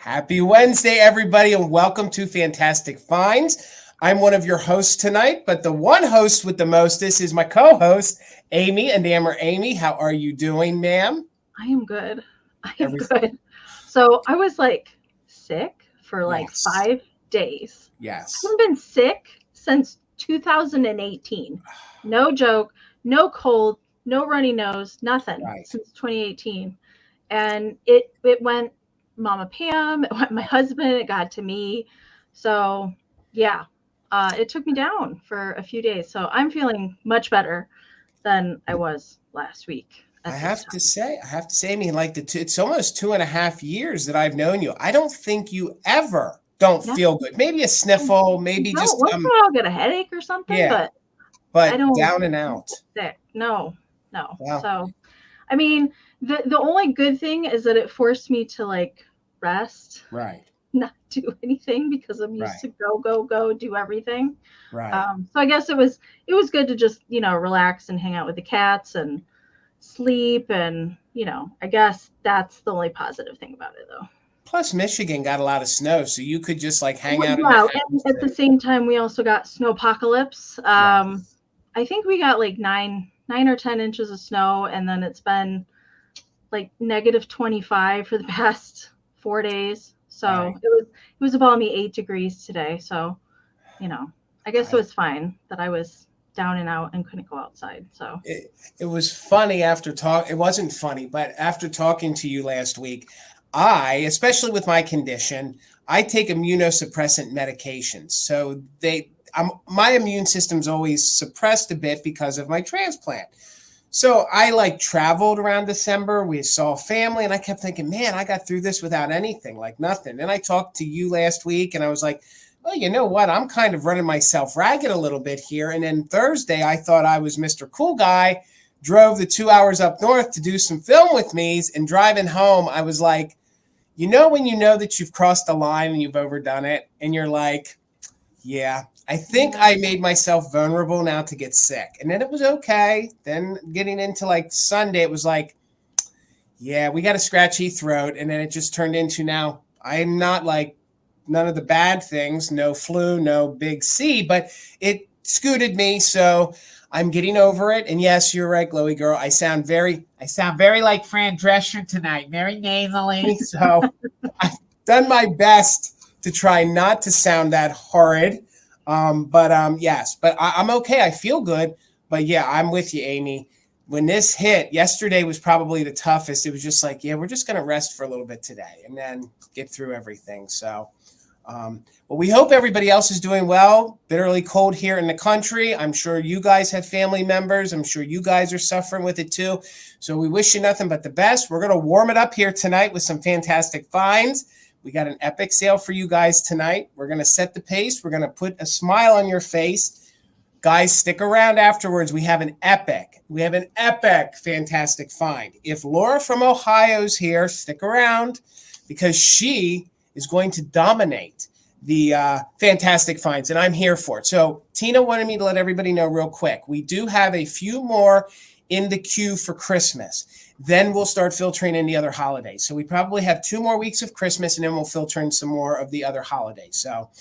Happy Wednesday, everybody, and welcome to Fantastic Finds. I'm one of your hosts tonight, but the one host with the mostest is my co-host, Amie. Enamor. Amie, how are you doing, ma'am? I am good. Good. So I was sick for Yes. 5 days. Yes. I haven't been sick since 2018. No joke, no cold, no runny nose, nothing since 2018. And it went Mama Pam, it went my husband, it got to me. So yeah, it took me down for a few days. So I'm feeling much better than I was last week. I have to say, Amie, it's almost 2.5 years that I've known you. I don't think you ever don't feel good. Maybe a sniffle, maybe just once in a while I'll get a headache or something, but I don't down and out. Sick. No. Wow. So, I mean, the only good thing is that it forced me to rest, right? Not do anything because I'm used to go do everything, right? So I guess it was good to just relax and hang out with the cats and sleep, and I guess that's the only positive thing about it, though. Plus, Michigan got a lot of snow, so you could just hang out. Well, and at the same time, we also got snowpocalypse. I think we got 9 or 10 inches of snow, and then it's been negative 25 for the past 4 days. So it was a balmy 8 degrees today. So, I guess it was fine that I was down and out and couldn't go outside. So it was funny it wasn't funny, but after talking to you last week, especially with my condition, I take immunosuppressant medications. So my immune system's always suppressed a bit because of my transplant. So I traveled around December. We saw family, and I kept thinking, man, I got through this without anything, nothing. Then I talked to you last week, and I was like, well, you know what? I'm kind of running myself ragged a little bit here. And then Thursday, I thought I was Mr. Cool Guy, drove the 2 hours up north to do some film with me, and driving home, I was like, when you know that you've crossed the line and you've overdone it, and you're like, yeah, I think I made myself vulnerable now to get sick. And then it was okay. Then getting into Sunday, it was yeah, we got a scratchy throat. And then it just turned into now I am not none of the bad things, no flu, no big C, but it scooted me. So I'm getting over it. And yes, you're right, Glowy Girl. I sound very like Fran Drescher tonight, very nasally. So I've done my best to try not to sound that horrid. Yes, but I'm okay. I feel good. But yeah, I'm with you, Amie. When this hit, yesterday was probably the toughest. It was just we're just going to rest for a little bit today and then get through everything. So, well, we hope everybody else is doing well. Bitterly cold here in the country. I'm sure you guys have family members. I'm sure you guys are suffering with it too. So we wish you nothing but the best. We're going to warm it up here tonight with some fantastic finds. We got an epic sale for you guys tonight. We're going to set the pace. We're going to put a smile on your face. Guys, stick around afterwards. We have an epic fantastic find. If Laura from Ohio's here, stick around because she is going to dominate the fantastic finds, and I'm here for it. So Tina wanted me to let everybody know real quick. We do have a few more in the queue for Christmas. Then we'll start filtering in the other holidays. So we probably have 2 more weeks of Christmas, and then we'll filter in some more of the other holidays. So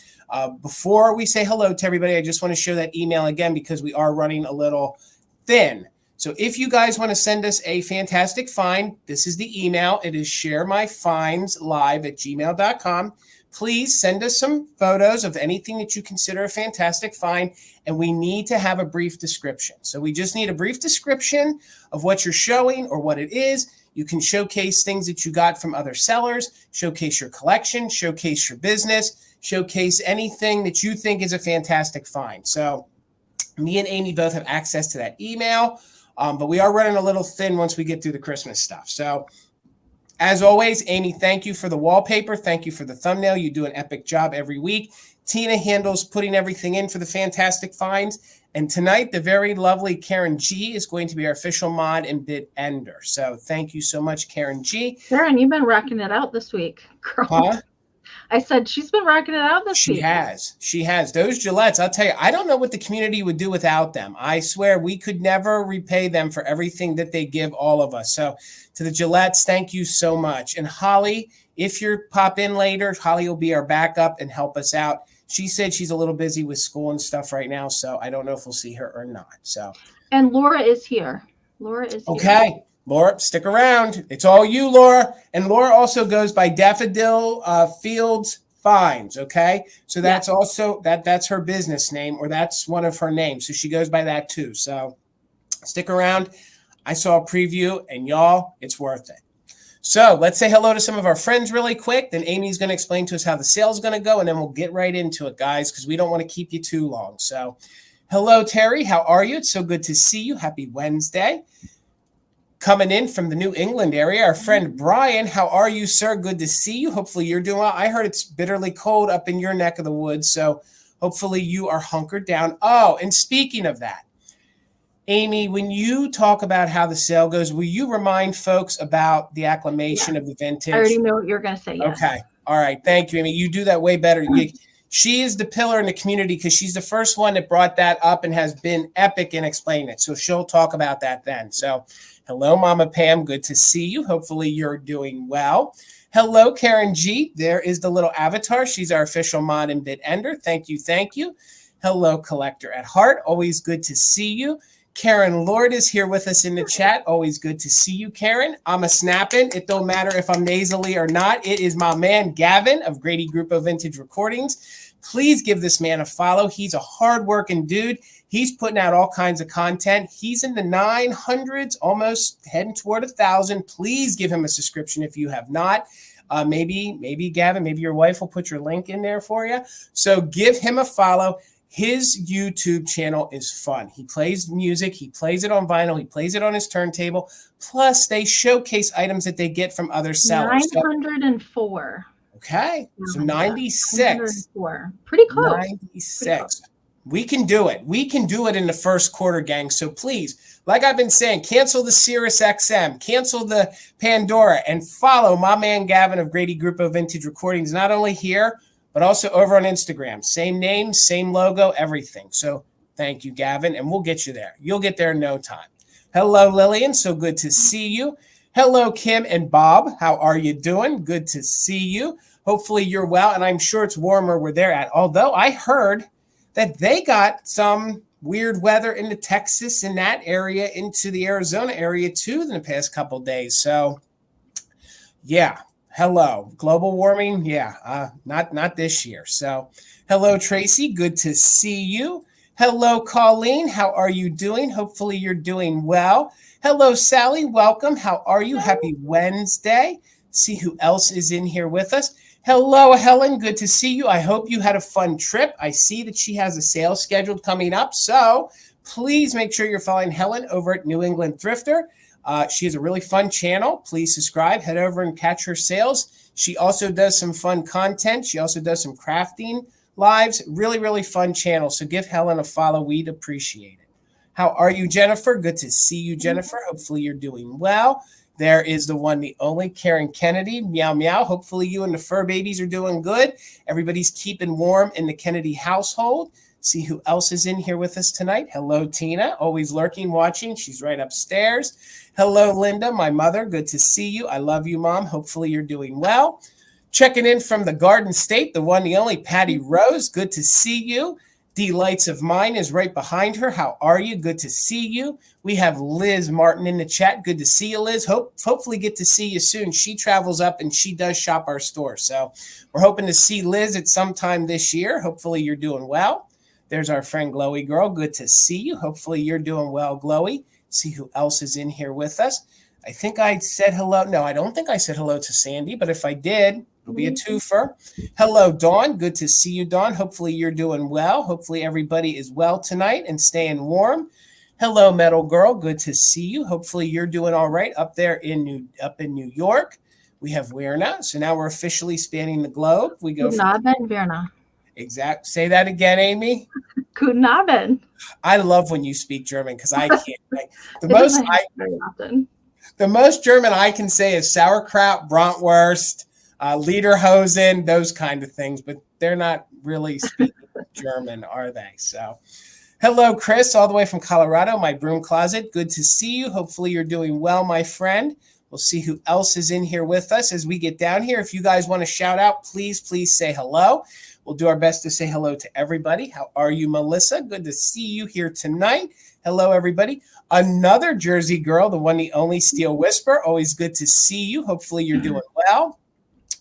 before we say hello to everybody, I just want to show that email again because we are running a little thin. So if you guys want to send us a fantastic find, this is the email. It is sharemyfindslive@gmail.com. Please send us some photos of anything that you consider a fantastic find, and we need to have a brief description. So we just need a brief description of what you're showing or what it is. You can showcase things that you got from other sellers, showcase your collection, showcase your business, showcase anything that you think is a fantastic find. So me and Amie both have access to that email, but we are running a little thin once we get through the Christmas stuff. So as always, Amie, thank you for the wallpaper. Thank you for the thumbnail. You do an epic job every week. Tina handles putting everything in for the fantastic finds. And tonight, the very lovely Karen G is going to be our official mod and bid ender. So thank you so much, Karen G. Karen, you've been rocking it out this week, girl. Huh? I said she's been rocking it out this week. She has. Those Gillettes, I'll tell you, I don't know what the community would do without them. I swear we could never repay them for everything that they give all of us. So to the Gillettes, thank you so much. And Holly, if you pop in later, Holly will be our backup and help us out. She said she's a little busy with school and stuff right now, so I don't know if we'll see her or not. So, and Laura is here. Laura is here. Okay, Laura, stick around. It's all you, Laura. And Laura also goes by Daffodil Fields Finds. Okay, so that's also that's her business name, or that's one of her names. So she goes by that too. So stick around. I saw a preview, and y'all, it's worth it. So let's say hello to some of our friends really quick. Then Amy's going to explain to us how the sale is going to go, and then we'll get right into it, guys, because we don't want to keep you too long. So hello, Terry. How are you? It's so good to see you. Happy Wednesday. Coming in from the New England area, our friend Brian. How are you, sir? Good to see you. Hopefully you're doing well. I heard it's bitterly cold up in your neck of the woods, so hopefully you are hunkered down. Oh, and speaking of that, Amie, when you talk about how the sale goes, will you remind folks about the acclamation of the vintage? I already know what you're going to say. Yes. Okay. All right. Thank you, Amie. You do that way better. She is the pillar in the community because she's the first one that brought that up and has been epic in explaining it. So she'll talk about that then. So hello, Mama Pam. Good to see you. Hopefully you're doing well. Hello, Karen G. There is the little avatar. She's our official mod and bit ender. Thank you. Thank you. Hello, Collector at Heart. Always good to see you. Karen Lord is here with us in the chat. Always good to see you, Karen. I'm a snapping. It don't matter if I'm nasally or not. It is my man, Gavin of Grady Group of Vintage Recordings. Please give this man a follow. He's a hardworking dude. He's putting out all kinds of content. He's in the 900s, almost heading toward 1,000. Please give him a subscription if you have not. Maybe Gavin, maybe your wife will put your link in there for you. So give him a follow. His YouTube channel is fun. He plays music. He plays it on vinyl. He plays it on his turntable. Plus, they showcase items that they get from other sellers. 904. Okay. So 96. 904. Pretty close. 96. Pretty close. We can do it. We can do it in the first quarter, gang. So please, like I've been saying, cancel the Sirius XM, cancel the Pandora, and follow my man Gavin of Grady Group of Vintage Recordings, not only here, but also over on Instagram. Same name, same logo, everything. So thank you, Gavin, and we'll get you there. You'll get there in no time. Hello, Lillian. So good to see you. Hello, Kim and Bob. How are you doing? Good to see you. Hopefully you're well, and I'm sure it's warmer where they're at. Although I heard that they got some weird weather into Texas in that area, into the Arizona area too in the past couple of days. So, yeah. Hello, global warming. Yeah, not this year. So hello, Tracy. Good to see you. Hello, Colleen. How are you doing? Hopefully you're doing well. Hello, Sally. Welcome. How are you? Happy Wednesday. See who else is in here with us. Hello, Helen. Good to see you. I hope you had a fun trip. I see that she has a sale scheduled coming up. So please make sure you're following Helen over at New England Thrifter. She has a really fun channel. Please subscribe. Head over and catch her sales. She also does some fun content. She also does some crafting lives. Really, really fun channel. So give Helen a follow. We'd appreciate it. How are you, Jennifer? Good to see you, Jennifer. Hopefully you're doing well. There is the one, the only Karen Kennedy. Meow, meow. Hopefully you and the fur babies are doing good. Everybody's keeping warm in the Kennedy household. See who else is in here with us tonight. Hello, Tina. Always lurking, watching. She's right upstairs. Hello, Linda, my mother. Good to see you. I love you, Mom. Hopefully you're doing well. Checking in from the Garden State, the one, the only Patty Rose. Good to see you. Delights of Mine is right behind her. How are you? Good to see you. We have Liz Martin in the chat. Good to see you, Liz. Hopefully get to see you soon. She travels up and she does shop our store. So we're hoping to see Liz at some time this year. Hopefully you're doing well. There's our friend Glowy Girl. Good to see you. Hopefully you're doing well, Glowy. See who else is in here with us. I think I said hello. No, I don't think I said hello to Sandy, but if I did, it'll be a twofer. Hello, Dawn. Good to see you, Dawn. Hopefully you're doing well. Hopefully everybody is well tonight and staying warm. Hello, Metal Girl. Good to see you. Hopefully you're doing all right up there in New York. We have Weirna. So now we're officially spanning the globe. We go Guten Abend, Weirna. Exact. Say that again, Amy. Guten Abend. I love when you speak German because I can't. The most German I can say is sauerkraut, Bratwurst, Lederhosen, those kind of things, but they're not really speaking German, are they? So, hello, Chris, all the way from Colorado, my broom closet. Good to see you. Hopefully you're doing well, my friend. We'll see who else is in here with us as we get down here. If you guys want to shout out, please say hello. We'll do our best to say hello to everybody. How are you, Melissa? Good to see you here tonight. Hello, everybody. Another Jersey girl, the one, the only Steel Whisper. Always good to see you. Hopefully you're doing well.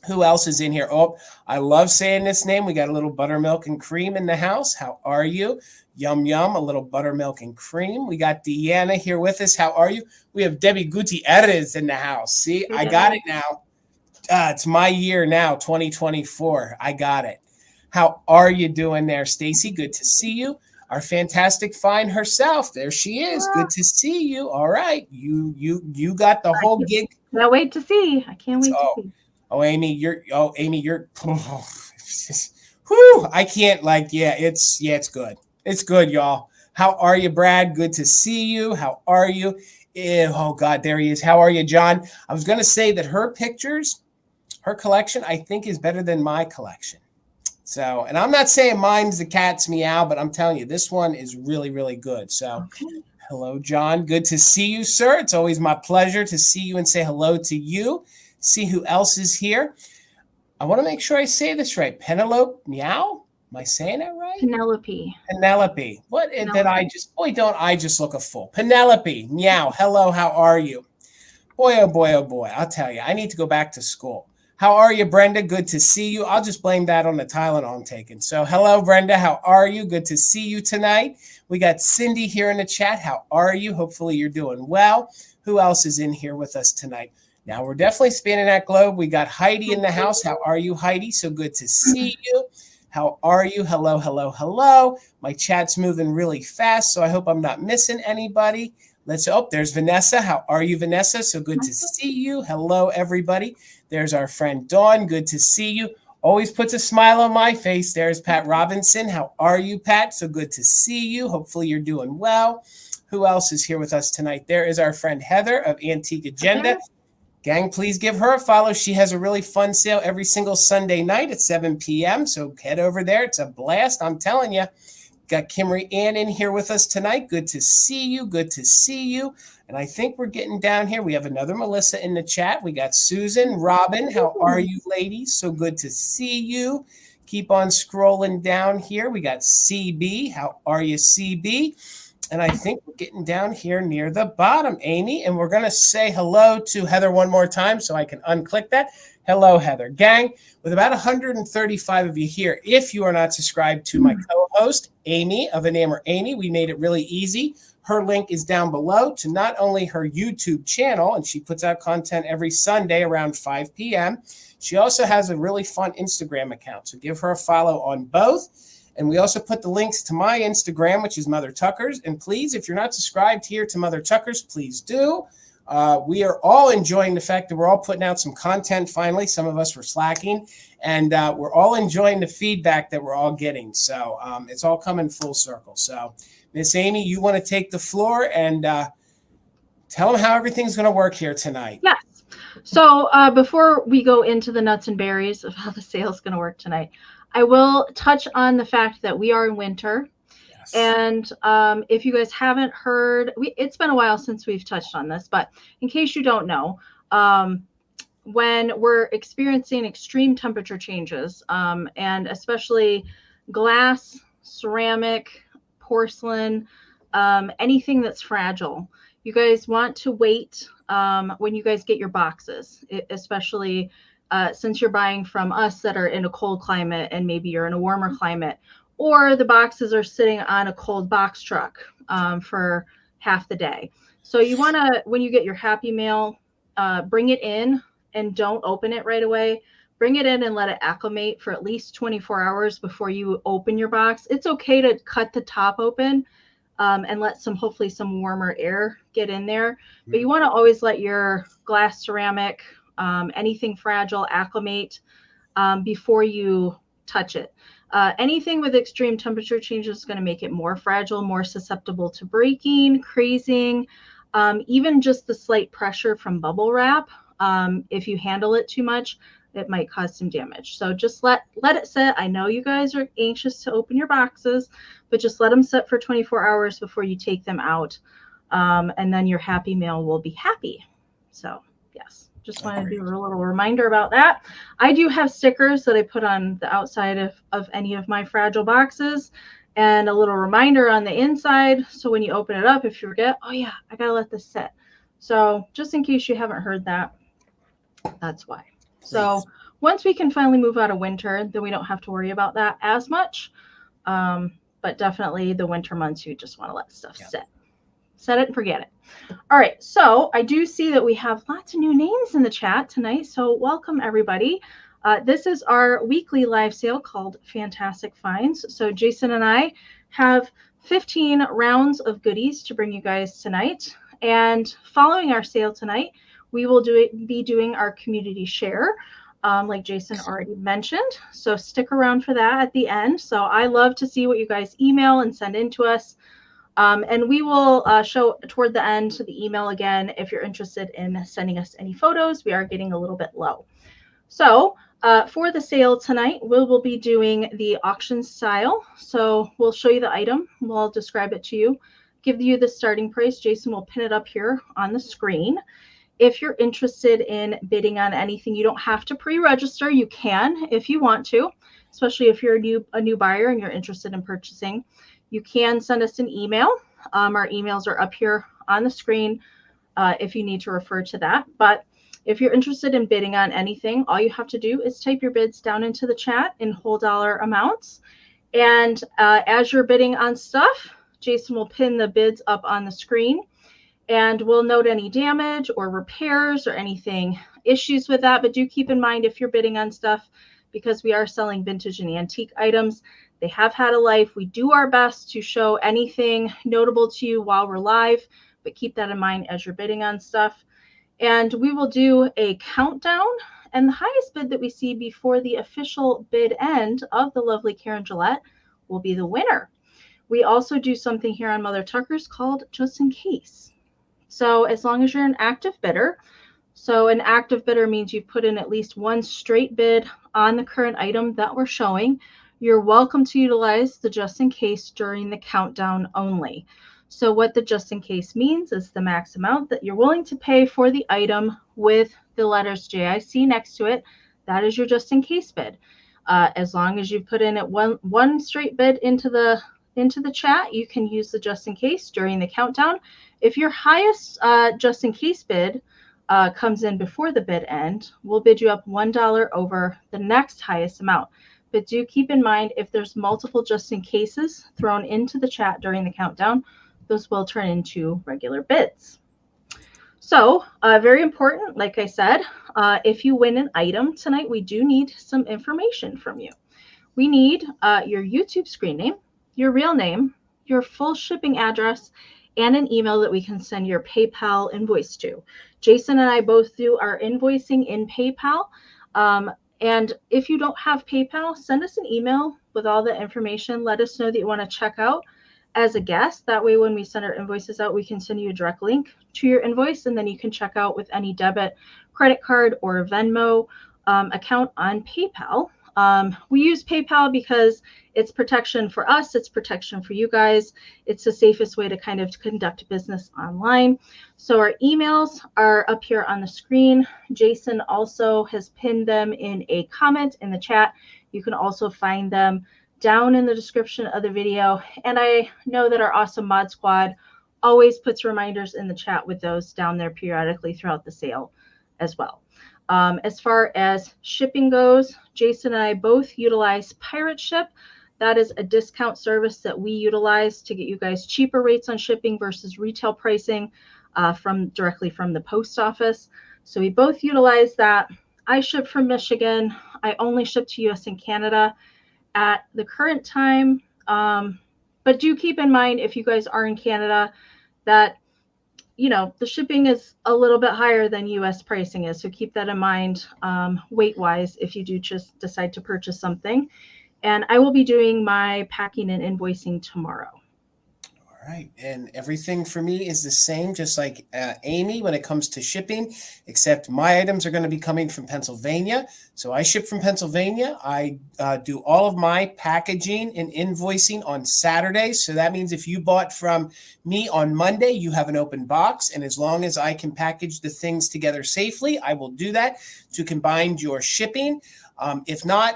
Who else is in here? Oh, I love saying this name. We got a little buttermilk and cream in the house. How are you? Yum, yum, a little buttermilk and cream. We got Deanna here with us. How are you? We have Debbie Gutierrez in the house. See, I got it now. It's my year now, 2024. I got it. How are you doing there, Stacy? Good to see you. Our fantastic find herself. There she is. Good to see you. All right. You got the whole gig. Can't wait to see. I can't wait to see. Amy, you're whew, I can't it's good. It's good, y'all. How are you, Brad? Good to see you. How are you? Oh God, there he is. How are you, John? I was going to say that her pictures, her collection, I think is better than my collection. So, and I'm not saying mine's the cat's meow, but I'm telling you, this one is really, really good. So, Hello, John. Good to see you, sir. It's always my pleasure to see you and say hello to you. See who else is here. I want to make sure I say this right. Penelope Meow? Am I saying that right? Penelope. What did I just, boy, don't I just look a fool. Penelope Meow. Hello, how are you? Boy, oh boy, oh boy. I'll tell you, I need to go back to school. How are you, Brenda? Good to see you. I'll just blame that on the Tylenol I'm taking. So hello, Brenda. How are you? Good to see you tonight. We got Cindy here in the chat. How are you? Hopefully you're doing well. Who else is in here with us tonight? Now, we're definitely spanning that globe. We got Heidi in the house. How are you, Heidi? So good to see you. How are you? Hello, hello, hello. My chat's moving really fast, so I hope I'm not missing anybody. There's Vanessa. How are you, Vanessa? So good to see you. Hello, everybody. There's our friend Dawn. Good to see you. Always puts a smile on my face. There's Pat Robinson. How are you, Pat? So good to see you. Hopefully you're doing well. Who else is here with us tonight? There is our friend Heather of Antique Agenda. Gang, please give her a follow. She has a really fun sale every single Sunday night at 7 p.m. So head over there. It's a blast. I'm telling you. Got Kimry Ann in here with us tonight. Good to see you. Good to see you. And I think we're getting down here. We have another Melissa in the chat. We got Susan, Robin. How are you, ladies? So good to see you. Keep on scrolling down here. We got CB. How are you, CB? And I think we're getting down here near the bottom, Amy. And we're going to say hello to Heather one more time so I can unclick that. Hello, Heather. Gang, with about 135 of you here, if you are not subscribed to my co-host, Amie of Enamor Amie, we made it really easy. Her link is down below to not only her YouTube channel, and she puts out content every Sunday around 5 p.m. She also has a really fun Instagram account. So give her a follow on both. And we also put the links to my Instagram, which is Mother Tuckers. And please, if you're not subscribed here to Mother Tuckers, please do. We are all enjoying the fact that we're all putting out some content finally. Some of us were slacking. And we're all enjoying the feedback that we're all getting. So it's all coming full circle. So, Miss Amie, you want to take the floor and tell them how everything's going to work here tonight. Yes. So before we go into the nuts and berries of how the sale is going to work tonight, I will touch on the fact that we are in winter. Yes. And if you guys haven't heard, it's been a while since we've touched on this, but in case you don't know, when we're experiencing extreme temperature changes, and especially glass, ceramic, porcelain, anything that's fragile, you guys want to wait when you guys get your boxes, especially since you're buying from us that are in a cold climate and maybe you're in a warmer climate, or the boxes are sitting on a cold box truck for half the day. So you want to, when you get your Happy Mail, bring it in and don't open it right away. Bring it in and let it acclimate for at least 24 hours before you open your box. It's okay to cut the top open and let hopefully some warmer air get in there. But you want to always let your glass, ceramic, anything fragile acclimate before you touch it. Anything with extreme temperature changes is going to make it more fragile, more susceptible to breaking, crazing, even just the slight pressure from bubble wrap. If you handle it too much, it might cause some damage. So just let it sit. I know you guys are anxious to open your boxes, but just let them sit for 24 hours before you take them out. And then your Happy Mail will be happy. So Yes. Just want to do a little reminder about that. I do have stickers that I put on the outside of any of my fragile boxes and a little reminder on the inside. So when you open it up, if you forget, oh yeah, I got to let this sit. So just in case you haven't heard that, that's why. So once we can finally move out of winter, then we don't have to worry about that as much. But definitely the winter months, you just want to let stuff sit. Set it and forget it. All right, so I do see that we have lots of new names in the chat tonight, so welcome everybody. This is our weekly live sale called Fantastic Finds. So Jason and I have 15 rounds of goodies to bring you guys tonight. And following our sale tonight, we will be doing our community share, like Jason already mentioned. So stick around for that at the end. So I love to see what you guys email and send in to us. And we will show toward the end the email again if you're interested in sending us any photos. We are getting a little bit low. So for the sale tonight, we will be doing the auction style. So we'll show you the item. We'll describe it to you, give you the starting price. Jason will pin it up here on the screen. If you're interested in bidding on anything, you don't have to pre-register. You can if you want to, especially if you're a new buyer and you're interested in purchasing. You can send us an email. Our emails are up here on the screen if you need to refer to that. But if you're interested in bidding on anything, all you have to do is type your bids down into the chat in whole dollar amounts. And as you're bidding on stuff, Jason will pin the bids up on the screen. And we'll note any damage or repairs or anything issues with that. But do keep in mind if you're bidding on stuff, because we are selling vintage and antique items, they have had a life. We do our best to show anything notable to you while we're live, but keep that in mind as you're bidding on stuff. And we will do a countdown, and the highest bid that we see before the official bid end of the lovely Karen Gillette will be the winner. We also do something here on Mother Tucker's called Just In Case. So as long as you're an active bidder, so an active bidder means you put in at least one straight bid on the current item that we're showing, you're welcome to utilize the just in case during the countdown only. So what the just in case means is the max amount that you're willing to pay for the item with the letters JIC next to it. That is your just in case bid. As long as you put in at one straight bid into the chat, you can use the just in case during the countdown. If your highest just in case bid comes in before the bid end, we'll bid you up $1 over the next highest amount. But do keep in mind, if there's multiple just in cases thrown into the chat during the countdown, those will turn into regular bids. So very important, like I said, if you win an item tonight, we do need some information from you. We need your YouTube screen name, your real name, your full shipping address, and an email that we can send your PayPal invoice to. Jason and I both do our invoicing in PayPal. And if you don't have PayPal, send us an email with all the information. Let us know that you want to check out as a guest. That way, when we send our invoices out, we can send you a direct link to your invoice, and then you can check out with any debit, credit card, or Venmo account on PayPal. We use PayPal because it's protection for us. It's protection for you guys. It's the safest way to kind of conduct business online. So our emails are up here on the screen. Jason also has pinned them in a comment in the chat. You can also find them down in the description of the video. And I know that our awesome mod squad always puts reminders in the chat with those down there periodically throughout the sale as well. As far as shipping goes, Jason and I both utilize Pirate Ship. That is a discount service that we utilize to get you guys cheaper rates on shipping versus retail pricing directly from the post office. So we both utilize that. I ship from Michigan. I only ship to US and Canada at the current time. But do keep in mind, if you guys are in Canada, that the shipping is a little bit higher than US pricing is. So keep that in mind weight-wise if you do just decide to purchase something. And I will be doing my packing and invoicing tomorrow. All All right. And everything for me is the same, just like Amie when it comes to shipping, except my items are going to be coming from Pennsylvania. So I ship from Pennsylvania. I do all of my packaging and invoicing on Saturdays. So that means if you bought from me on Monday, you have an open box. And as long as I can package the things together safely, I will do that to combine your shipping. If not,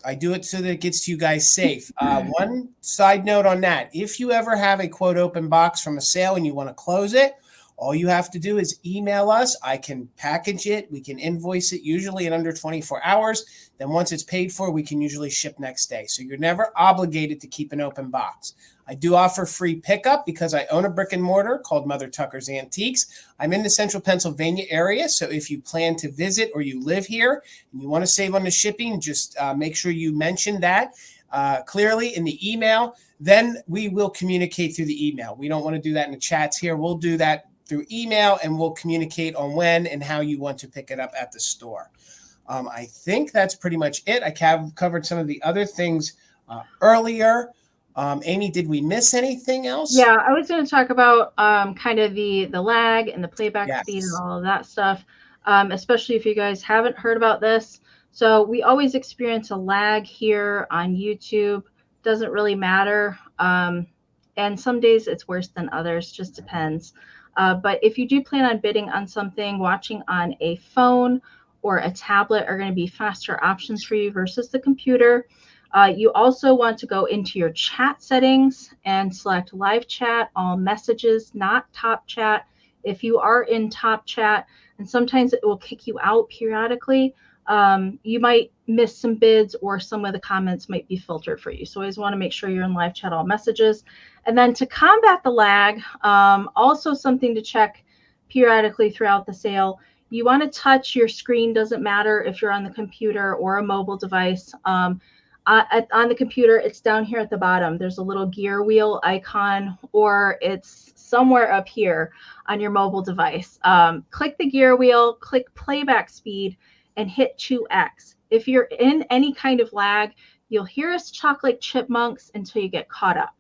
I do it so that it gets to you guys safe. One side note on that, if you ever have a quote open box from a sale and you want to close it, all you have to do is email us. I can package it. We can invoice it usually in under 24 hours. Then once it's paid for, we can usually ship next day. So you're never obligated to keep an open box. I do offer free pickup because I own a brick and mortar called Mother Tucker's Antiques. I'm in the central Pennsylvania area. So if you plan to visit or you live here and you want to save on the shipping, just make sure you mention that clearly in the email. Then we will communicate through the email. We don't want to do that in the chats here. We'll do that through email, and we'll communicate on when and how you want to pick it up at the store. I think that's pretty much it. I covered some of the other things earlier. Amie, did we miss anything else? Yeah, I was going to talk about kind of the lag and the playback speed and all of that stuff, especially if you guys haven't heard about this. So we always experience a lag here on YouTube. Doesn't really matter. And some days it's worse than others, just depends. But if you do plan on bidding on something, watching on a phone or a tablet are going to be faster options for you versus the computer. You also want to go into your chat settings and select live chat, all messages, not top chat. If you are in top chat, and sometimes it will kick you out periodically, you might miss some bids or some of the comments might be filtered for you. So always want to make sure you're in live chat, all messages. And then to combat the lag, also something to check periodically throughout the sale, you want to touch your screen. Doesn't matter if you're on the computer or a mobile device. On the computer, it's down here at the bottom. There's a little gear wheel icon, or it's somewhere up here on your mobile device. Click the gear wheel, click playback speed, and hit 2x. If you're in any kind of lag, you'll hear us talk like chipmunks until you get caught up.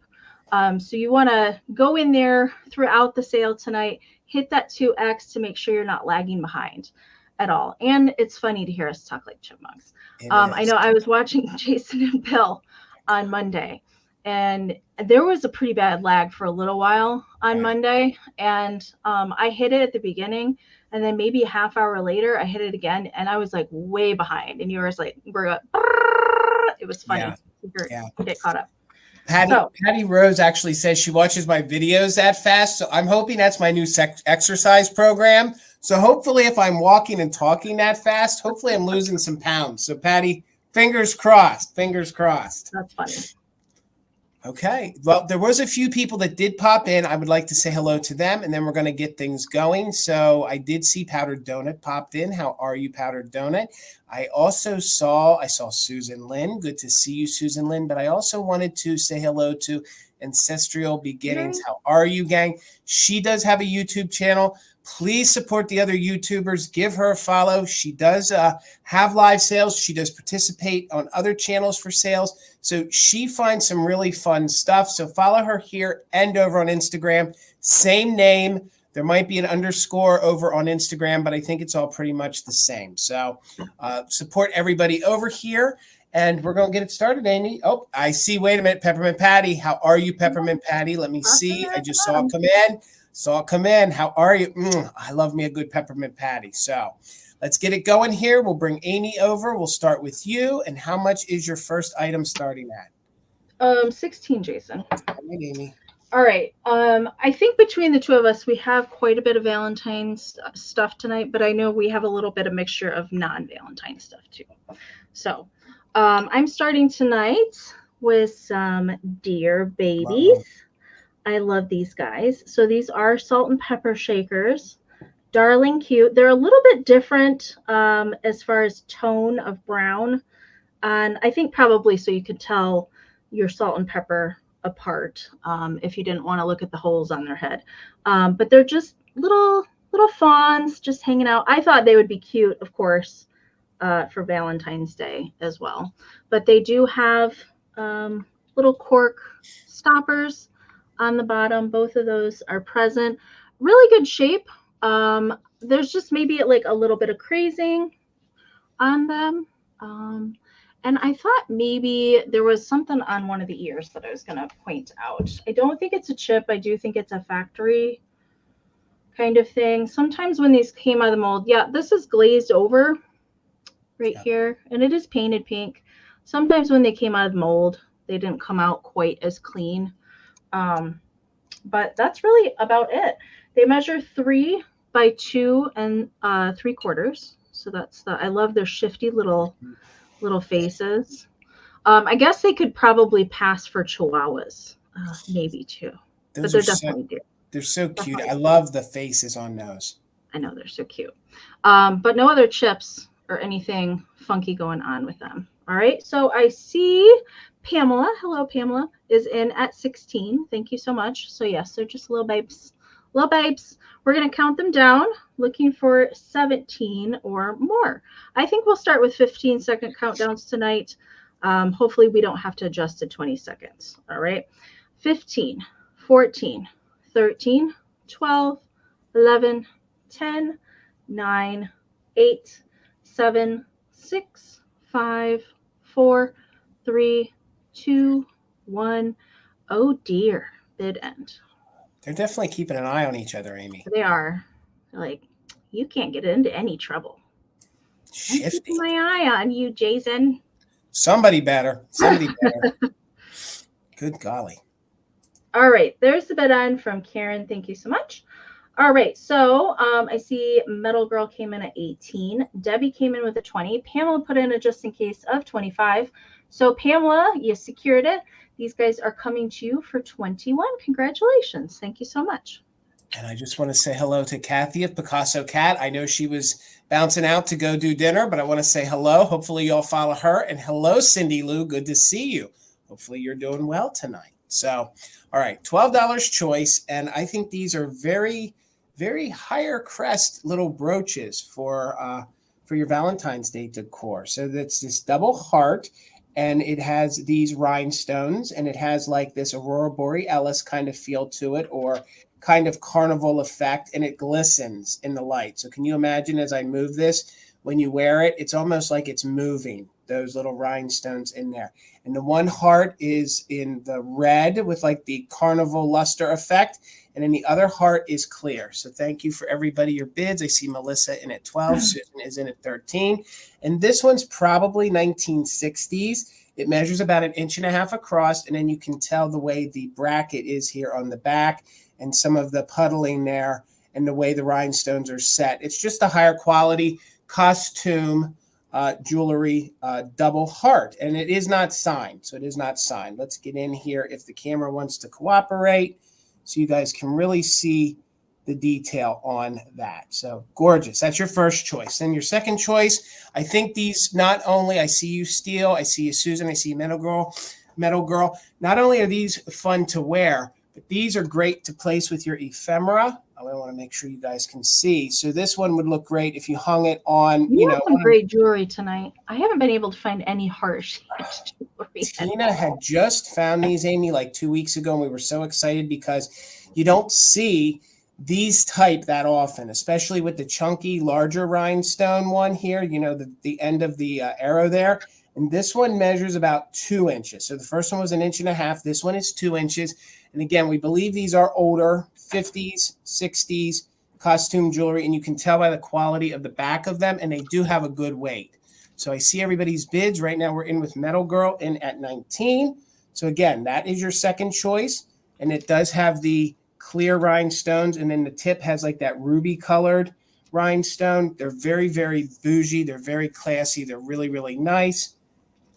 So you want to go in there throughout the sale tonight, hit that 2x to make sure you're not lagging behind at all. And it's funny to hear us talk like chipmunks. I know I was watching Jason and Bill on Monday, and there was a pretty bad lag for a little while on Monday. And I hit it at the beginning, and then maybe a half hour later, I hit it again, and I was like way behind. And you were like, it was funny to get caught up. Patty Rose actually says she watches my videos that fast. So I'm hoping that's my new exercise program. So hopefully if I'm walking and talking that fast, hopefully I'm losing some pounds. So Patty, fingers crossed, fingers crossed. That's funny. Okay. Well, there was a few people that did pop in. I would like to say hello to them, and then we're going to get things going. So I did see Powdered Donut popped in. How are you, Powdered Donut? I saw Susan Lynn. Good to see you, Susan Lynn. But I also wanted to say hello to Ancestral Beginnings. How are you, gang? She does have a YouTube channel. Please support the other YouTubers. Give her a follow. She does have live sales. She does participate on other channels for sales. So she finds some really fun stuff. So follow her here and over on Instagram. Same name. There might be an underscore over on Instagram, but I think it's all pretty much the same. So support everybody over here. And we're going to get it started, Amie. Oh, I see. Wait a minute. Peppermint Patty. How are you, Peppermint Patty? Let me see. I just saw it come in. How are you? I love me a good peppermint patty. So let's get it going here. We'll bring Amie over. We'll start with you. And how much is your first item starting at? 16, Jason. All right, Amie. All right. I think between the two of us, we have quite a bit of Valentine's stuff tonight, but I know we have a little bit of mixture of non-Valentine stuff too. So I'm starting tonight with some Dear Babies. Wow. I love these guys. So these are salt and pepper shakers. Darling cute. They're a little bit different as far as tone of brown. And I think probably so you could tell your salt and pepper apart if you didn't want to look at the holes on their head. But they're just little fawns just hanging out. I thought they would be cute, of course, for Valentine's Day as well. But they do have little cork stoppers. on the bottom. Both of those are present. Really good shape. There's just maybe like a little bit of crazing on them. And I thought maybe there was something on one of the ears that I was going to point out. I don't think it's a chip. I do think it's a factory kind of thing. Sometimes when these came out of the mold, yeah, this is glazed over right here, and it is painted pink. Sometimes when they came out of the mold, they didn't come out quite as clean. But that's really about it. They measure 3 by 2 3/4. So that's I love their shifty little faces. I guess they could probably pass for Chihuahuas, maybe too. But they're definitely good. They're so cute. I love the faces on those. I know, they're so cute. But no other chips or anything funky going on with them. All right. So I see Pamela. Hello, Pamela is in at 16. Thank you so much. So yes, they're just little babes. Little babes. We're going to count them down, looking for 17 or more. I think we'll start with 15-second countdowns tonight. Hopefully we don't have to adjust to 20 seconds. All right. 15, 14, 13, 12, 11, 10, 9, 8, 7, 6, 5, 4, 3, 2, 1. Oh dear, bid end. They're definitely keeping an eye on each other, Amy. They are. They're like, you can't get into any trouble. Shifty. I'm keeping my eye on you, Jason. Somebody better. Somebody better. Good golly. All right. There's the bid end from Karen. Thank you so much. All right. So I see Metal Girl came in at 18. Debbie came in with a 20. Pamela put in a just in case of 25. So Pamela, you secured it. These guys are coming to you for 21. Congratulations. Thank you so much. And I just want to say hello to Kathy of Picasso Cat. I know she was bouncing out to go do dinner, but I want to say hello. Hopefully you'll follow her. And hello, Cindy Lou. Good to see you. Hopefully you're doing well tonight. So, all right, $12 choice. And I think these are very, very higher crest little brooches for your Valentine's Day decor. So that's this double heart. And it has these rhinestones, and it has like this Aurora Borealis kind of feel to it, or kind of carnival effect, and it glistens in the light. So can you imagine as I move this, when you wear it, it's almost like it's moving, those little rhinestones in there. And the one heart is in the red with like the carnival luster effect, and then the other heart is clear. So thank you for everybody, your bids. I see Melissa in at 12, Susan is in at 13. And this one's probably 1960s. It measures about 1.5 inches across, and then you can tell the way the bracket is here on the back and some of the puddling there and the way the rhinestones are set. It's just a higher quality costume jewelry double heart, and it is not signed. So it is not signed. Let's get in here if the camera wants to cooperate so you guys can really see the detail on that. So gorgeous. That's your first choice. Then your second choice, I think these not only, I see you Steel, I see you Susan, I see you Metal Girl. Not only are these fun to wear, but these are great to place with your ephemera. I want to make sure you guys can see. So this one would look great if you hung it on, you know, some great jewelry tonight. I haven't been able to find any harsh jewelry. Tina had just found these, Amy, like 2 weeks ago, and we were so excited because you don't see these type that often, especially with the chunky, larger rhinestone one here, you know, the end of the arrow there. And this one measures about 2 inches. So the first one was 1.5 inches. This one is 2 inches. And again, we believe these are older, 50s, 60s costume jewelry. And you can tell by the quality of the back of them. And they do have a good weight. So I see everybody's bids. Right now we're in with Metal Girl in at 19. So again, that is your second choice. And it does have the clear rhinestones. And then the tip has like that ruby colored rhinestone. They're very, very bougie. They're very classy. They're really, really nice.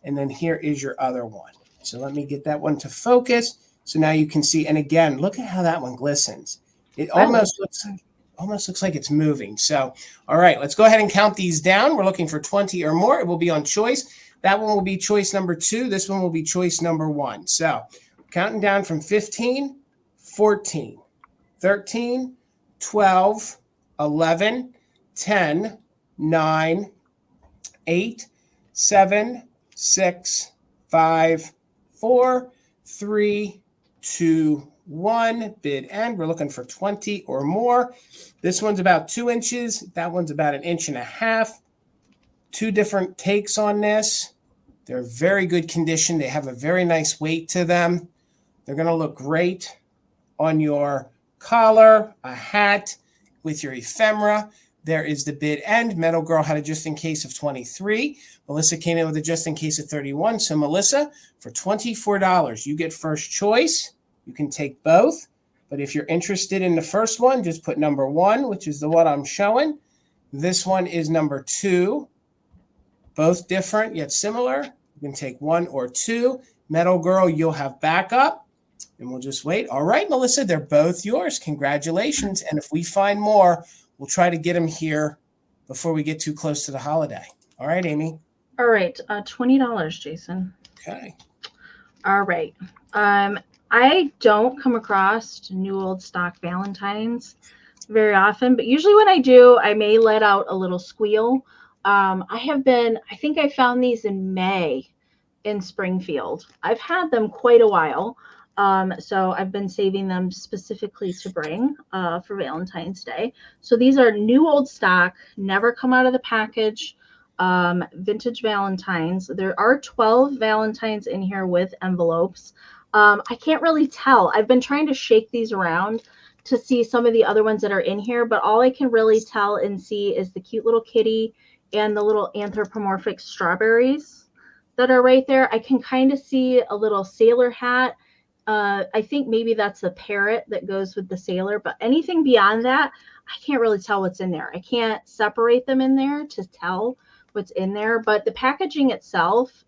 And then here is your other one. So let me get that one to focus. So now you can see, and again, look at how that one glistens. It almost looks like it's moving. So, all right, let's go ahead and count these down. We're looking for 20 or more. It will be on choice. That one will be choice number 2. This one will be choice number 1. So counting down from 15, 14, 13, 12, 11, 10, 9, 8, 7, 6, 5, 4, 3, 2, 1, bid end. We're looking for 20 or more. This one's about 2 inches. That one's about 1.5 inches. 2 different takes on this. They're very good condition. They have a very nice weight to them. They're going to look great on your collar, a hat, with your ephemera. There is the bid end. Metal Girl had a just in case of 23. Melissa came in with a just in case of 31. So Melissa, for $24, you get first choice. You can take both. But if you're interested in the first one, just put number 1, which is the one I'm showing. This one is number 2. Both different yet similar. You can take 1 or 2. Metal Girl, you'll have backup. And we'll just wait. All right, Melissa, they're both yours. Congratulations. And if we find more, we'll try to get them here before we get too close to the holiday. All right, Amy. All right. $20, Jason. Okay. All right. I don't come across new old stock Valentines very often, but usually when I do, I may let out a little squeal. I think I found these in May in Springfield. I've had them quite a while. So I've been saving them specifically to bring for Valentine's Day. So these are new old stock, never come out of the package, vintage Valentines. There are 12 Valentines in here with envelopes. I can't really tell. I've been trying to shake these around to see some of the other ones that are in here, but all I can really tell and see is the cute little kitty and the little anthropomorphic strawberries that are right there. I can kind of see a little sailor hat. I think maybe that's a parrot that goes with the sailor, but anything beyond that, I can't really tell what's in there. I can't separate them in there to tell what's in there, but the packaging itself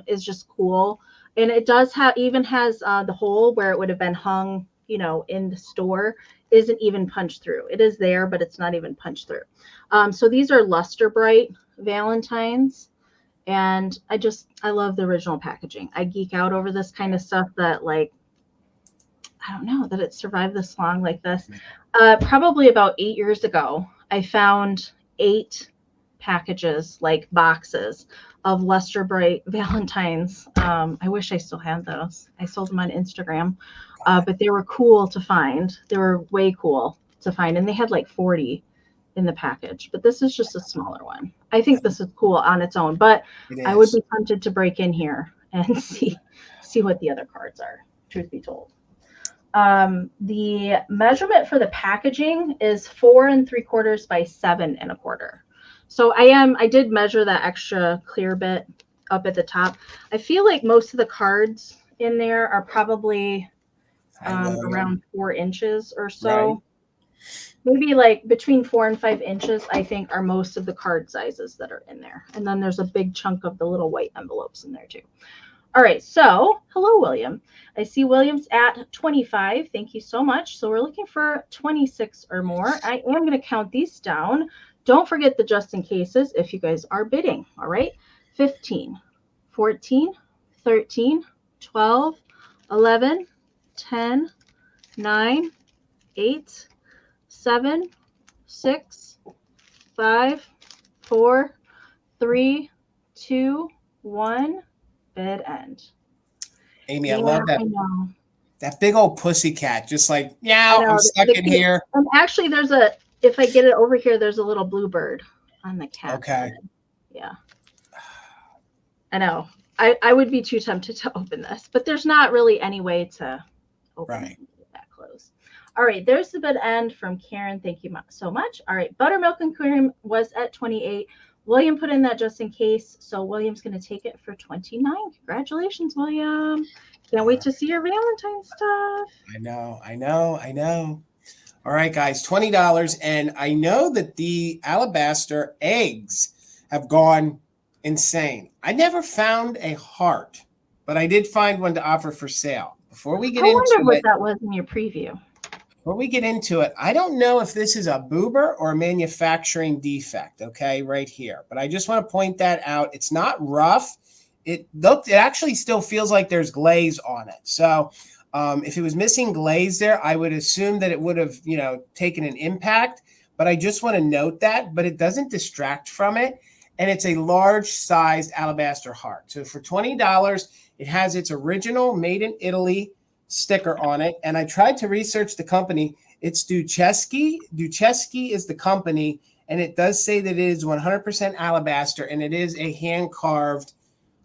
is just cool. And it does have, even has the hole where it would have been hung, in the store, isn't even punched through. It is there, but it's not even punched through. So these are Luster Bright Valentines. And I love the original packaging. I geek out over this kind of stuff that, like, I don't know that it survived this long like this. Probably about 8 years ago, I found 8 packages, like boxes of Luster Bright Valentines. I wish I still had those. I sold them on Instagram, but they were cool to find. They were way cool to find. And they had like 40 in the package, but this is just a smaller one. I think this is cool on its own, but I would be tempted to break in here and see what the other cards are, truth be told. The measurement for the packaging is 4 3/4 by 7 1/4. So I did measure that extra clear bit up at the top. I feel like most of the cards in there are probably around 4 inches or so. Right. Maybe like between 4 and 5 inches, I think, are most of the card sizes that are in there. And then there's a big chunk of the little white envelopes in there too. All right, so hello, William. I see William's at 25. Thank you so much. So we're looking for 26 or more. I am going to count these down. Don't forget the just in cases if you guys are bidding. All right, 15, 14, 13, 12, 11, 10, 9, 8, 7, 6, 5, 4, 3, 2, 1. Bid end. Amy, I love that. That big old pussy cat, just like, yeah, I'm stuck in here. And actually, if I get it over here, there's a little bluebird on the cat. Okay. Head. Yeah. I know. I would be too tempted to open this, but there's not really any way to open it that close. All right, there's the bid end from Karen. Thank you so much. All right, buttermilk and cream was at 28. William put in that just in case, so William's going to take it for 29. Congratulations, William. Can't wait to see your Valentine's stuff. I know. All right, guys, $20. And I know that the alabaster eggs have gone insane. I never found a heart, but I did find one to offer for sale. Before we get into it, I wonder what that was in your preview. Before we get into it, I don't know if this is a boober or a manufacturing defect, okay, right here. But I just want to point that out. It's not rough. It actually still feels like there's glaze on it. So if it was missing glaze there, I would assume that it would have, taken an impact. But I just want to note that. But it doesn't distract from it. And it's a large-sized alabaster heart. So for $20, it has its original made in Italy sticker on it. And I tried to research the company. It's Ducheski. Ducheski is the company, and it does say that it is 100% alabaster, and it is a hand-carved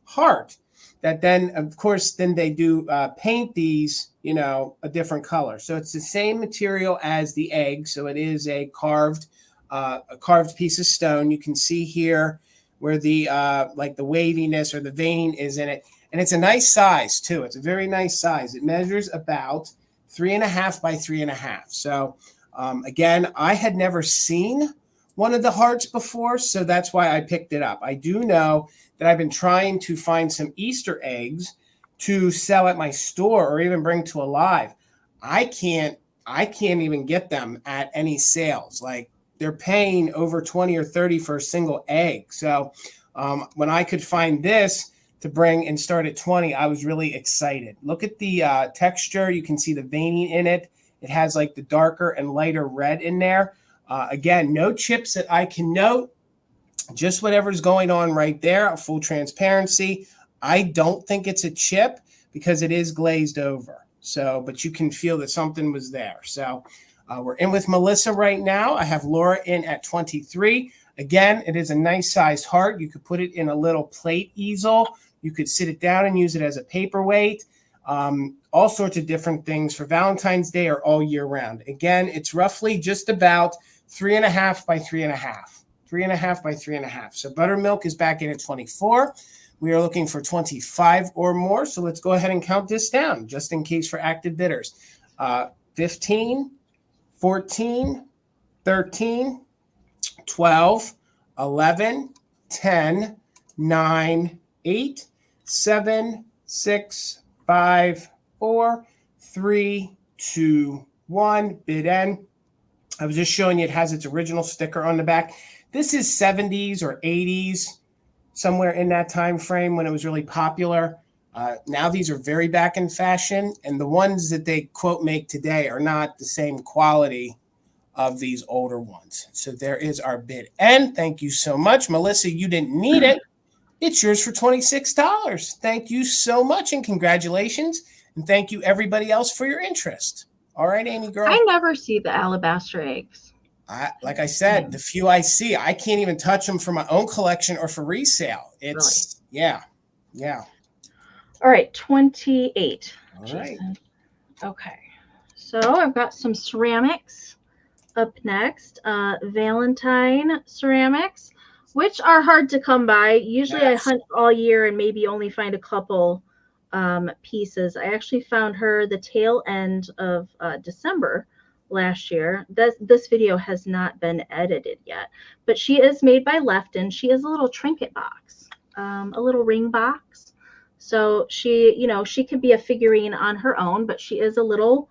heart. That then, of course, then they do paint these, a different color. So it's the same material as the egg. So it is a carved piece of stone. You can see here where the like the waviness or the veining is in it. And it's a nice size too. It's a very nice size. It measures about 3.5 by 3.5. So again, I had never seen one of the hearts before, so that's why I picked it up. I do know that I've been trying to find some Easter eggs to sell at my store or even bring to a live. I can't even get them at any sales. Like, they're paying over 20 or 30 for a single egg. So when I could find this to bring and start at 20, I was really excited. Look at the texture. You can see the veining in it. It has like the darker and lighter red in there. Again, no chips that I can note, just whatever's going on right there. Full transparency. I don't think it's a chip because it is glazed over. So, but you can feel that something was there. So we're in with Melissa right now. I have Laura in at 23. Again, it is a nice sized heart. You could put it in a little plate easel. You could sit it down and use it as a paperweight. All sorts of different things for Valentine's Day or all year round. Again, it's roughly just about 3.5 by 3.5. 3.5 by 3.5. So buttermilk is back in at 24. We are looking for 25 or more. So let's go ahead and count this down just in case for active bidders. 15, 14, 13, 12, 11, 10, 9, 8, 7, 6, 5, 4, 3, 2, 1. Bid end. I was just showing you it has its original sticker on the back. This is 70s or 80s, somewhere in that time frame when it was really popular. Now these are very back in fashion, and the ones that they quote make today are not the same quality of these older ones. So there is our bid end. Thank you so much. Melissa, you didn't need it. It's yours for $26. Thank you so much, and congratulations. And thank you everybody else for your interest. All right, Amy girl. I never see the alabaster eggs. Like I said, the few I see, I can't even touch them for my own collection or for resale. It's really? Yeah. All right, 28. All right. Okay. So I've got some ceramics up next. Valentine ceramics, which are hard to come by. Usually yes. I hunt all year and maybe only find a couple pieces. I actually found her the tail end of December last year. This video has not been edited yet, but she is made by Lefton. She is a little trinket box, a little ring box. So she could be a figurine on her own, but she is a little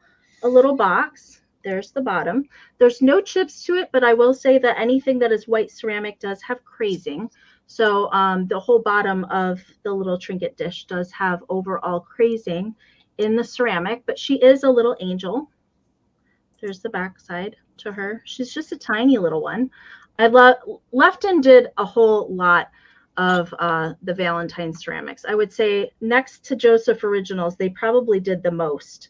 box. There's the bottom. There's no chips to it, but I will say that anything that is white ceramic does have crazing. So the whole bottom of the little trinket dish does have overall crazing in the ceramic, but she is a little angel. There's the back side to her. She's just a tiny little one. Lefton did a whole lot of the Valentine ceramics. I would say next to Joseph Originals, they probably did the most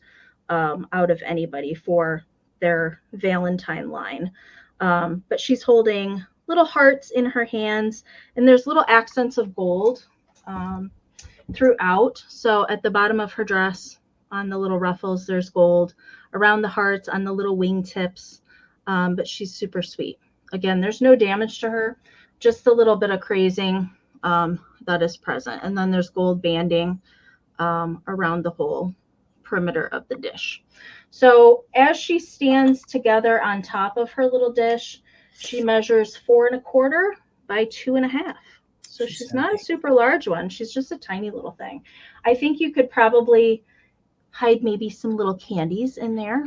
out of anybody for their Valentine line. But she's holding little hearts in her hands, and there's little accents of gold throughout. So at the bottom of her dress, on the little ruffles, there's gold. Around the hearts, on the little wingtips, but she's super sweet. Again, there's no damage to her, just a little bit of crazing that is present. And then there's gold banding around the whole perimeter of the dish. So as she stands together on top of her little dish, she measures 4.25 by 2.5. So she's not a super large one. She's just a tiny little thing. I think you could probably hide maybe some little candies in there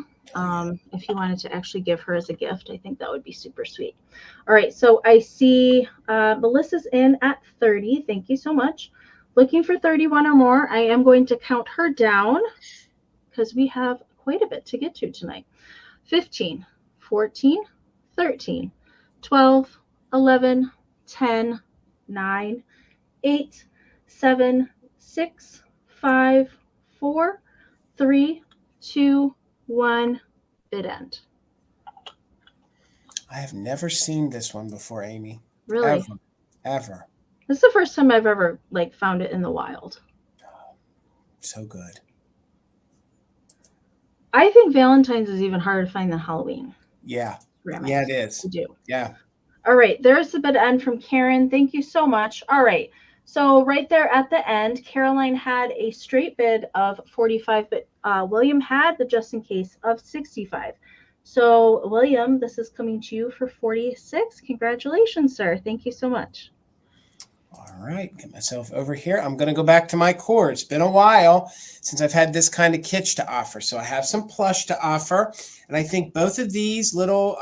if you wanted to actually give her as a gift. I think that would be super sweet. All right, so I see Melissa's in at 30. Thank you so much. Looking for 31 or more. I am going to count her down because we have quite a bit to get to tonight. 15, 14, 13, 12, 11, 10, 9, 8, 7, 6, 5, 4, 3, 2, 1, bid end. I have never seen this one before, Amie. Really? Ever. This is the first time I've ever found it in the wild. So good. I think Valentine's is even harder to find than Halloween. Yeah. Yeah, it is. To do. Yeah. All right. There's the bid end from Karen. Thank you so much. All right. So right there at the end, Caroline had a straight bid of 45, but William had the just in case of 65. So William, this is coming to you for 46. Congratulations, sir. Thank you so much. All right, get myself over here. I'm going to go back to my core. It's been a while since I've had this kind of kitsch to offer. So I have some plush to offer. And I think both of these little,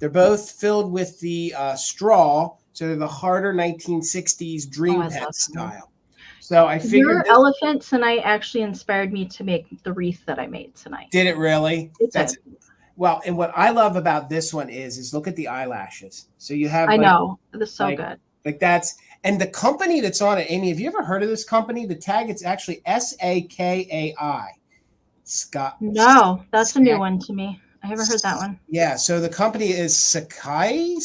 they're both filled with the straw. So they're the harder 1960s dream pet style. So I figured your elephant tonight actually inspired me to make the wreath that I made tonight. Did it really? It did. Well, and what I love about this one is look at the eyelashes. So you have, I know, that's so good. Like that's, and the company that's on it, Amie, have you ever heard of this company? The tag, it's actually SAKAI. Scott. No, that's a new one to me. I haven't heard that one. Yeah, so the company is Sakai.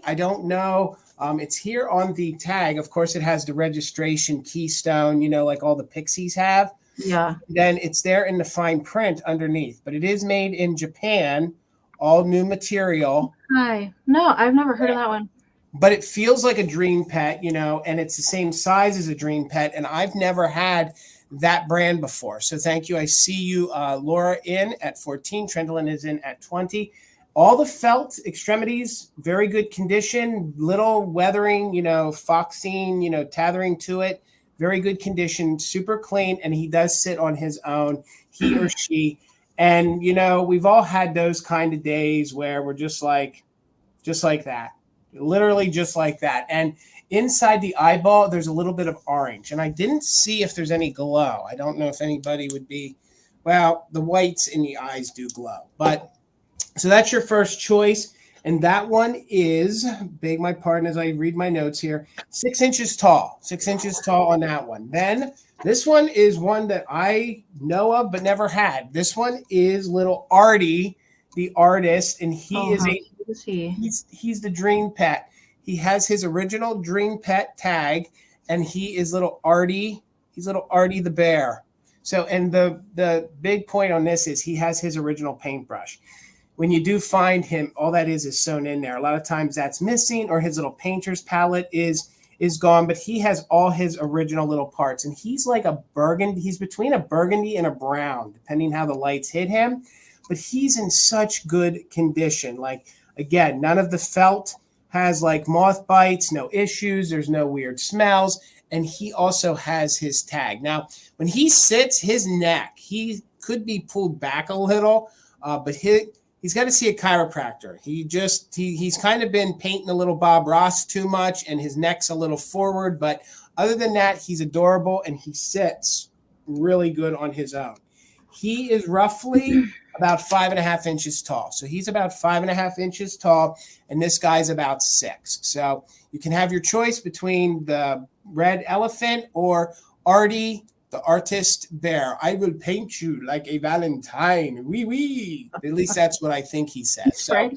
I don't know. It's here on the tag. Of course, it has the registration keystone, like all the Pixies have. Yeah. Then it's there in the fine print underneath, but it is made in Japan, all new material. Hi. No, I've never heard of that one. But it feels like a dream pet, and it's the same size as a dream pet. And I've never had that brand before. So thank you. I see you, Laura, in at 14. Trendlin is in at 20. All the felt extremities, very good condition, little weathering, foxing, tethering to it. Very good condition, super clean. And he does sit on his own, he or she. And, we've all had those kind of days where we're just like that. Literally just like that. And inside the eyeball, there's a little bit of orange. And I didn't see if there's any glow. I don't know if anybody would be, well, the whites in the eyes do glow. But so that's your first choice. And that one is, beg my pardon as I read my notes here, 6 inches tall. 6 inches tall on that one. Then this one is one that I know of but never had. This one is little Artie, the artist, and he's the dream pet. He has his original dream pet tag, and he is little Artie. He's little Artie the bear. So, and the big point on this is he has his original paintbrush. When you do find him, all that is sewn in there. A lot of times that's missing, or his little painter's palette is gone, but he has all his original little parts. And he's like a burgundy. He's between a burgundy and a brown, depending how the lights hit him. But he's in such good condition. Like, again, none of the felt has like moth bites, no issues. There's no weird smells. And he also has his tag. Now, when he sits, his neck, he could be pulled back a little, but he's got to see a chiropractor. He's kind of been painting a little Bob Ross too much, and his neck's a little forward. But other than that, he's adorable, and he sits really good on his own. He is roughly about 5.5 inches tall. So he's about 5.5 inches tall, and this guy's about 6. So you can have your choice between the red elephant or Artie, the artist bear. I will paint you like a Valentine. Oui, oui. At least that's what I think he says. So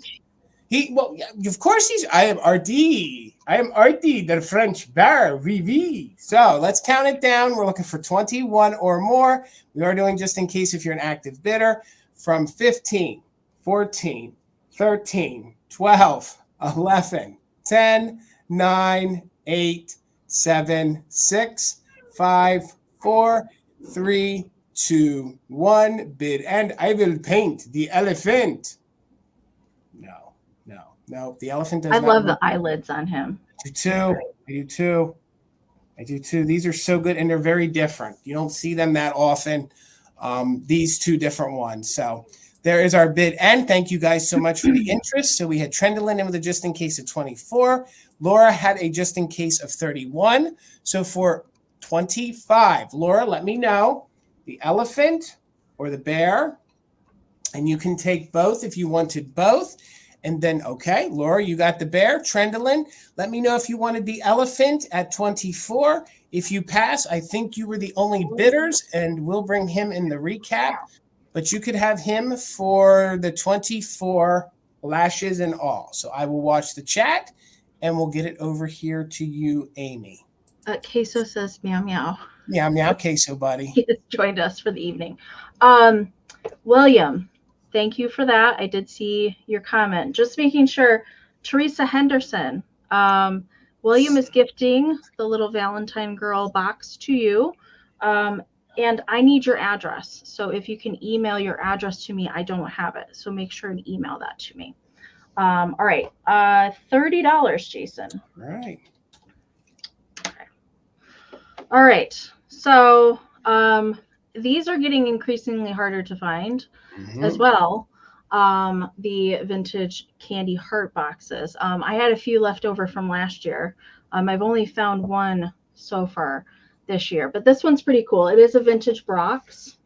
of course I am Artie. I am Artie, the French bear. Oui, oui. So let's count it down. We're looking for 21 or more. We are doing just in case if you're an active bidder. From 15, 14, 13, 12, 11, 10, 9, 8, 7, 6, 5, 4, 3, 2, 1. Bid and I will paint the elephant. No. The elephant does not. I love the eyelids on him. I do too. These are so good, and they're very different. You don't see them that often. These two different ones. So there is our bid. And thank you guys so much for the interest. So we had Trendlin in with a just in case of 24. Laura had a just in case of 31. So for 25, Laura, let me know the elephant or the bear. And you can take both if you wanted both. And then, okay, Laura, you got the bear. Trendlin, let me know if you wanted the elephant at 24. If you pass, I think you were the only bidders, and we'll bring him in the recap. but you could have him for the 24 lashes and all. So I will watch the chat and we'll get it over here to you, Amie. Queso says meow meow. Meow meow, Queso buddy. He has joined us for the evening. William, thank you for that. I did see your comment. Just making sure. Teresa Henderson. William is gifting the little Valentine girl box to you. And I need your address. So if you can email your address to me, I don't have it. So make sure and email that to me. All right. $30, Jason. All right. Okay. All right. So these are getting increasingly harder to find as well. The vintage candy heart boxes. I had a few left over from last year. I've only found one so far this year, but this one's pretty cool. It is a vintage box.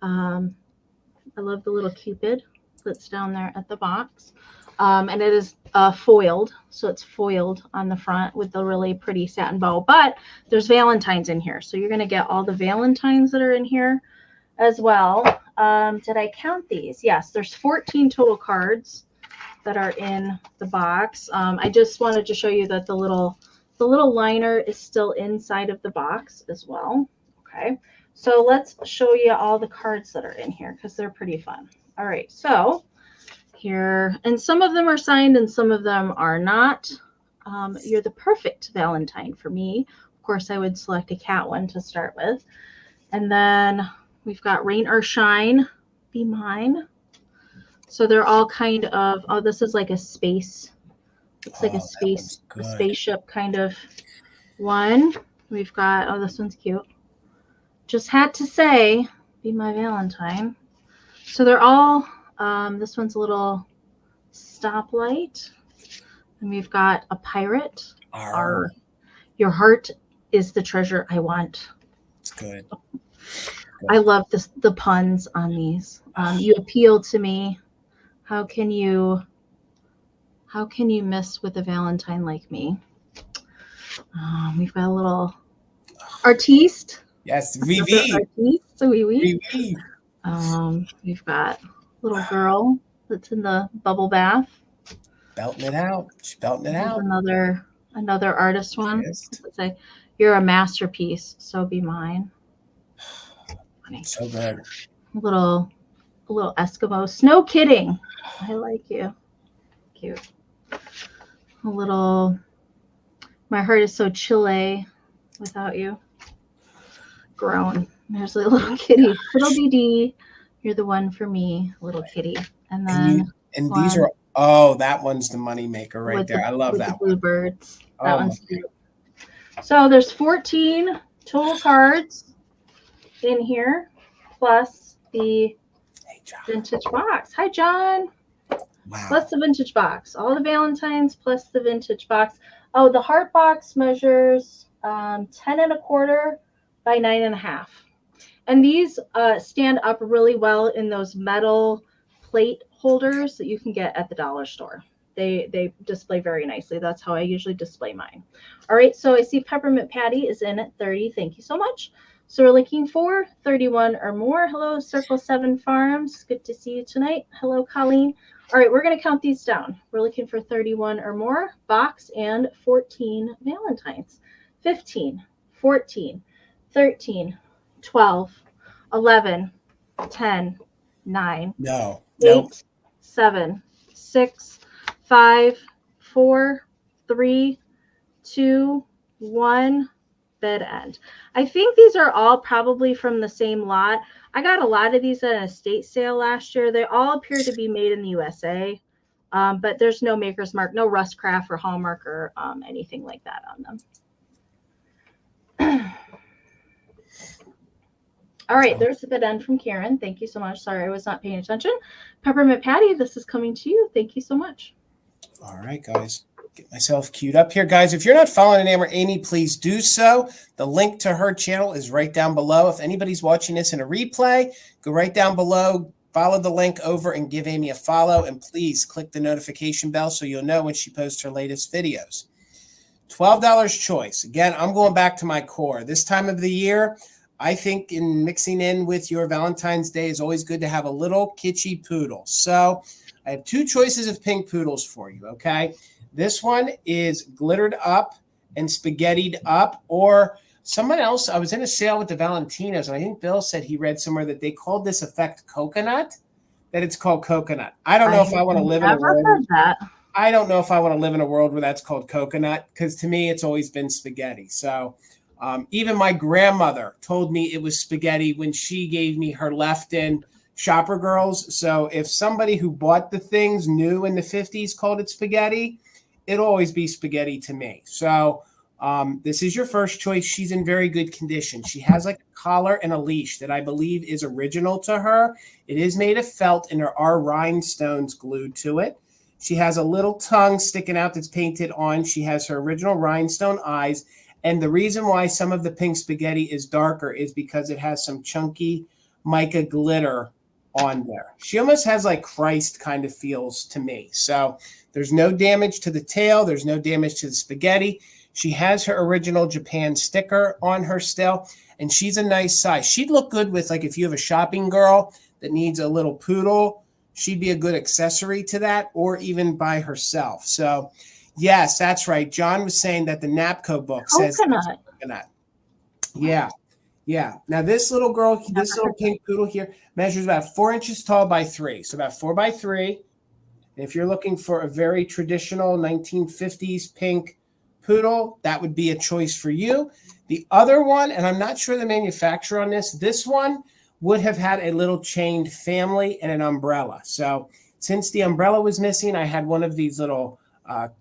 I love the little Cupid that's down there at the box. And it is foiled. So it's foiled on the front with the really pretty satin bow, but there's Valentines in here. So you're going to get all the Valentines that are in here as well. Did I count these? Yes, there's 14 total cards that are in the box. I just wanted to show you that the little liner is still inside of the box as well. Okay, so let's show you all the cards that are in here because they're pretty fun. All right, so here, and some of them are signed and some of them are not. You're the perfect Valentine for me. Of course, I would select a cat one to start with. And then we've got Rain or Shine, Be Mine. So they're all kind of, oh, this is like a space. It's like a spaceship kind of one. We've got, oh, this one's cute. Just had to say, Be My Valentine. So they're all, this one's a little stoplight. And we've got a pirate. Arr. Your heart is the treasure I want. It's good. I love the puns on these. You appeal to me. How can you miss with a Valentine like me? We've got a little artiste. Yes, Vivi. Artiste, so oui. Vivi. We've got a little girl that's in the bubble bath. Belting it out. She's belting it out. Another artist one. Let's say, you're a masterpiece, so be mine. Funny. So good. A little Eskimo. Snow kidding. I like you. Cute. A little, my heart is so Chile without you. Grown. There's a little kitty. Little DD. You're the one for me, little kitty. And then these are, oh, that one's the money maker right there. I love that one. Bluebirds. That one's cute. So there's 14 total cards in here, plus the vintage box. Hi, John. Wow. Plus the vintage box. All the Valentines plus the vintage box. Oh, the heart box measures 10 1/4 by 9 1/2. And these stand up really well in those metal plate holders that you can get at the dollar store. They display very nicely. That's how I usually display mine. All right, so I see Peppermint Patty is in at 30. Thank you so much. So we're looking for 31 or more. Hello, Circle 7 Farms. Good to see you tonight. Hello, Colleen. All right, we're going to count these down. We're looking for 31 or more box and 14 Valentines. 15, 14, 13, 12, 11, 10, 9, 8, 7, 6, 5, 4, 3, 2, 1. Bid end. I think these are all probably from the same lot. I got a lot of these at an estate sale last year. They all appear to be made in the USA, but there's no maker's mark, no rust craft or hallmark or anything like that on them. All right, there's a bid end from Karen. Thank you so much. Sorry, I was not paying attention. Peppermint Patty, this is coming to you. Thank you so much. All right, guys. Get myself queued up here, guys. If you're not following Enamor Amie, please do so. The link to her channel is right down below. If anybody's watching this in a replay, go right down below, follow the link over, and give Amie a follow. And please click the notification bell so you'll know when she posts her latest videos. $12 choice. Again, I'm going back to my core. This time of the year, I think in mixing in with your Valentine's Day is always good to have a little kitschy poodle. So I have two choices of pink poodles for you, okay? This one is glittered up and spaghettied up, or someone else. I was in a sale with the Valentinos, and I think Bill said he read somewhere that they called this effect coconut, that it's called coconut. I don't know if I want to live in a world. I don't know if I want to live in a world where that's called coconut, because to me, it's always been spaghetti. So even my grandmother told me it was spaghetti when she gave me her left-in Shopper Girls. So if somebody who bought the things new in the 50s called it spaghetti, it'll always be spaghetti to me. So this is your first choice. She's in very good condition. She has like a collar and a leash that I believe is original to her. It is made of felt, and there are rhinestones glued to it. She has a little tongue sticking out that's painted on. She has her original rhinestone eyes. And the reason why some of the pink spaghetti is darker is because it has some chunky mica glitter on there. She almost has like Christ kind of feels to me. So there's no damage to the tail. There's no damage to the spaghetti. She has her original Japan sticker on her still, and she's a nice size. She'd look good with, like, if you have a shopping girl that needs a little poodle, she'd be a good accessory to that, or even by herself. So yes, that's right. John was saying that the NAPCO book says coconut. Yeah. Yeah. Now this little girl, this little pink poodle here measures about 4 inches tall by 3. So about 4 by 3. And if you're looking for a very traditional 1950s pink poodle, that would be a choice for you. The other one, and I'm not sure the manufacturer on this one would have had a little chained family and an umbrella. So since the umbrella was missing, I had one of these little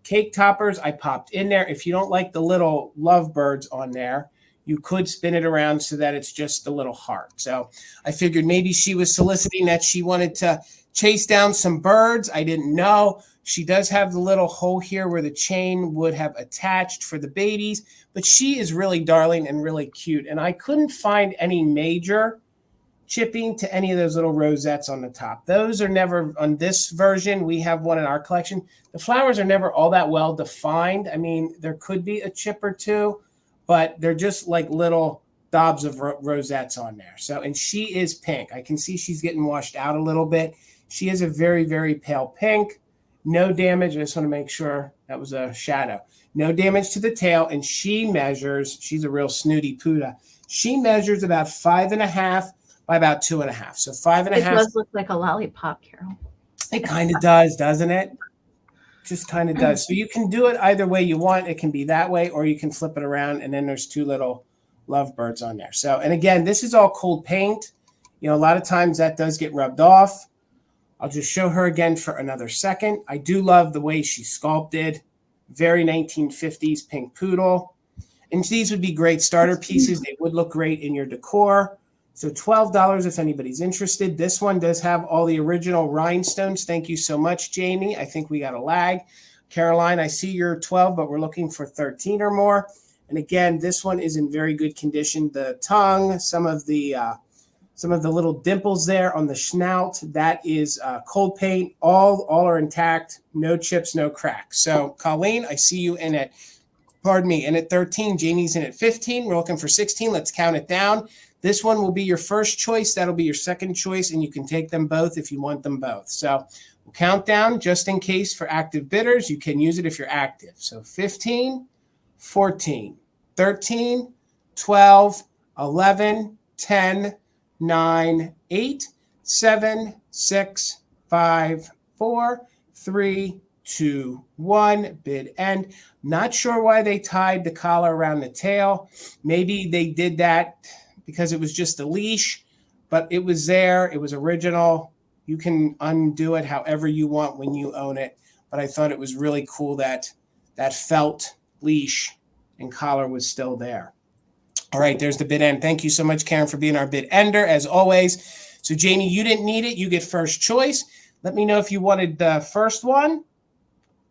cake toppers I popped in there. If you don't like the little lovebirds on there, you could spin it around so that it's just a little heart. So I figured maybe she was soliciting that she wanted to chase down some birds. I didn't know. She does have the little hole here where the chain would have attached for the babies, but she is really darling and really cute. And I couldn't find any major chipping to any of those little rosettes on the top. Those are never on this version. We have one in our collection. The flowers are never all that well defined. I mean, there could be a chip or two, but they're just like little dobs of rosettes on there. So, and she is pink. I can see she's getting washed out a little bit. She is a very, very pale pink. No damage. I just want to make sure that was a shadow. No damage to the tail. And she measures, she's a real snooty poodle. She measures about 5.5 by about 2.5. So 5.5. It does look like a lollipop, Carol. It kind of does, doesn't it? Just kind of does. So you can do it either way you want. It can be that way, or you can flip it around, and then there's two little lovebirds on there. So, and again, this is all cold paint. You know, a lot of times that does get rubbed off. I'll just show her again for another second. I do love the way she's sculpted. Very 1950s pink poodle. And these would be great starter pieces. They would look great in your decor. So $12 if anybody's interested. This one does have all the original rhinestones. Thank you so much, Jamie. I think we got a lag. Caroline, I see you're 12, but we're looking for 13 or more. And again, this one is in very good condition. The tongue, some of the little dimples there on the snout, that is cold paint. All are intact. No chips, no cracks. So Colleen, I see you in at 13. Jamie's in at 15. We're looking for 16. Let's count it down. This one will be your first choice. That'll be your second choice, and you can take them both if you want them both. So we'll count down just in case for active bidders. You can use it if you're active. So 15, 14, 13, 12, 11, 10, 9, 8, 7, 6, 5, 4, 3, 2, 1. Bid end. Not sure why they tied the collar around the tail. Maybe they did that because it was just a leash, but it was there. It was original. You can undo it however you want when you own it. But I thought it was really cool that that felt leash and collar was still there. All right, there's the bid end. Thank you so much, Karen, for being our bid ender, as always. So, Jamie, you didn't need it. You get first choice. Let me know if you wanted the first one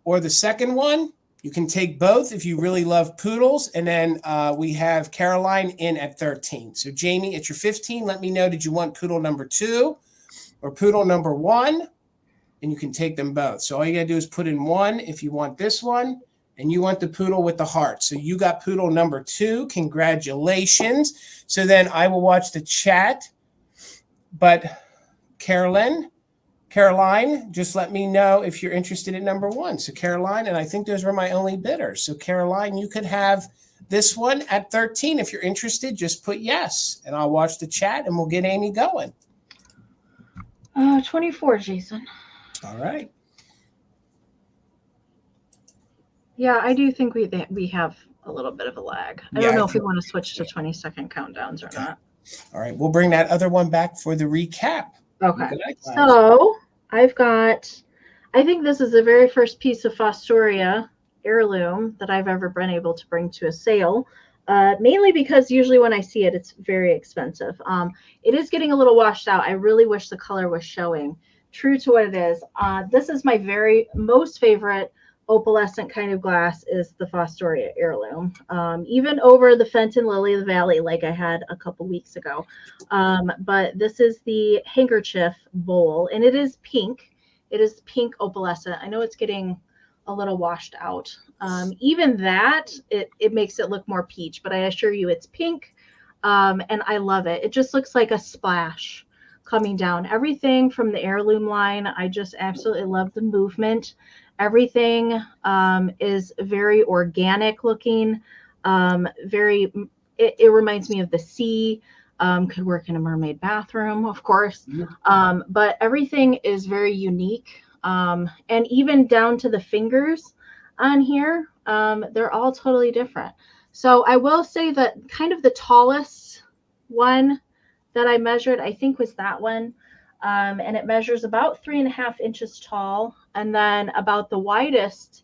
or the second one. You can take both if you really love poodles. And then we have Caroline in at 13. So, Jamie, at your 15, let me know, did you want poodle number 2 or poodle number 1? And you can take them both. So all you got to do is put in 1 if you want this one, and you want the poodle with the heart. So you got poodle number 2. Congratulations. So then I will watch the chat. But Caroline, just let me know if you're interested in number 1. So Caroline, and I think those were my only bidders. So Caroline, you could have this one at 13. If you're interested, just put yes, and I'll watch the chat and we'll get Amie going. 24, Jason. All right. Yeah, I do think we have a little bit of a lag. I don't know if we want to switch to 20-second countdowns or not. All right, we'll bring that other one back for the recap. Okay. So I've got, I think this is the very first piece of Fostoria heirloom that I've ever been able to bring to a sale. Mainly because usually when I see it, it's very expensive. It is getting a little washed out. I really wish the color was showing true to what it is. This is my very most favorite opalescent kind of glass is the Fostoria heirloom. Even over the Fenton Lily of the Valley, like I had a couple weeks ago. But this is the handkerchief bowl, and it is pink. It is pink opalescent. I know it's getting a little washed out. Even that, it makes it look more peach, but I assure you it's pink, and I love it. It just looks like a splash coming down. Everything from the heirloom line, I just absolutely love the movement. Everything is very organic looking, it reminds me of the sea. Could work in a mermaid bathroom, of course, but everything is very unique. And even down to the fingers on here, they're all totally different. So I will say that kind of the tallest one that I measured, I think was that one. And it measures about 3.5 inches tall. And then about the widest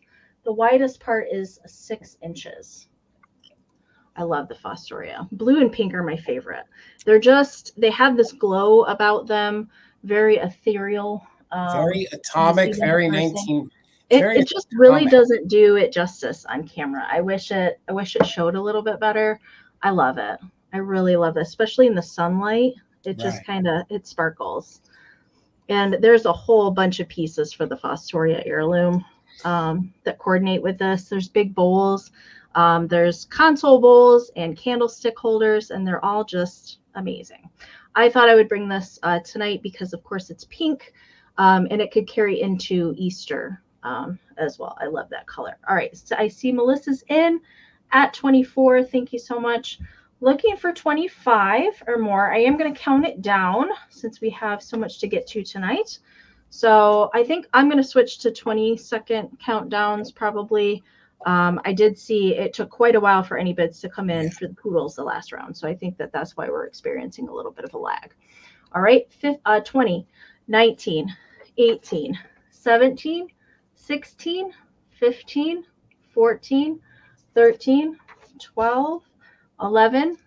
part is 6 inches. I love the Fostoria. Blue and pink are my favorite. They have this glow about them, very ethereal. Very atomic, very 19. It just really doesn't do it justice on camera. I wish it showed a little bit better. I love it. I really love it, especially in the sunlight. It just it sparkles. And there's a whole bunch of pieces for the Fostoria heirloom that coordinate with this. There's big bowls. There's console bowls and candlestick holders, and they're all just amazing. I thought I would bring this tonight because, of course, it's pink, and it could carry into Easter as well. I love that color. All right, so I see Melissa's in at 24. Thank you so much. Looking for 25 or more. I am going to count it down since we have so much to get to tonight. So I think I'm going to switch to 20-second countdowns probably. I did see it took quite a while for any bids to come in for the poodles the last round. So I think that's why we're experiencing a little bit of a lag. All right, 20, 19, 18, 17, 16, 15, 14, 13, 12, 11,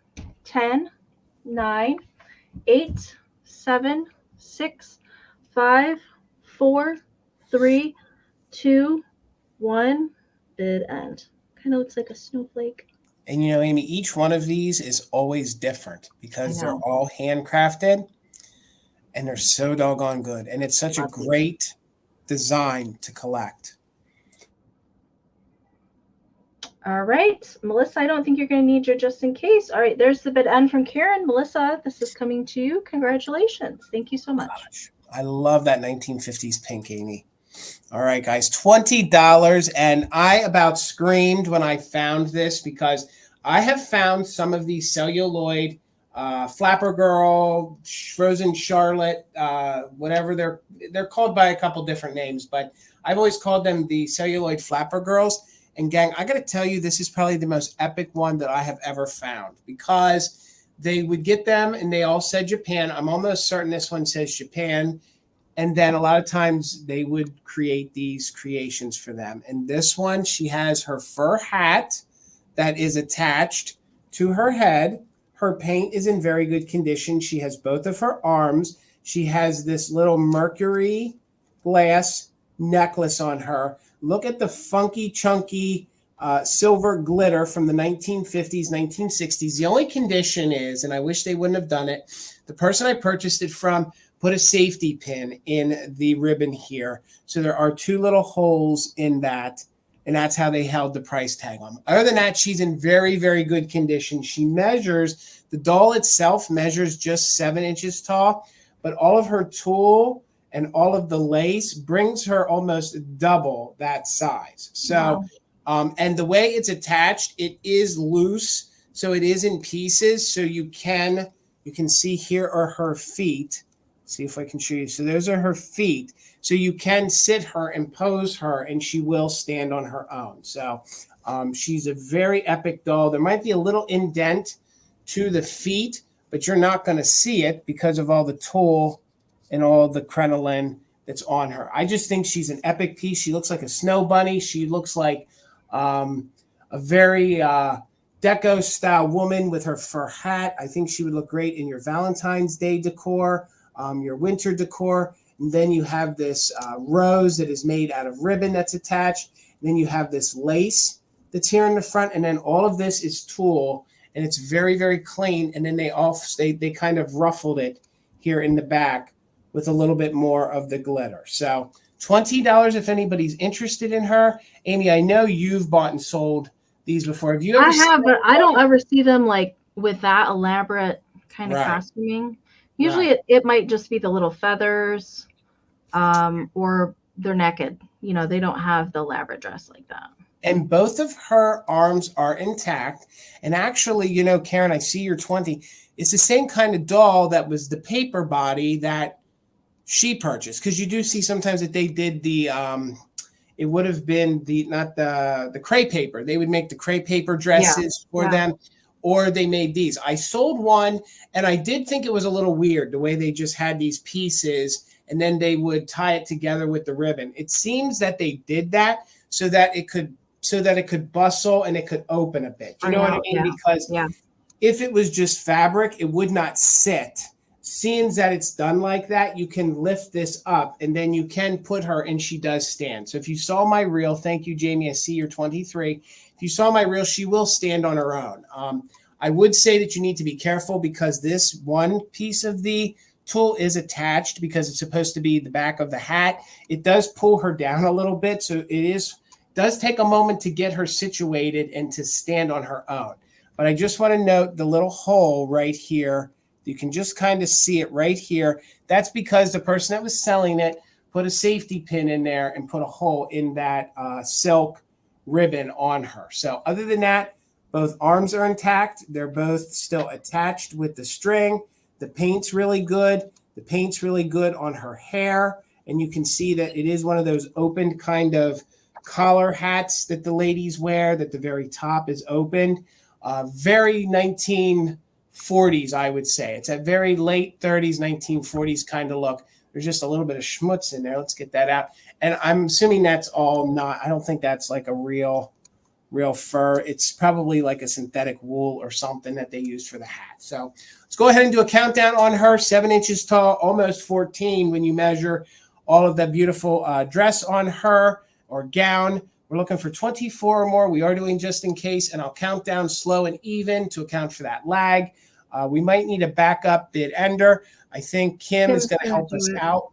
10, 9, 8, 7, 6, 5, 4, 3, 2, 1. Bid end. Kind of looks like a snowflake. And you know, Amie, each one of these is always different because they're all handcrafted and they're so doggone good. And it's such a great design to collect. All right, Melissa, I don't think you're going to need your just in case. All right, there's the bid end from Karen. Melissa, this is coming to you. Congratulations. Thank you so much. Gosh, I love that 1950s pink, Amie. All right, guys, $20. And I about screamed when I found this because I have found some of these celluloid Flapper Girl, Frozen Charlotte, whatever they're called by a couple different names, but I've always called them the celluloid Flapper Girls. And gang, I got to tell you, this is probably the most epic one that I have ever found because they would get them and they all said Japan. I'm almost certain this one says Japan. And then a lot of times they would create these creations for them. And this one, she has her fur hat that is attached to her head. Her paint is in very good condition. She has both of her arms. She has this little mercury glass necklace on her. Look at the funky, chunky silver glitter from the 1950s, 1960s. The only condition is, and I wish they wouldn't have done it, the person I purchased it from put a safety pin in the ribbon here. So there are 2 little holes in that and that's how they held the price tag on them. Other than that, she's in very, very good condition. She measures, the doll itself measures just 7 inches tall, but all of her tulle and all of the lace brings her almost double that size. So, wow. And the way it's attached, it is loose, so it is in pieces. So you can see here are her feet. See if I can show you. So those are her feet. So you can sit her and pose her, and she will stand on her own. So she's a very epic doll. There might be a little indent to the feet, but you're not going to see it because of all the tulle and all the crinoline that's on her. I just think she's an epic piece. She looks like a snow bunny. She looks like a very deco style woman with her fur hat. I think she would look great in your Valentine's Day decor, your winter decor. And then you have this rose that is made out of ribbon that's attached. And then you have this lace that's here in the front. And then all of this is tulle, and it's very, very clean. And then they kind of ruffled it here in the back with a little bit more of the glitter. So $20 if anybody's interested in her. Amie, I know you've bought and sold these before. Have you ever? I have, but I don't ever see them like with that elaborate kind of costuming. Usually it might just be the little feathers, or they're naked. You know, they don't have the elaborate dress like that. And both of her arms are intact. And actually, you know, Karen, I see you're 20. It's the same kind of doll that was the paper body that she purchased. Because you do see sometimes that they did the, it would have been not the crepe paper. They would make the crepe paper dresses for them, or they made these. I sold one, and I did think it was a little weird the way they just had these pieces and then they would tie it together with the ribbon. It seems that they did that so that it could bustle and it could open a bit. You know what I mean? Because if it was just fabric, it would not sit. Seeing that it's done like that, you can lift this up and then you can put her, and she does stand. So if you saw my reel, thank you, Jamie. I see you're 23. If you saw my reel, she will stand on her own. I would say that you need to be careful because this one piece of the tulle is attached because it's supposed to be the back of the hat. It does pull her down a little bit. So does take a moment to get her situated and to stand on her own. But I just want to note the little hole right here. You can just kind of see it right here. That's because the person that was selling it put a safety pin in there and put a hole in that silk ribbon on her. So other than that, both arms are intact. They're both still attached with the string. The paint's really good. The paint's really good on her hair. And you can see that it is one of those opened kind of collar hats that the ladies wear, that the very top is opened. Very 1940s, I would say. It's a very late 30s, 1940s kind of look. There's just a little bit of schmutz in there. Let's get that out. And I'm assuming that's all I don't think that's like a real fur. It's probably like a synthetic wool or something that they used for the hat. So let's go ahead and do a countdown on her. 7 inches tall, almost 14 when you measure all of that beautiful dress on her or gown. We're looking for 24 or more. We are doing just in case, and I'll count down slow and even to account for that lag. We might need a backup bid ender. I think Kim is going to help us out.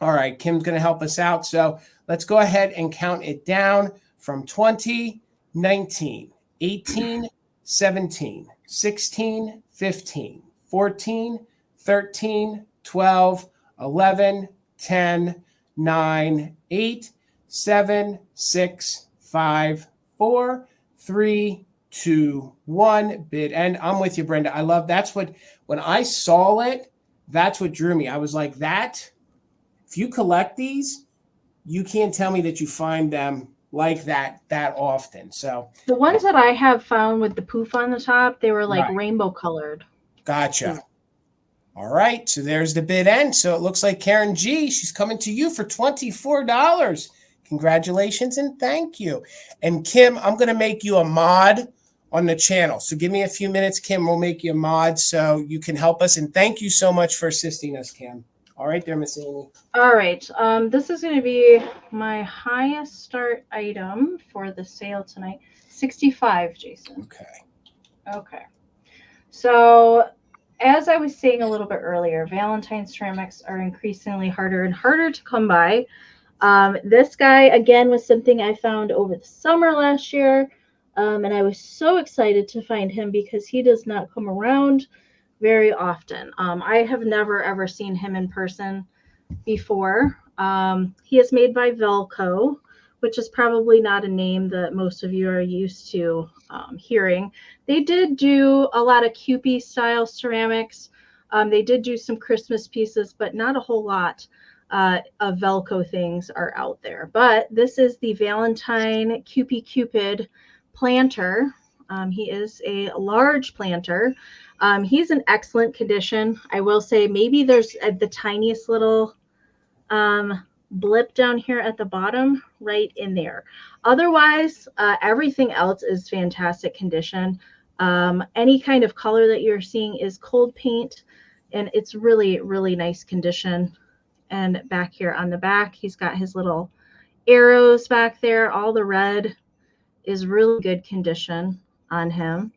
All right, Kim's going to help us out. So let's go ahead and count it down from 20, 19, 18, 17, 16, 15, 14, 13, 12, 11, 10, 9, 8, 7, 6, 5, 4, 3, 2, 1. Bid end. I'm with you, Brenda. I love when I saw it, that's what drew me. I was like, if you collect these, you can't tell me that you find them like that often. So the ones that I have found with the poof on the top, they were like rainbow colored. Gotcha. All right. So there's the bid end. So it looks like Karen G, she's coming to you for $24. Congratulations and thank you. And Kim, I'm going to make you a mod on the channel. So give me a few minutes, Kim. We'll make you a mod so you can help us. And thank you so much for assisting us, Kim. All right there, Miss Amie. All right. This is going to be my highest start item for the sale tonight. 65, Jason. Okay. So as I was saying a little bit earlier, Valentine's ceramics are increasingly harder and harder to come by. This guy, again, was something I found over the summer last year. And I was so excited to find him because he does not come around very often. I have never, ever seen him in person before. He is made by Velco, which is probably not a name that most of you are used to hearing. They did do a lot of Kewpie style ceramics. They did do some Christmas pieces, but not a whole lot of Velco things are out there. But this is the Valentine Kewpie Cupid planter. He is a large planter. He's in excellent condition. I will say maybe there's the tiniest little blip down here at the bottom, right in there. Otherwise, everything else is fantastic condition. Any kind of color that you're seeing is cold paint, and it's really, really nice condition. And back here on the back, he's got his little arrows back there. All the red is really good condition on him.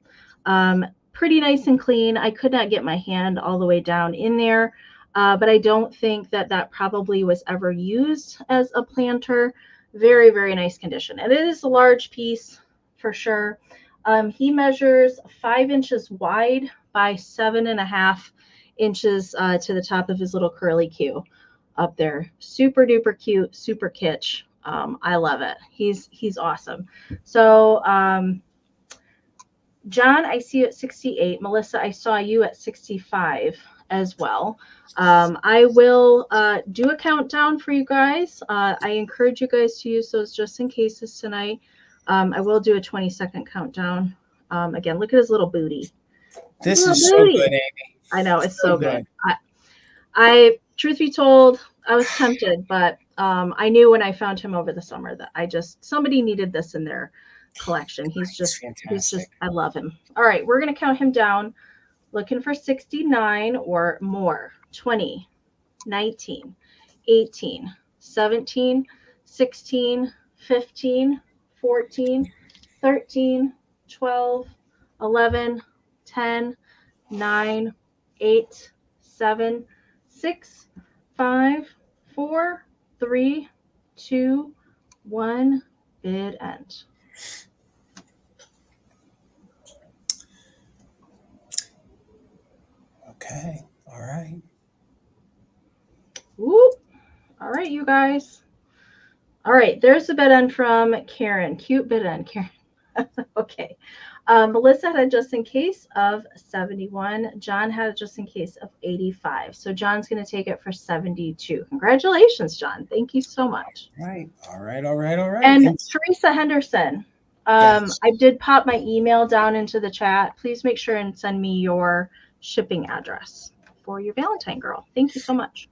Pretty nice and clean. I could not get my hand all the way down in there, but I don't think that that probably was ever used as a planter. Very, very nice condition. And it is a large piece for sure. He measures 5 inches wide by 7.5 inches to the top of his little curly Q up there. Super duper cute, super kitsch. I love it. He's awesome. So, John, I see you at 68. Melissa, I saw you at 65 as well. I will do a countdown for you guys. I encourage you guys to use those just in cases tonight. I will do a 20-second countdown. Again, look at his little booty. This is so good, Amy. I know, it's so good. I truth be told, I was tempted, but I knew when I found him over the summer that somebody needed this in their collection. He's just, I love him. All right, we're going to count him down, looking for 69 or more. 20, 19, 18, 17, 16, 15, 14, 13, 12, 11, 10, 9, 8, 7, 6, 5, 4, 3, 2, 1, bid end. Okay. All right. Whoop. All right, you guys. All right, there's the bid end from Karen. Cute bid end, Karen. Okay. Melissa had a just in case of 71. John had a just in case of 85. So John's going to take it for 72. Congratulations, John. Thank you so much. All right. And Teresa Henderson, yes. I did pop my email down into the chat. Please make sure and send me your shipping address for your Valentine girl. Thank you so much.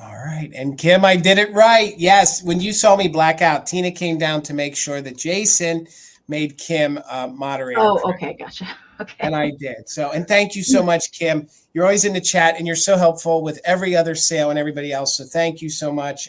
All right. And Kim, I did it right. Yes. When you saw me black out, Tina came down to make sure that Jason made Kim moderator. Oh, okay. Gotcha. Okay. And I did. So, and thank you so much, Kim. You're always in the chat and you're so helpful with every other sale and everybody else. So thank you so much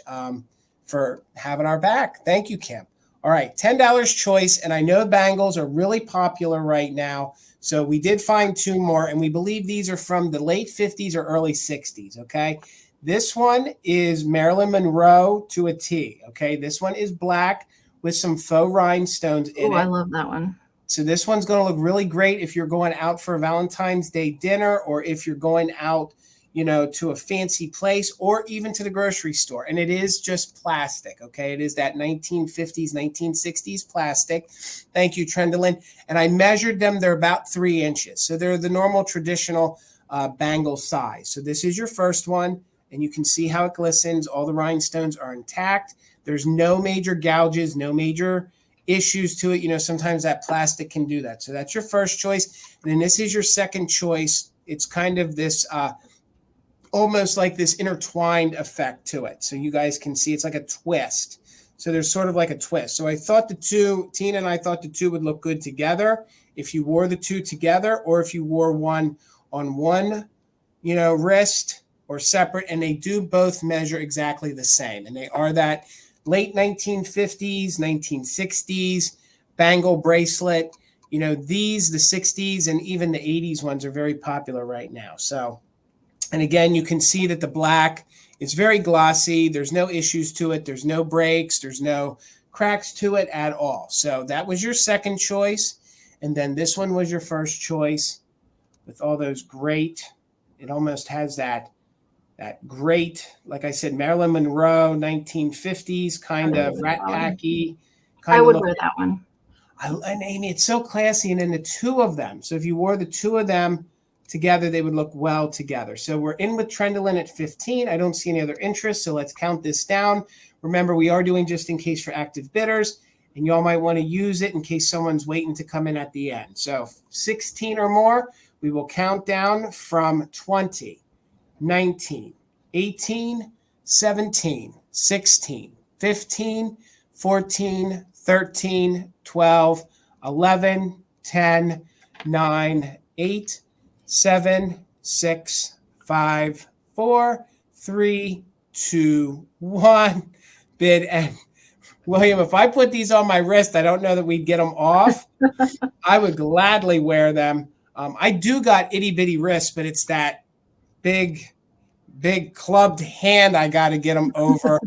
for having our back. Thank you, Kim. All right. $10 choice. And I know bangles are really popular right now. So we did find 2 more, and we believe these are from the late 50s or early 60s. Okay. This one is Marilyn Monroe to a T. Okay. This one is black with some faux rhinestones in it. I love that one. So this one's going to look really great if you're going out for a Valentine's Day dinner, or if you're going out, to a fancy place, or even to the grocery store. And it is just plastic. Okay. It is that 1950s, 1960s plastic. Thank you, Trendolyn. And I measured them. They're about 3 inches. So they're the normal traditional bangle size. So this is your first one. And you can see how it glistens. All the rhinestones are intact. There's no major gouges, no major issues to it. Sometimes that plastic can do that. So that's your first choice. And then this is your second choice. It's kind of this almost like this intertwined effect to it. So you guys can see it's like a twist. So there's sort of like a twist. So I thought Tina and I thought the two would look good together if you wore the two together, or if you wore one on one, wrist or separate. And they do both measure exactly the same. And they are that late 1950s, 1960s bangle bracelet. These, the 60s and even the 80s ones are very popular right now. So And again, you can see that the black is very glossy. There's no issues to it. There's no breaks. There's no cracks to it at all. So that was your second choice. And then this one was your first choice with all those great, it almost has that great, like I said, Marilyn Monroe, 1950s kind of rat packy. I would wear that one. And Amie, it's so classy. And then the two of them. So if you wore the two of them together, they would look well together. So we're in with Trendolin at 15. I don't see any other interest. So let's count this down. Remember, we are doing just in case for active bidders. And y'all might want to use it in case someone's waiting to come in at the end. So 16 or more, we will count down from 20. 19, 18, 17, 16, 15, 14, 13, 12, 11, 10, 9, 8, 7, 6, 5, 4, 3, 2, 1. Bid end. William, if I put these on my wrist, I don't know that we'd get them off. I would gladly wear them. I do got itty bitty wrists, but it's that big clubbed hand I got to get them over.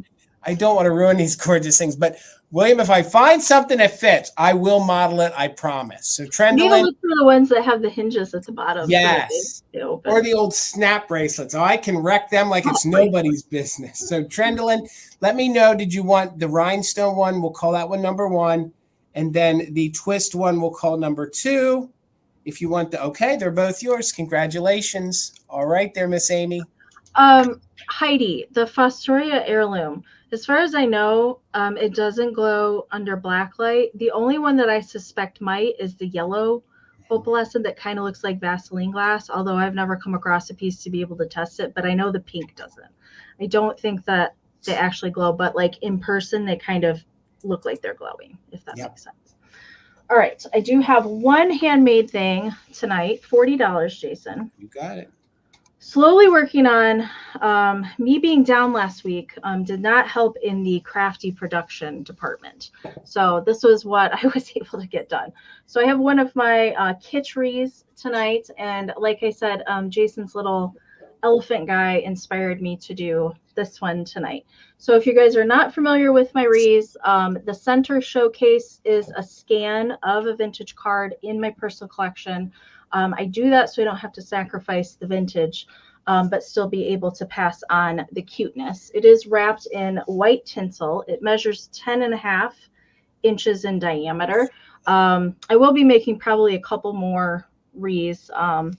I don't want to ruin these gorgeous things. But William, if I find something that fits, I will model it. I promise. So Trendolin. You look for the ones that have the hinges at the bottom. Yes. So or the old snap bracelets. Oh, I can wreck them like it's nobody's business. So Trendolin, let me know. Did you want the rhinestone one? We'll call that one number 1. And then the twist one we'll call number 2. If you want okay, they're both yours. Congratulations. All right there, Miss Amie. Heidi, the Fostoria heirloom. As far as I know, it doesn't glow under black light. The only one that I suspect might is the yellow opalescent that kind of looks like Vaseline glass, although I've never come across a piece to be able to test it, but I know the pink doesn't. I don't think that they actually glow, but like in person, they kind of look like they're glowing, if that makes sense. All right, so I do have one handmade thing tonight, $40, Jason. You got it. Slowly working on me being down last week did not help in the crafty production department. So this was what I was able to get done. So I have one of my kitcheries tonight. And like I said, Jason's little elephant guy inspired me to do this one tonight. So if you guys are not familiar with my wreaths, the center showcase is a scan of a vintage card in my personal collection. I do that so I don't have to sacrifice the vintage, but still be able to pass on the cuteness. It is wrapped in white tinsel. It measures 10.5 inches in diameter. I will be making probably a couple more wreaths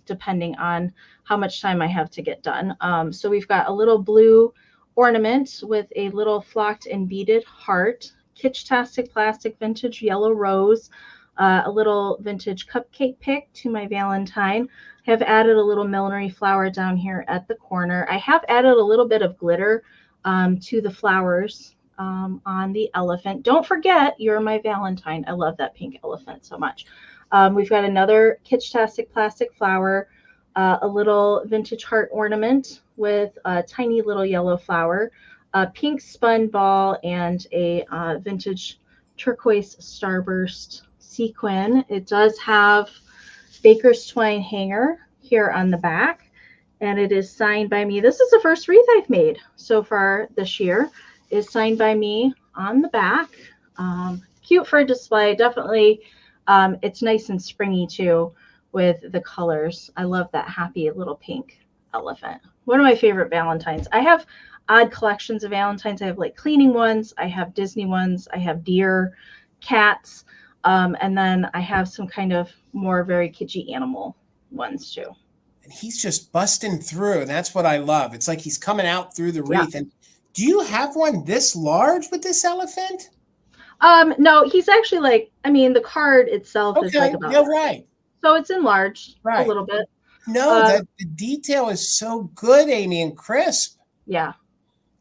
depending on how much time I have to get done. So we've got a little blue ornament with a little flocked and beaded heart, Kitsch-tastic plastic vintage yellow rose, a little vintage cupcake pick to my Valentine. I have added a little millinery flower down here at the corner. I have added a little bit of glitter to the flowers on the elephant. Don't forget, you're my Valentine. I love that pink elephant so much. We've got another Kitsch-tastic plastic flower, a little vintage heart ornament with a tiny little yellow flower, a pink spun ball, and a vintage turquoise starburst sequin. It does have baker's twine hanger here on the back, and it is signed by me. This is the first wreath I've made so far this year. It's signed by me on the back. Cute for a display. Definitely, it's nice and springy too with the colors. I love that happy little pink elephant. One of my favorite Valentines. I have odd collections of Valentines. I have like cleaning ones. I have Disney ones. I have deer, cats. And then I have some kind of more very kitschy animal ones too. And he's just busting through. And that's what I love. It's like he's coming out through the wreath. Yeah. And do you have one this large with this elephant? No, he's actually like, I mean, the card itself is like about. You're right. So it's enlarged a little bit. No, the detail is so good, Amie, and crisp. Yeah.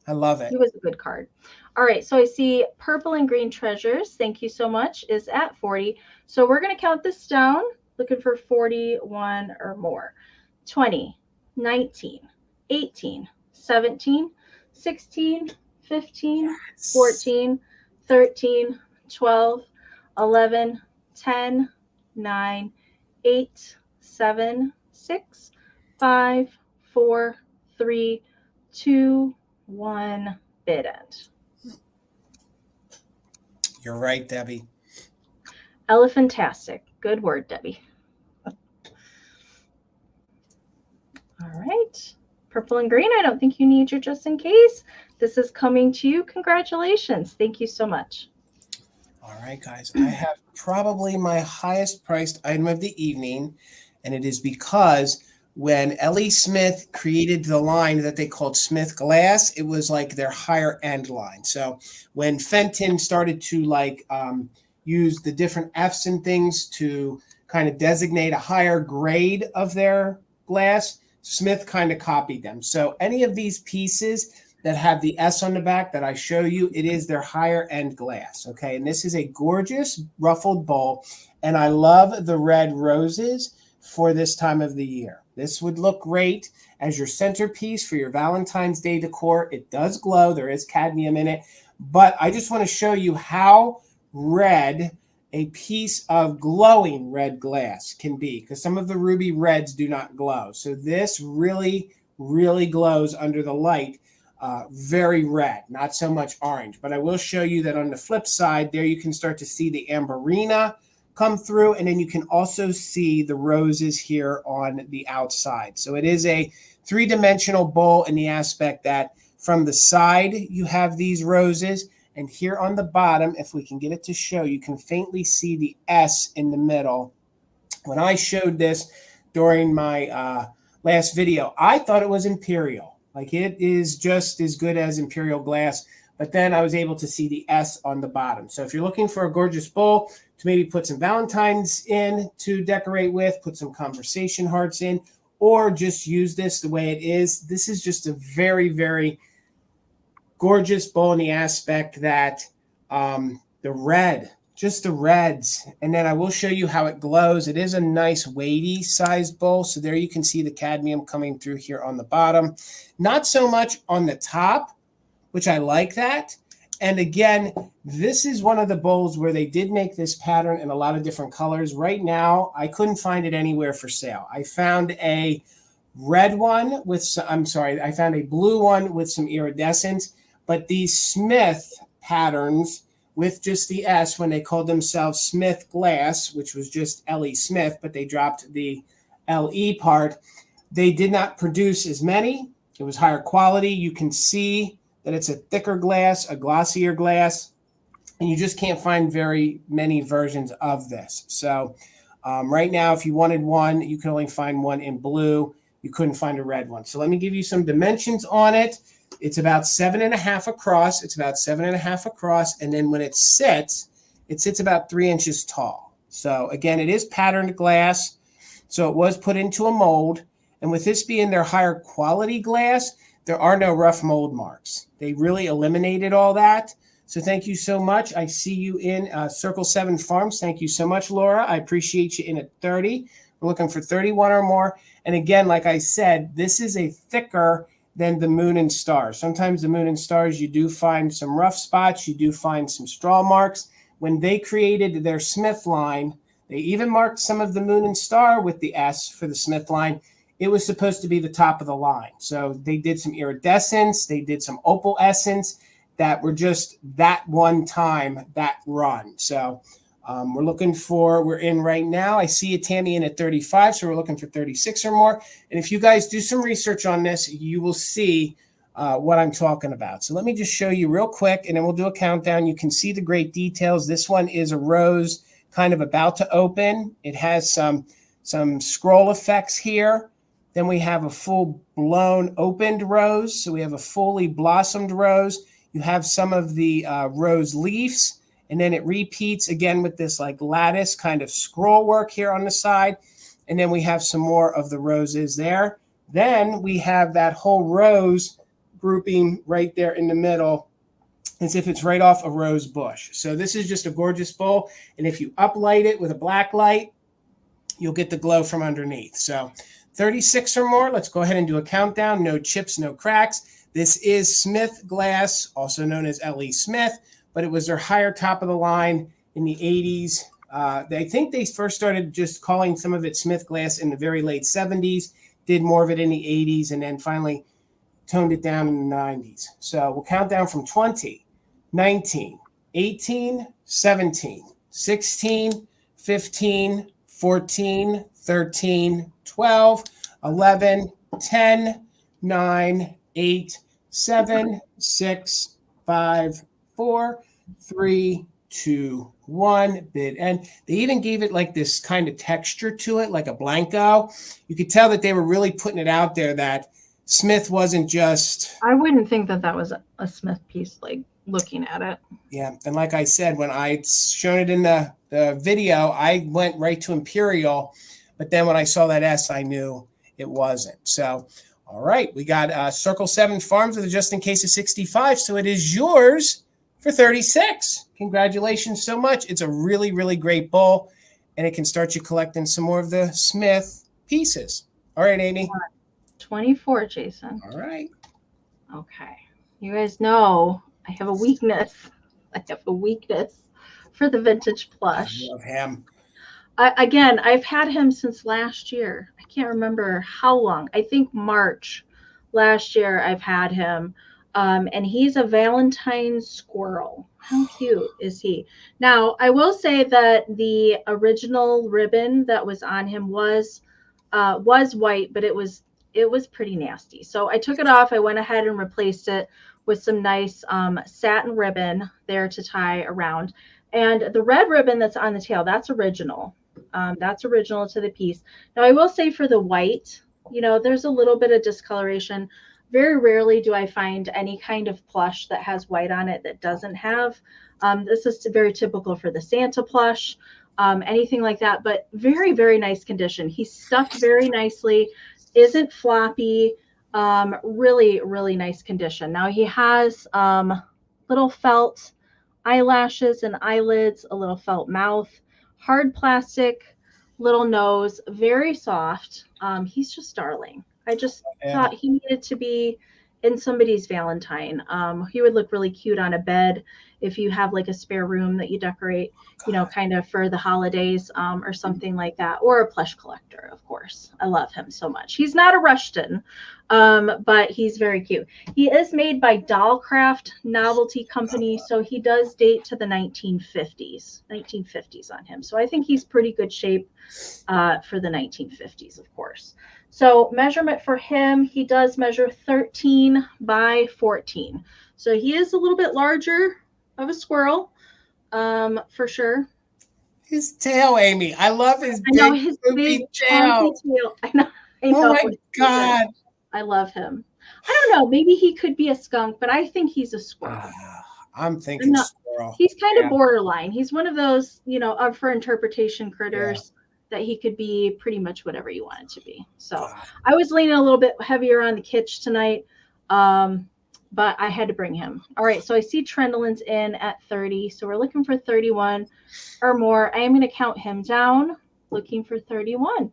I love it. It was a good card. All right, so I see purple and green treasures. Thank you so much. Is at 40. So we're going to count this down, looking for 41 or more. 20, 19, 18, 17, 16, 15, 14, 13, 12, 11, 10, 9, 8, 7, 6, 5, 4, 3, 2, 1, bid end. You're right, Debbie. Elephantastic. Good word, Debbie. All right. Purple and green, I don't think you need your just in case. This is coming to you. Congratulations. Thank you so much. All right, guys. I have probably my highest priced item of the evening, and it is because when L.E. Smith created the line that they called Smith Glass, it was like their higher end line. So when Fenton started to use the different F's and things to kind of designate a higher grade of their glass, Smith kind of copied them. So any of these pieces that have the S on the back that I show you, it is their higher end glass. Okay. And this is a gorgeous ruffled bowl. And I love the red roses for this time of the year. This would look great as your centerpiece for your Valentine's Day decor. It does glow. There is cadmium in it. But I just want to show you how red a piece of glowing red glass can be, because some of the ruby reds do not glow. So this really, really glows under the light. Very red, not so much orange. But I will show you that on the flip side, there you can start to see the amberina come through, and then you can also see the roses here on the outside. So it is a three-dimensional bowl in the aspect that from the side you have these roses, and here on the bottom, if we can get it to show, you can faintly see the S in the middle. When I showed this during my last video, I thought it was Imperial. Like, it is just as good as Imperial glass, but then I was able to see the S on the bottom. So if you're looking for a gorgeous bowl to maybe put some Valentines in to decorate with, put some conversation hearts in, or just use this the way it is, this is just a very, very gorgeous bowl in the aspect that the red, just the reds. And then I will show you how it glows. It is a nice weighty sized bowl. So there you can see the cadmium coming through here on the bottom. Not so much on the top, which I like that. And again, this is one of the bowls where they did make this pattern in a lot of different colors. Right now, I couldn't find it anywhere for sale. I found a red one with some, I found a blue one with some iridescence, but these Smith patterns with just the S, when they called themselves Smith Glass, which was just L.E. Smith, but they dropped the L.E. part, they did not produce as many. It was higher quality. You can see that it's a thicker glass, a glossier glass, and you just can't find very many versions of this. So right now, if you wanted one, you can only find one in blue. You couldn't find a red one. So let me give you some dimensions on it. It's about 7.5 across. It's about 7.5 across. And then when it sits about 3 inches tall. So again, it is patterned glass. So it was put into a mold. And with this being their higher quality glass, there are no rough mold marks. They really eliminated all that. So thank you so much. I see you in Circle 7 Farms. Thank you so much, Laura. I appreciate you in at 30. We're looking for 31 or more. And again, like I said, this is a thicker than the Moon and Stars. Sometimes the Moon and Stars, you do find some rough spots. You do find some straw marks. When they created their Smith line, they even marked some of the Moon and Star with the S for the Smith line. It was supposed to be the top of the line. So they did some iridescence. They did some opal essence that were just that one time, that run. So we're in right now. I see you, Tammy, in at 35. So we're looking for 36 or more. And if you guys do some research on this, you will see what I'm talking about. So let me just show you real quick, and then we'll do a countdown. You can see the great details. This one is a rose kind of about to open. It has some scroll effects here. Then we have a full-blown opened rose. So we have a fully blossomed rose. You have some of the rose leaves, and then it repeats again with this like lattice kind of scroll work here on the side. And then we have some more of the roses there. Then we have that whole rose grouping right there in the middle, as if it's right off a rose bush. So this is just a gorgeous bowl. And if you uplight it with a black light, you'll get the glow from underneath. So 36 or more. Let's go ahead and do a countdown. No chips, no cracks. This is Smith glass, also known as L.E. Smith, but it was their higher top of the line in the 80s. I think they first started just calling some of it Smith glass in the very late 70s, did more of it in the 80s, and then finally toned it down in the 90s. So we'll count down from 20, 19, 18, 17, 16, 15, 14, 13, 12, 11, 10, 9, 8, 7, 6, 5, 4, 3, 2, 1, bid. And they even gave it like this kind of texture to it, like a Blanco. You could tell that they were really putting it out there that Smith wasn't just... I wouldn't think that was a Smith piece, like looking at it. Yeah. And like I said, when I'd shown it in the video, I went right to Imperial. But then when I saw that S, I knew it wasn't. So, all right. We got Circle 7 Farms with a just in case of 65. So it is yours for 36. Congratulations so much. It's a really, really great bull. And it can start you collecting some more of the Smith pieces. All right, Amy. 24, Jason. All right. Okay. You guys know I have a weakness. I have a weakness for the vintage plush. I love him. Again, I've had him since last year. I can't remember how long. I think March last year I've had him. And he's a Valentine squirrel. How cute is he? Now, I will say that the original ribbon that was on him was white, but it was pretty nasty. So I took it off. I went ahead and replaced it with some nice satin ribbon there to tie around. And the red ribbon that's on the tail, that's original. That's original to the piece. Now, I will say for the white, there's a little bit of discoloration. Very rarely do I find any kind of plush that has white on it that doesn't have. This is very typical for the Santa plush, anything like that, but very, very nice condition. He's stuffed very nicely, isn't floppy, really, really nice condition. Now he has little felt eyelashes and eyelids, a little felt mouth, hard plastic, little nose, very soft. He's just darling. I just thought he needed to be in somebody's Valentine. He would look really cute on a bed if you have like a spare room that you decorate, kind of for the holidays or something like that, or a plush collector, of course. I love him so much. He's not a Rushton, but he's very cute. He is made by Dollcraft Novelty Company, so he does date to the 1950s on him. So I think he's pretty good shape for the 1950s, of course. So measurement for him, he does measure 13 by 14. So he is a little bit larger of a squirrel, for sure. His tail, Amy. I love his big tail. I know. Oh my God. I love him. I don't know. Maybe he could be a skunk, but I think he's a squirrel. I'm thinking squirrel. He's kind of borderline. He's one of those, up for interpretation critters. That he could be pretty much whatever you want it to be. So I was leaning a little bit heavier on the kitsch tonight, but I had to bring him. All right, so I see Trendolin's in at 30, so we're looking for 31 or more. I am going to count him down, looking for 31,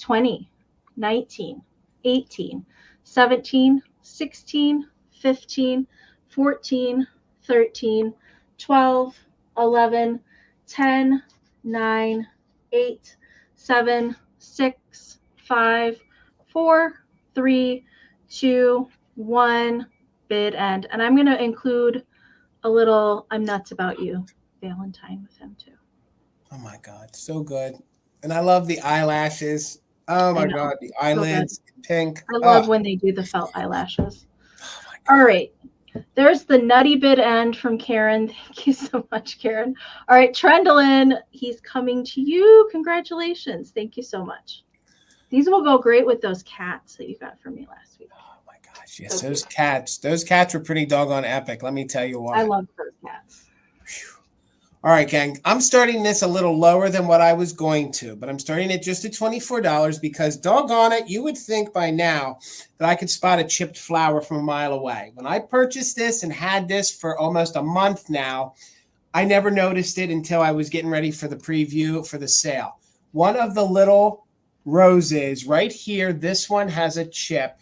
20, 19, 18, 17, 16, 15, 14, 13, 12, 11, 10, 9, 8, 7, 6, 5, 4, 3, 2, 1, bid end. And I'm going to include a little I'm nuts about you Valentine with him too. Oh my God, so good. And I love the eyelashes. Oh my God, the eyelids, pink. I love when they do the felt eyelashes. Oh my God. All right. There's the nutty bid end from Karen. Thank you so much, Karen. All right, Trendolin, he's coming to you. Congratulations. Thank you so much. These will go great with those cats that you got from me last week. Oh my gosh, yes, so those cats. Those cats were pretty doggone epic. Let me tell you why. I love those cats. Whew. All right, gang. I'm starting this a little lower than what I was going to, but I'm starting it just at $24 because doggone it, you would think by now that I could spot a chipped flower from a mile away. When I purchased this and had this for almost a month now, I never noticed it until I was getting ready for the preview for the sale. One of the little roses right here, this one has a chip,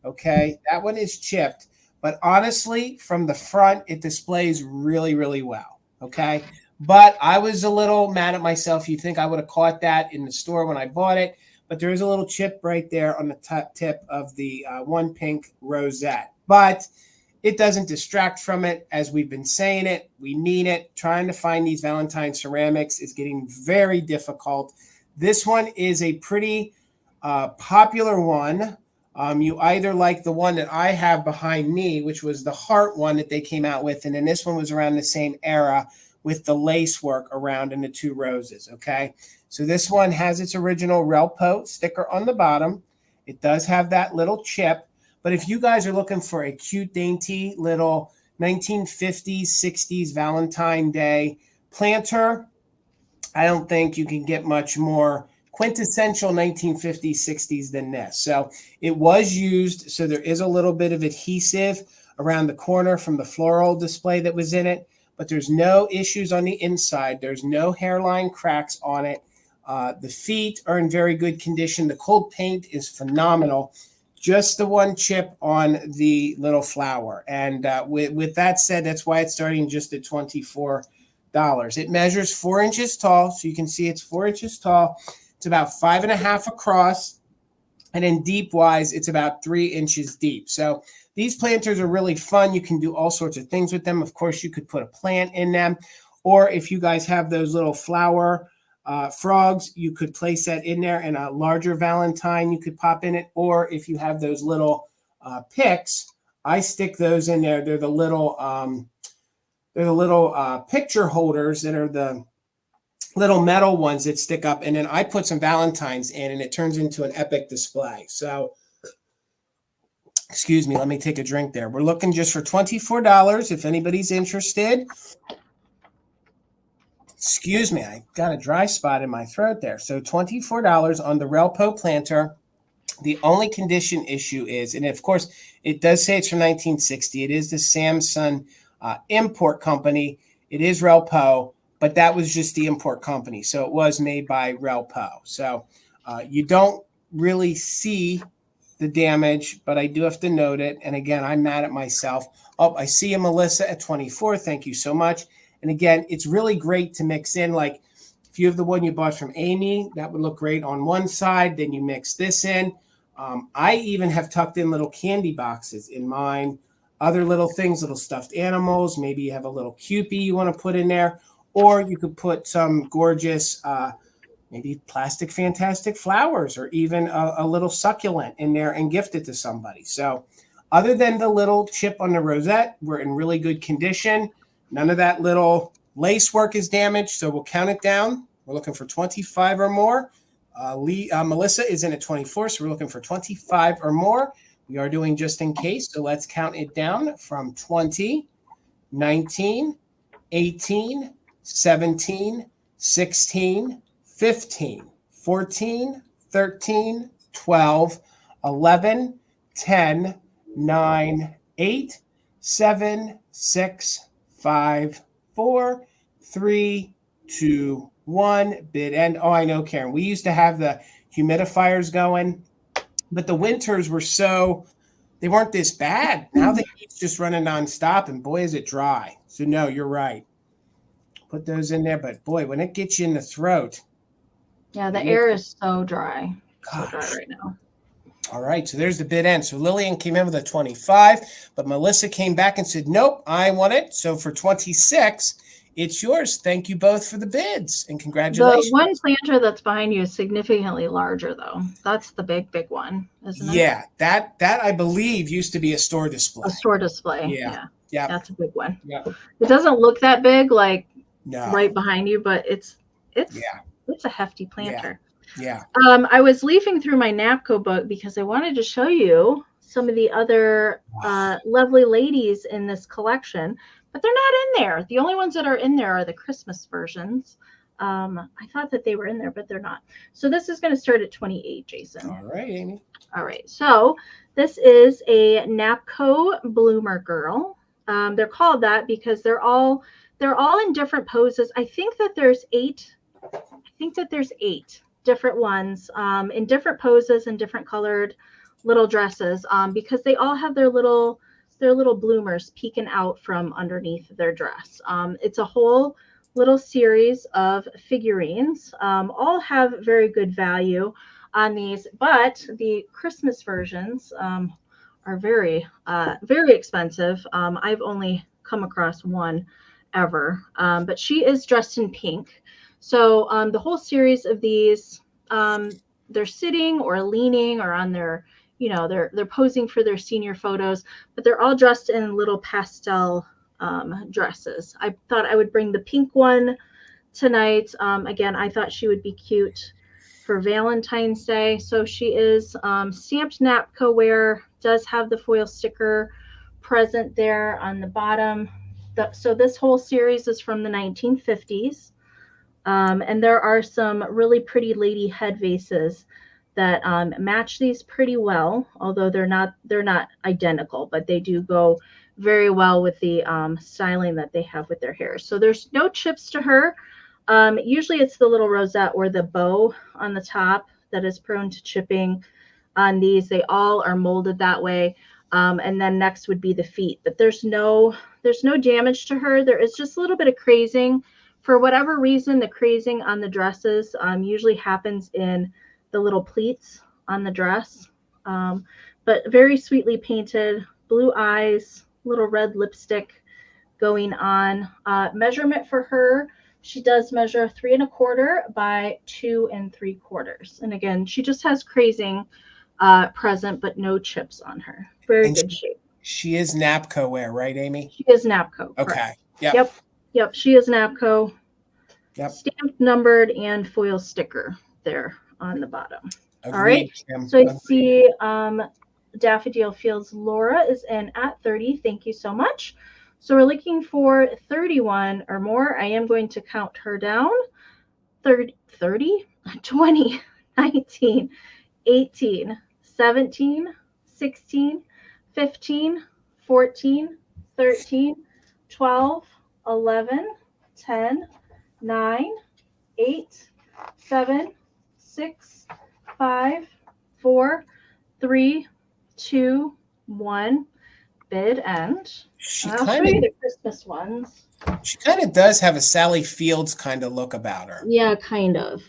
okay? That one is chipped, but honestly, from the front, it displays really, really well, okay? But I was a little mad at myself. You'd think I would have caught that in the store when I bought it. but there is a little chip right there on the top tip of the one pink rosette. But it doesn't distract from it. As we've been saying it, we mean it. Trying to find these Valentine ceramics is getting very difficult. This one is a pretty popular one. You either like the one that I have behind me, which was the heart one that they came out with, and then this one was around the same era with the lace work around and the two roses, okay? So this one has its original Relpo sticker on the bottom. It does have that little chip, but if you guys are looking for a cute, dainty little 1950s, 60s Valentine Day planter, I don't think you can get much more quintessential 1950s, 60s than this. So it was used, so there is a little bit of adhesive around the corner from the floral display that was in it, but there's no issues on the inside. There's no hairline cracks on it. The feet are in very good condition. The cold paint is phenomenal. Just the one chip on the little flower. And with that said, that's why it's starting just at $24. It measures 4 inches tall, so you can see it's 4 inches tall. It's about 5.5 across, and then deep wise, it's about 3 inches deep. So these planters are really fun. You can do all sorts of things with them. Of course, you could put a plant in them, or if you guys have those little flower frogs, you could place that in there, and a larger Valentine you could pop in it. Or if you have those little picks, I stick those in there. They're the little picture holders that are the little metal ones that stick up, and then I put some Valentines in, and it turns into an epic display. So, excuse me, let me take a drink there. We're looking just for $24 if anybody's interested. Excuse me, I got a dry spot in my throat there. So $24 on the Relpo planter. The only condition issue is, and of course, it does say it's from 1960. It is the Samsung import company. It is Relpo, but that was just the import company. So it was made by Relpo. So you don't really see the damage, but I do have to note it. And again, I'm mad at myself. Oh, I see a Melissa at 24. Thank you so much. And again, it's really great to mix in. Like if you have the one you bought from Amie, that would look great on one side. Then you mix this in. I even have tucked in little candy boxes in mine. Other little things, little stuffed animals. Maybe you have a little Cupid you want to put in there. Or you could put some gorgeous, maybe plastic fantastic flowers, or even a little succulent in there and gift it to somebody. So other than the little chip on the rosette, we're in really good condition. None of that little lace work is damaged, so we'll count it down. We're looking for 25 or more. Melissa is in at 24, so we're looking for 25 or more. We are doing just in case, so let's count it down from 20, 19, 18, 17, 16, 15, 14, 13, 12, 11, 10, 9, 8, 7, 6, 5, 4, 3, 2, 1. Bid end. Oh, I know, Karen. We used to have the humidifiers going, but the winters were they weren't this bad. Now the heat's just running nonstop, and boy, is it dry. So no, you're right. Put those in there, but boy, when it gets you in the throat. Yeah, the air is so dry. Gosh. So dry right now. All right, so there's the bid end. So Lillian came in with a 25, but Melissa came back and said, nope, I want it. So for 26, it's yours. Thank you both for the bids, and congratulations. The one planter that's behind you is significantly larger, though. That's the big one, isn't it? Yeah, that I believe used to be a store display. A store display. Yeah. That's a big one. Yeah. It doesn't look that big, like right behind you, but it's a hefty planter. Yeah. I was leafing through my NAPCO book because I wanted to show you some of the other lovely ladies in this collection, but they're not in there. The only ones that are in there are the Christmas versions. I thought that they were in there, but they're not. So this is going to start at 28, Jason. All right, Amy. All right. So this is a NAPCO Bloomer Girl. They're called that because they're all in different poses. I think that there's eight different ones in different poses and different colored little dresses because they all have their little bloomers peeking out from underneath their dress. It's a whole little series of figurines. All have very good value. on these, but the Christmas versions are very, very expensive. I've only come across one ever, but she is dressed in pink. So the whole series of these, they're sitting or leaning or on their, they're posing for their senior photos, but they're all dressed in little pastel dresses. I thought I would bring the pink one tonight. Again, I thought she would be cute for Valentine's Day. So she is stamped NAPCO wear, does have the foil sticker present there on the bottom. So this whole series is from the 1950s. And there are some really pretty lady head vases that match these pretty well, although they're not identical, but they do go very well with the styling that they have with their hair. So there's no chips to her. Usually it's the little rosette or the bow on the top that is prone to chipping on these. They all are molded that way. And then next would be the feet, but there's no damage to her. There is just a little bit of crazing. For whatever reason, the crazing on the dresses usually happens in the little pleats on the dress, but very sweetly painted, blue eyes, little red lipstick going on. Measurement for her, she does measure 3 1/4 by 2 3/4. And again, she just has crazing present, but no chips on her. Very good shape. She is NAPCO wear, right, Amy? She is NAPCO. Okay. Yep. She is NAPCO. Yep. Stamped, numbered, and foil sticker there on the bottom. Agreed. All right. So I see Daffodil Fields Laura is in at 30. Thank you so much. So we're looking for 31 or more. I am going to count her down. 30, 20, 19, 18, 17, 16, 15, 14, 13, 12, 11, 10, 9, 8, 7, 6, 5, 4, 3, 2, 1. Bid end. I'll show you the Christmas ones. She kind of does have a Sally Fields kind of look about her. Yeah, kind of.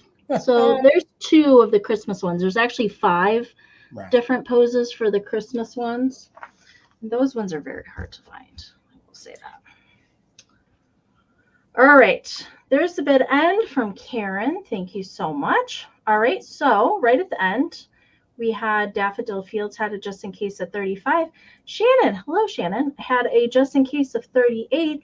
So there's 2 of the Christmas ones. There's actually 5 different poses for the Christmas ones. And those ones are very hard to find. I will say that. All right. There's the bid end from Karen. Thank you so much. All right. So right at the end, we had Daffodil Fields had a just in case of 35. Shannon, hello, Shannon, had a just in case of 38.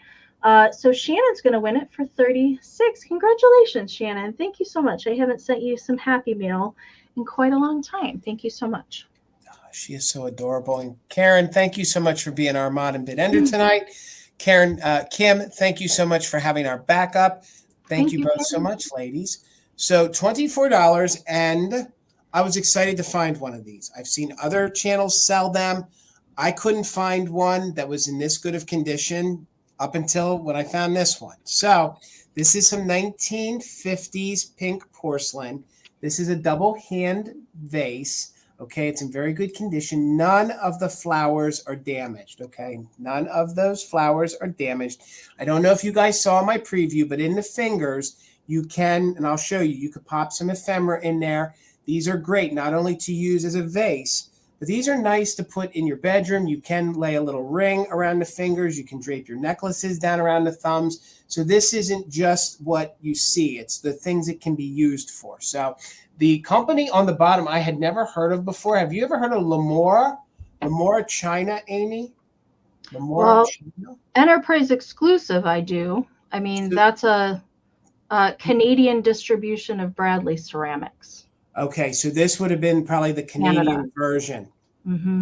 So Shannon's going to win it for 36. Congratulations, Shannon. Thank you so much. I haven't sent you some Happy Meal in quite a long time. Thank you so much. She is so adorable. And Karen, thank you so much for being our mod and bid ender tonight. Karen, Kim, thank you so much for having our backup. Thank you both Karen. So much, ladies. So $24, and I was excited to find one of these. I've seen other channels sell them. I couldn't find one that was in this good of condition up until when I found this one. So this is some 1950s pink porcelain. This is a double hand vase. Okay, it's in very good condition. None of the flowers are damaged. Okay, none of those flowers are damaged. I don't know if you guys saw my preview, but in the fingers, you can, and I'll show you, you could pop some ephemera in there. These are great, not only to use as a vase, but these are nice to put in your bedroom. You can lay a little ring around the fingers. You can drape your necklaces down around the thumbs. So this isn't just what you see. It's the things it can be used for. So the company on the bottom I had never heard of before. Have you ever heard of Enamor? Enamor China, Amy? Well, China? Enterprise exclusive, I do. I mean, that's a Canadian distribution of Bradley Ceramics. Okay, so this would have been probably the Canadian version. Mm-hmm.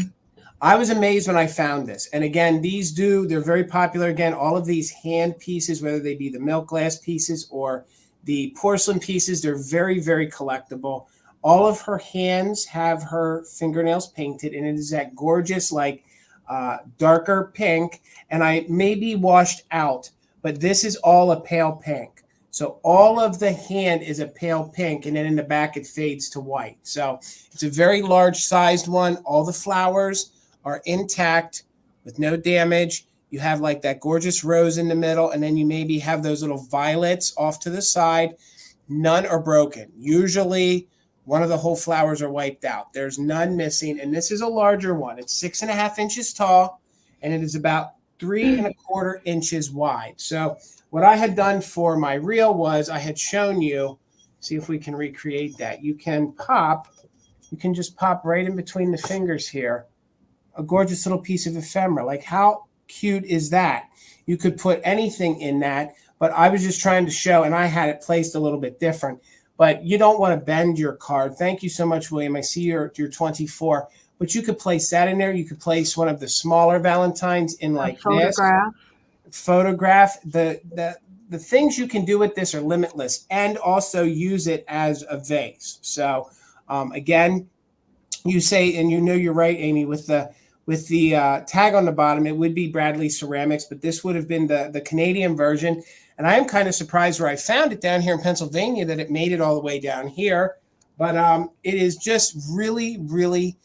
I was amazed when I found this. And again, they're very popular. Again, all of these hand pieces, whether they be the milk glass pieces or the porcelain pieces, they're very, very collectible. All of her hands have her fingernails painted, and it is that gorgeous, like darker pink. And I may be washed out, but this is all a pale pink. So all of the hand is a pale pink, and then in the back it fades to white. So it's a very large sized one. All the flowers are intact with no damage. You have like that gorgeous rose in the middle, and then you maybe have those little violets off to the side. None are broken. Usually one of the whole flowers are wiped out. There's none missing. And this is a larger one. It's 6.5 inches tall, and it is about 3.25 inches wide. So what I had done for my reel was I had shown you, see if we can recreate that. You can just pop right in between the fingers here, a gorgeous little piece of ephemera. Like, how cute is that? You could put anything in that, but I was just trying to show, and I had it placed a little bit different. But you don't want to bend your card. Thank you so much, William. I see you're 24, but you could place that in there. You could place one of the smaller Valentines in like photograph. The things you can do with this are limitless, and also use it as a vase. So again, you say, and you know you're right, Amy, with the tag on the bottom, it would be Bradley Ceramics, but this would have been the Canadian version. And I am kind of surprised where I found it down here in Pennsylvania that it made it all the way down here. But it is just really, really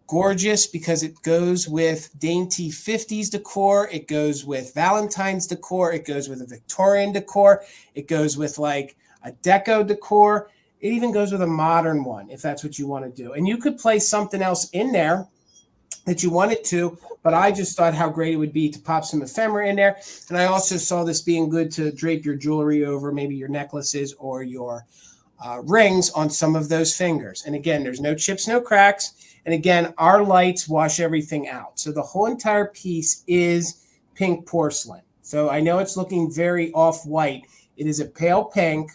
gorgeous because it goes with dainty 50s decor. It goes with Valentine's decor. It goes with a Victorian decor. It goes with like a deco decor. It even goes with a modern one if that's what you want to do. And you could place something else in there that you wanted to, but I just thought how great it would be to pop some ephemera in there. And I also saw this being good to drape your jewelry over, maybe your necklaces or your rings on some of those fingers. And again, there's no chips, no cracks. And again, our lights wash everything out. So the whole entire piece is pink porcelain. So I know it's looking very off-white. It is a pale pink.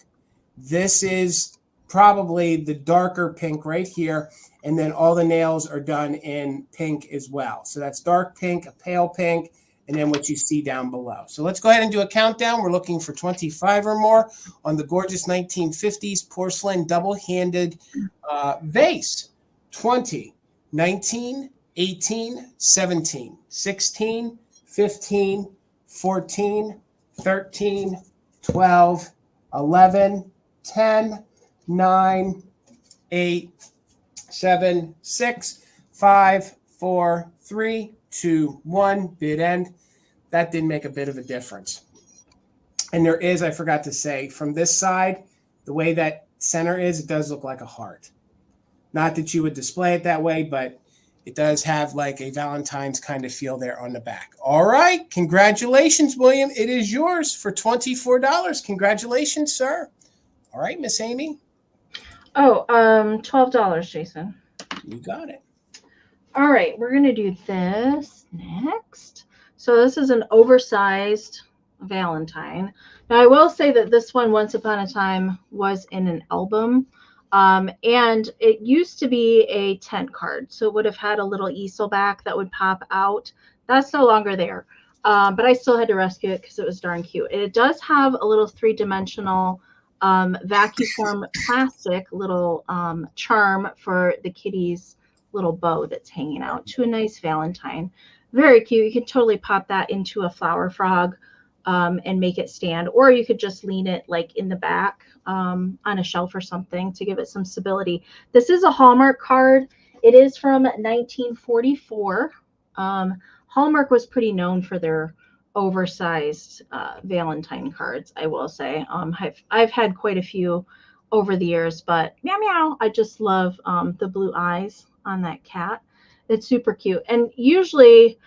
This is probably the darker pink right here. And then all the nails are done in pink as well. So that's dark pink, a pale pink, and then what you see down below. So let's go ahead and do a countdown. We're looking for 25 or more on the gorgeous 1950s porcelain double-handed vase. 20, 19, 18, 17, 16, 15, 14, 13, 12, 11, 10, 9, 8, 7, 6, 5, 4, 3, 2, 1, bid end. That didn't make a bit of a difference. And there is, I forgot to say, from this side, the way that center is, it does look like a heart. Not that you would display it that way, but it does have like a Valentine's kind of feel there on the back. All right. Congratulations, William. It is yours for $24. Congratulations, sir. All right, Miss Amy. Oh, $12, Jason. You got it. All right, we're going to do this next. So this is an oversized Valentine. Now, I will say that this one, once upon a time, was in an album. And it used to be a tent card. So it would have had a little easel back that would pop out. That's no longer there. But I still had to rescue it because it was darn cute. It does have a little three-dimensional vacuum form plastic little charm for the kitty's little bow that's hanging out to a nice Valentine. Very cute. You could totally pop that into a flower frog and make it stand, or you could just lean it like in the back on a shelf or something to give it some stability. This is a Hallmark card. It is from 1944. Hallmark was pretty known for their oversized Valentine cards, I will say. I've had quite a few over the years, but meow meow, I just love the blue eyes on that cat. It's super cute. And usually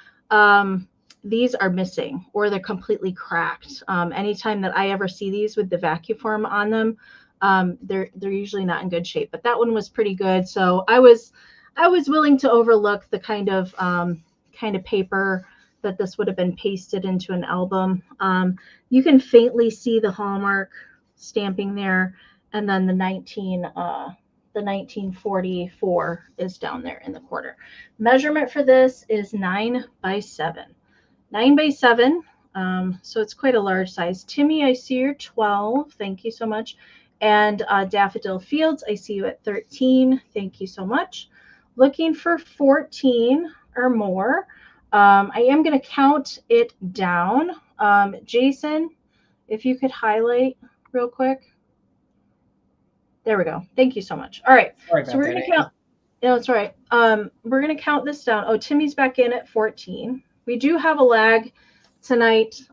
these are missing or they're completely cracked. Anytime that I ever see these with the vacuum form on them, they're usually not in good shape. But that one was pretty good. So I was willing to overlook the kind of paper that this would have been pasted into an album. You can faintly see the Hallmark stamping there, and then the 1944 is down there in the corner. Measurement for this is 9 by 7. 9 by 7, so it's quite a large size. Timmy, I see you're 12. Thank you so much. And Daffodil Fields, I see you at 13. Thank you so much. Looking for 14 or more. I am going to count it down. Jason, if you could highlight real quick. There we go. Thank you so much. All right. So we're going to count. No, it's all right. We're going to count this down. Oh, Timmy's back in at 14. We do have a lag tonight.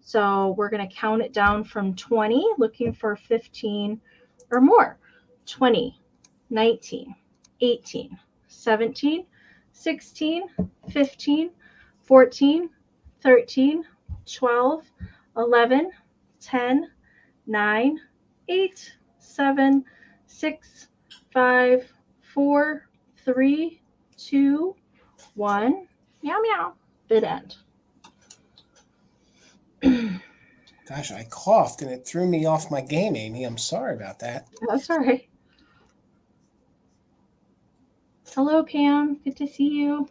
So we're going to count it down from 20, looking for 15 or more. 20, 19, 18, 17, 16, 15, 14, 13, 12, 11, 10, 9, 8, 7, 6, 5, 4, 3, 2, 1. Meow, meow. Bid end. Gosh, I coughed and it threw me off my game, Amy. I'm sorry about that. That's all right. Hello, Pam. Good to see you.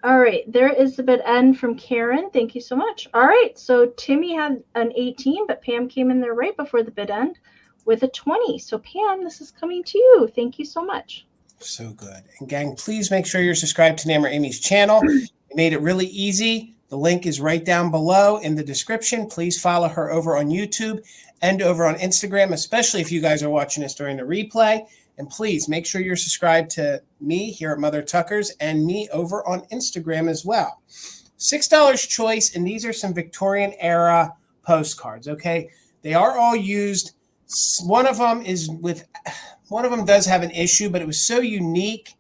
All right. There is the bid end from Karen. Thank you so much. All right. So Timmy had an 18, but Pam came in there right before the bid end with a 20. So Pam, this is coming to you. Thank you so much. So good. And gang, please make sure you're subscribed to Enamor Amy's channel. We made it really easy. The link is right down below in the description. Please follow her over on YouTube and over on Instagram, especially if you guys are watching this during the replay. And please make sure you're subscribed to me here at Mother Tucker's and me over on Instagram as well. $6 choice, and these are some Victorian era postcards, okay? They are all used. One of them does have an issue, but it was so unique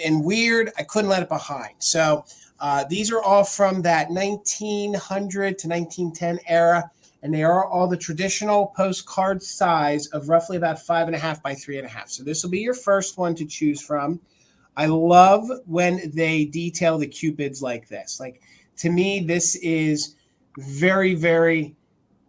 and weird, I couldn't let it behind. So these are all from that 1900 to 1910 era, and they are all the traditional postcard size of roughly about 5.5 by 3.5. So this will be your first one to choose from. I love when they detail the cupids like this. Like, to me, this is very, very...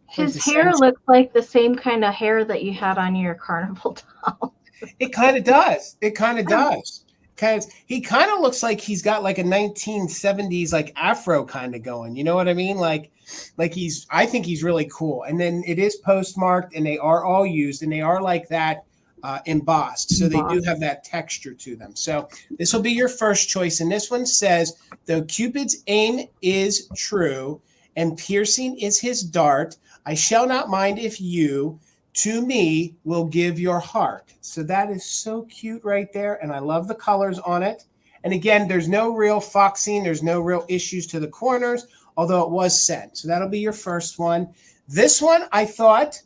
His hair looks like the same kind of hair that you had on your carnival doll. It kind of does. It kind of does. Because he kind of looks like he's got like a 1970s like afro kind of going. You know what I mean? Like I think he's really cool. And then it is postmarked, and they are all used, and they are like that embossed. So they do have that texture to them. So this will be your first choice. And this one says, though Cupid's aim is true and piercing is his dart, I shall not mind if you to me will give your heart. So that is so cute right there. And I love the colors on it. And again, there's no real foxing. There's no real issues to the corners, although it was sent. So that'll be your first one. This one I thought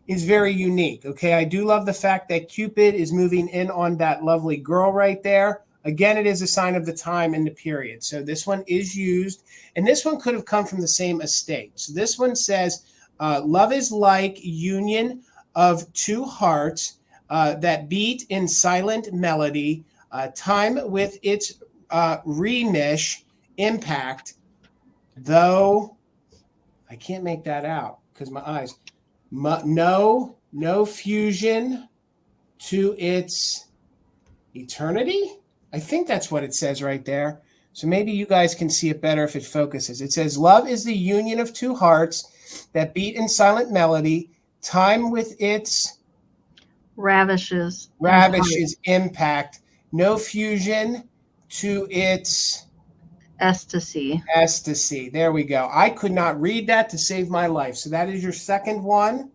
is very unique. Okay. I do love the fact that Cupid is moving in on that lovely girl right there. Again, it is a sign of the time and the period. So this one is used. And this one could have come from the same estate. So this one says, love is like union of two hearts that beat in silent melody, time with its remish impact, though I can't make that out because my eyes. No fusion to its eternity. I think that's what it says right there. So maybe you guys can see it better if it focuses. It says, love is the union of two hearts that beat in silent melody, time with its ravishes impact, no fusion to its ecstasy. There we go. I could not read that to save my life. So that is your second one.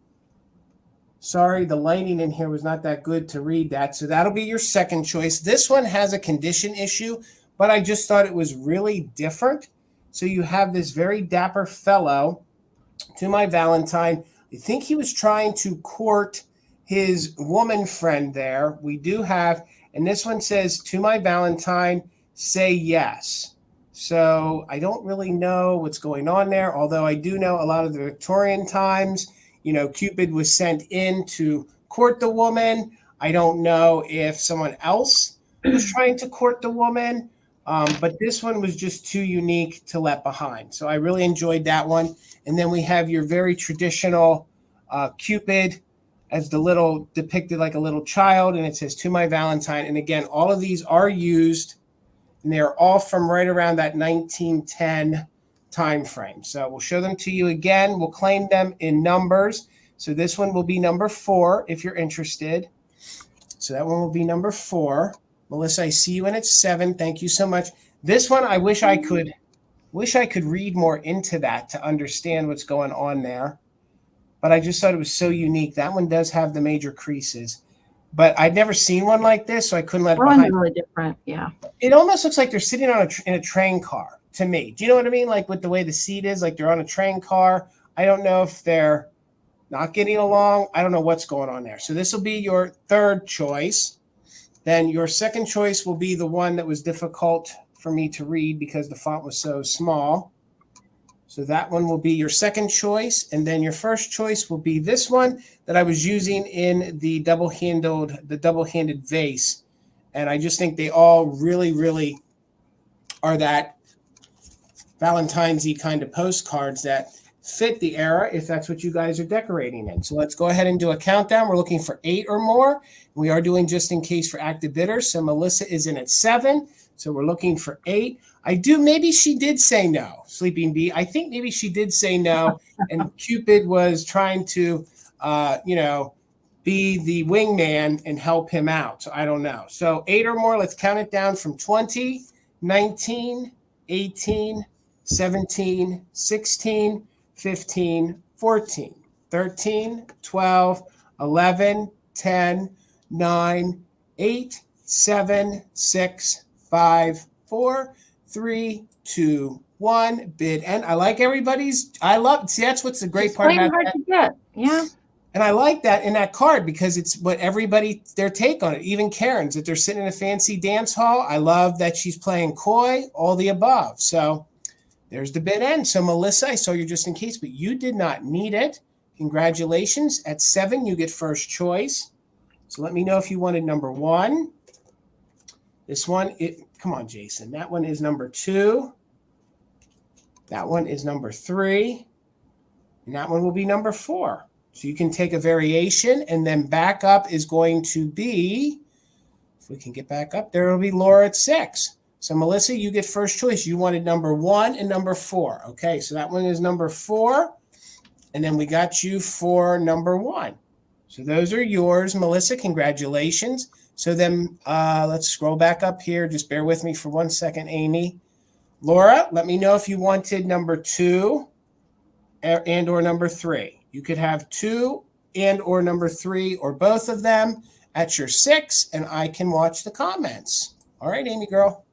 Sorry, the lighting in here was not that good to read that. So that'll be your second choice. This one has a condition issue, but I just thought it was really different. So you have this very dapper fellow, to my Valentine. I think he was trying to court his woman friend there. We do have, and this one says, to my Valentine, say yes. So I don't really know what's going on there, although I do know a lot of the Victorian times, you know, Cupid was sent in to court the woman. I don't know if someone else was trying to court the woman, but this one was just too unique to let behind. So I really enjoyed that one. And then we have your very traditional Cupid as the little depicted like a little child, and it says to my Valentine. And again, all of these are used, and they're all from right around that 1910 time frame. So we'll show them to you again. We'll claim them in numbers. So this one will be number 4 if you're interested. So that one will be number 4. Melissa, I see you when it's 7. Thank you so much. This one, I wish I could read more into that to understand what's going on there. But I just thought it was so unique. That one does have the major creases. But I'd never seen one like this, so I couldn't let it behind. One's really different, yeah. It almost looks like they're sitting on in a train car to me. Do you know what I mean? Like with the way the seat is, like they're on a train car. I don't know if they're not getting along. I don't know what's going on there. So this will be your third choice. Then your second choice will be the one that was difficult for me to read because the font was so small. So that one will be your second choice. And then your first choice will be this one that I was using in the double-handed vase. And I just think they all really, really are that Valentine's-y kind of postcards that fit the era if that's what you guys are decorating in. So let's go ahead and do a countdown. We're looking for 8 or more. We are doing just in case for active bidders. So Melissa is in at 7. So we're looking for 8. Maybe she did say no, Sleeping Bee. I think maybe she did say no. And Cupid was trying to, be the wingman and help him out. So I don't know. So 8 or more, let's count it down from 20, 19, 18, 17, 16, 15, 14, 13, 12, 11, 10, 9, 8, 7, 6, 5, 4, 3, 2, 1. Bid end. I like everybody's. See, that's what's the great part about hard that. To get. Yeah. And I like that in that card because it's what their take on it. Even Karen's, that they're sitting in a fancy dance hall. I love that she's playing coy, all the above. So there's the bid end. So Melissa, I saw you just in case, but you did not need it. Congratulations. At 7, you get first choice. So let me know if you wanted number 1. This one, come on, Jason. That one is number 2. That one is number 3. And that one will be number 4. So you can take a variation, and then back up is going to be, if we can get back up, there will be Laura at 6. So Melissa, you get first choice. You wanted number 1 and number 4. Okay, so that one is number 4. And then we got you for number 1. So those are yours, Melissa. Congratulations. So then let's scroll back up here. Just bear with me for 1 second, Amy. Laura, let me know if you wanted number 2 and or number 3. You could have 2 and or number 3 or both of them at your 6, and I can watch the comments. All right, Amy girl.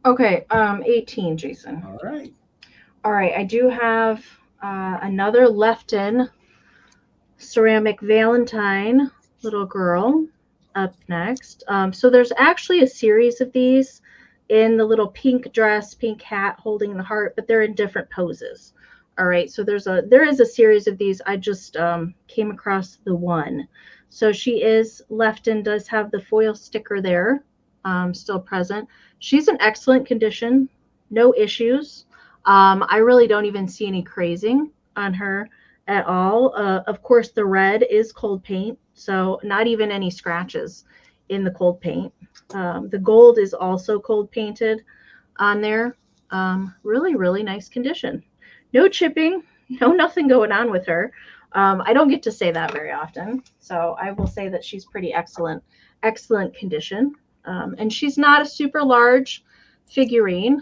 Okay, 18, Jason. All right. All right, I do have another left-in ceramic Valentine little girl up next. So there's actually a series of these in the little pink dress, pink hat holding the heart, but they're in different poses. All right, so there is a series of these. I just came across the one. So she is left-in, does have the foil sticker there, still present. She's in excellent condition, no issues. I really don't even see any crazing on her at all. Of course, the red is cold paint, so not even any scratches in the cold paint. The gold is also cold painted on there. Really, really nice condition. No chipping, nothing going on with her. I don't get to say that very often, so I will say that she's pretty excellent condition. And she's not a super large figurine,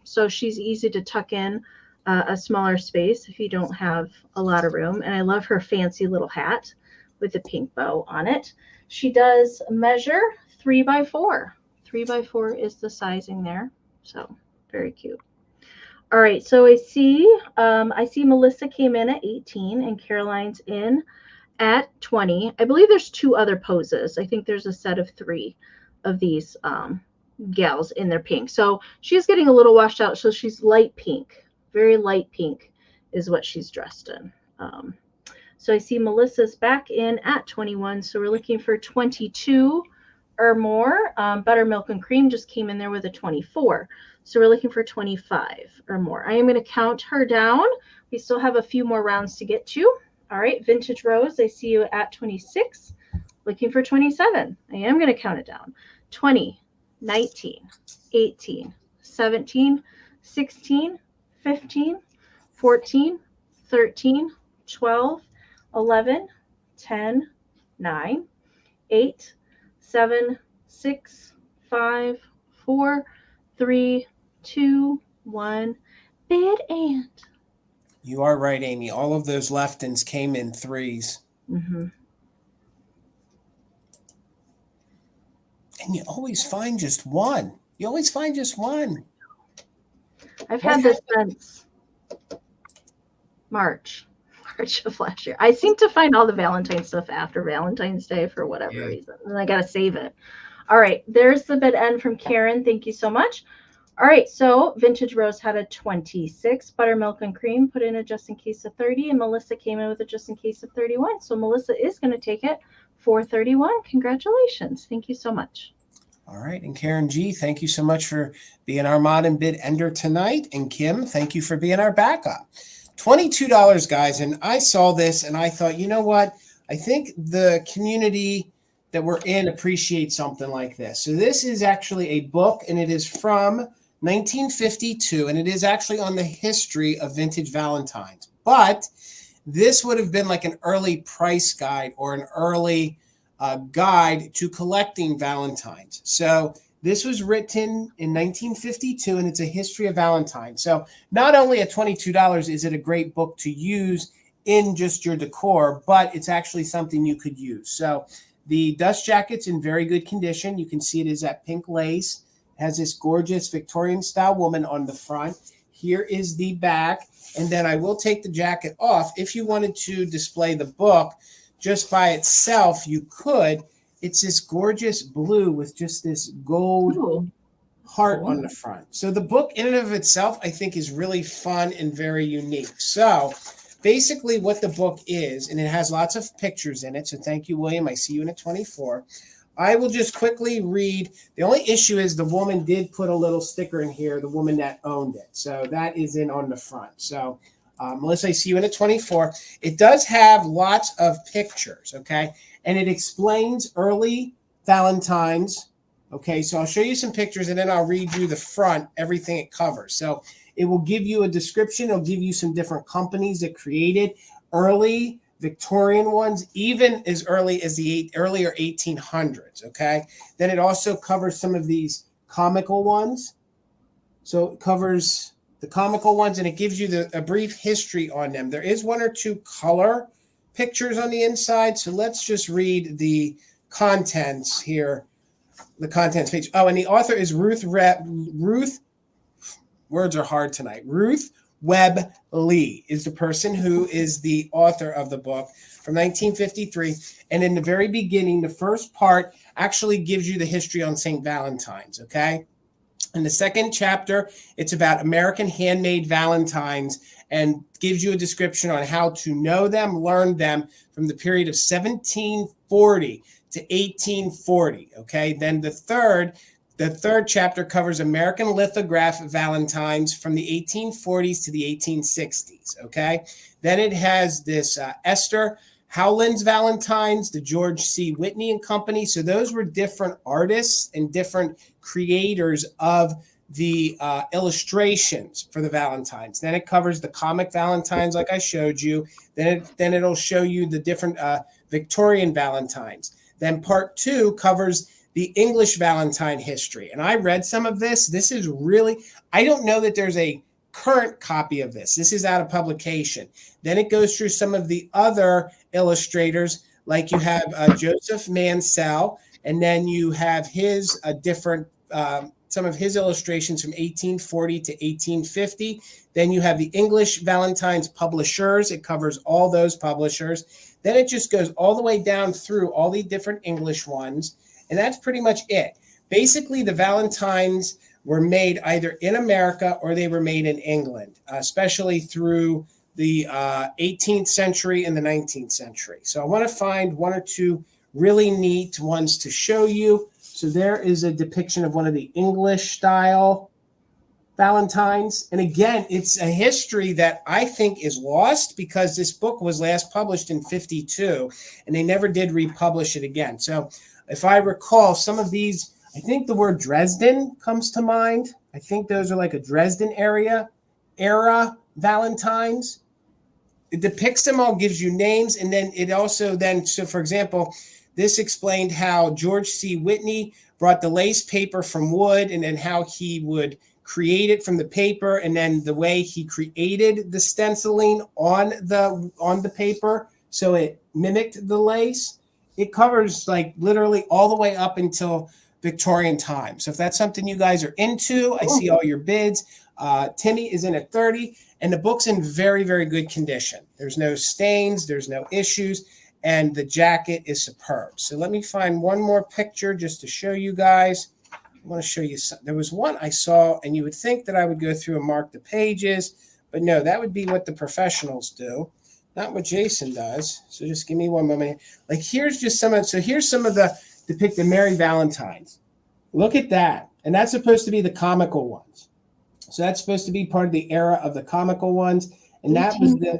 so she's easy to tuck in a smaller space if you don't have a lot of room. And I love her fancy little hat with a pink bow on it. She does measure 3 by 4. 3 by 4 is the sizing there, so very cute. All right, so I see Melissa came in at 18 and Caroline's in at 20. I believe there's 2 other poses. I think there's a set of 3 of these gals in their pink. So she's getting a little washed out. So she's light pink, very light pink is what she's dressed in. So I see Melissa's back in at 21. So we're looking for 22 or more. Buttermilk and Cream just came in there with a 24. So we're looking for 25 or more. I am going to count her down. We still have a few more rounds to get to. All right, Vintage Rose, I see you at 26. Looking for 27. I am going to count it down. 20, 19, 18, 17, 16, 15, 14, 13, 12, 11, 10, 9, 8, 7, 6, 5, 4, 3, 2, 1. Bid and. You are right, Amy. All of those left-ins came in 3s. Mm-hmm. And you always find just one. You always find just one. I've had this since March. March of last year. I seem to find all the Valentine's stuff after Valentine's Day for whatever reason, and I got to save it. All right, there's the bid end from Karen. Thank you so much. All right, so Vintage Rose had a 26, Buttermilk and Cream put in a just in case of 30, and Melissa came in with a just in case of 31. So Melissa is going to take it for 31. Congratulations. Thank you so much. All right, and Karen G, thank you so much for being our mod and bid ender tonight. And Kim, thank you for being our backup. $22, guys, and I saw this and I thought, you know what? I think the community that we're in appreciates something like this. So this is actually a book, and it is from 1952, and it is actually on the history of vintage Valentines. But this would have been like an early price guide or an early guide to collecting Valentines. So this was written in 1952, and it's a history of Valentine. So not only at $22 is it a great book to use in just your decor, but it's actually something you could use. So the dust jacket's in very good condition. You can see it is that pink lace. It has this gorgeous Victorian-style woman on the front. Here is the back, and then I will take the jacket off. If you wanted to display the book just by itself, you could. It's this gorgeous blue with just this gold heart on the front. So the book in and of itself, I think, is really fun and very unique. So basically what the book is, and it has lots of pictures in it. So thank you, William. I see you in at 24. I will just quickly read. The only issue is the woman did put a little sticker in here, the woman that owned it. So that is in on the front. So Melissa, I see you in at 24. It does have lots of pictures, okay? And it explains early Valentines. Okay, so I'll show you some pictures, and then I'll read you the front, everything it covers. So it will give you a description. It'll give you some different companies that created early Victorian ones, even as early as the earlier 1800s, okay? Then it also covers some of these comical ones. So it covers the comical ones, and it gives you a brief history on them. There is one or two color pictures on the inside. So let's just read the contents here, the contents page. Oh, and the author is Ruth, words are hard tonight. Ruth Webb Lee is the person who is the author of the book from 1953. And in the very beginning, the first part actually gives you the history on St. Valentine's, okay? In the second chapter, it's about American handmade Valentines and gives you a description on how to know them, learn them from the period of 1740 to 1840, okay? Then the third chapter covers American lithograph Valentines from the 1840s to the 1860s, okay? Then it has this Esther Howland's Valentines, the George C. Whitney and Company. So those were different artists and different creators of the illustrations for the Valentines. Then it covers the comic Valentines, like I showed you. Then it'll show you the different Victorian Valentines. Then part 2 covers the English Valentine history. And I read some of this. This is really, I don't know that there's a current copy of this. This is out of publication. Then it goes through some of the other illustrators, like you have Joseph Mansell, and then you have his different, some of his illustrations from 1840 to 1850. Then you have the English Valentine's publishers. It covers all those publishers. Then it just goes all the way down through all the different English ones. And that's pretty much it. Basically, the Valentines were made either in America or they were made in England, especially through the 18th century and the 19th century. So I want to find one or two really neat ones to show you. So there is a depiction of one of the English style Valentines. And again, it's a history that I think is lost because this book was last published in 52 and they never did republish it again. So if I recall, some of these, I think the word Dresden comes to mind. I think those are like a Dresden era Valentines. It depicts them all, gives you names, and then it also then, so for example, this explained how George C. Whitney brought the lace paper from wood and then how he would create it from the paper, and then the way he created the stenciling on the paper so it mimicked the lace. It covers like literally all the way up until Victorian time. So if that's something you guys are into, I see all your bids. Timmy is in at 30, and the book's in very, very good condition. There's no stains, there's no issues, and the jacket is superb. So let me find one more picture just to show you guys. I want to show you some. There was one I saw, and you would think that I would go through and mark the pages, but no, that would be what the professionals do, not what Jason does. So just give me one moment. Like here's just some of, so here's some of the depicted Mary Valentines. Look at that. And that's supposed to be the comical ones. So that's supposed to be part of the era of the comical ones. And that was the,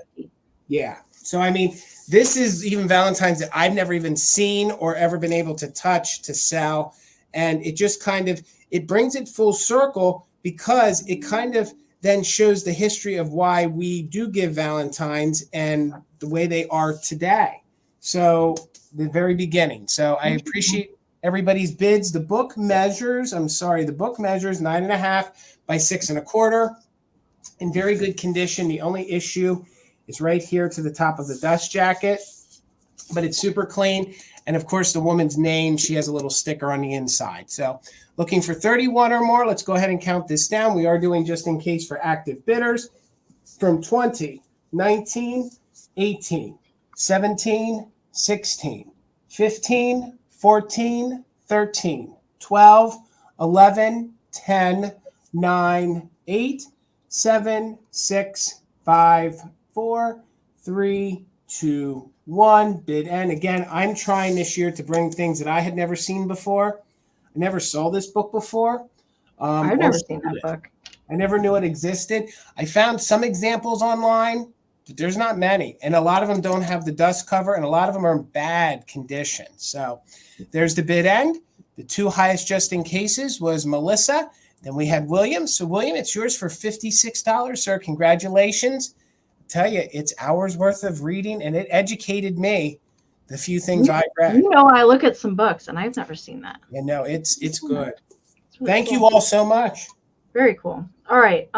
yeah. So, I mean, this is even Valentine's that I've never even seen or ever been able to touch to sell. And it just kind of, it brings it full circle because it kind of then shows the history of why we do give Valentines and the way they are today. So the very beginning. So I appreciate everybody's bids. The book measures 9.5 by 6.25 in very good condition. The only issue is right here to the top of the dust jacket, but it's super clean. And of course, the woman's name, she has a little sticker on the inside. So looking for 31 or more, let's go ahead and count this down. We are doing just in case for active bidders from 20, 19, 18, 17, 16, 15, 14, 13, 12, 11, 10, 9, 8, 7, 6, 5, 4, 3, 2, 1. Bid end. Again, I'm trying this year to bring things that I had never seen before. I never saw this book before. I've never seen that book. I never knew it existed. I found some examples online, but there's not many. And a lot of them don't have the dust cover, and a lot of them are in bad condition. So there's the bid end. The two highest just in cases was Melissa. Then we had William. So, William, it's yours for $56, sir. Congratulations. I tell you, it's hours worth of reading, and it educated me. The few things I read. You know, I look at some books, and I've never seen that. Yeah, no, it's good. It's really Thank cool. you all so much. Very cool. All right.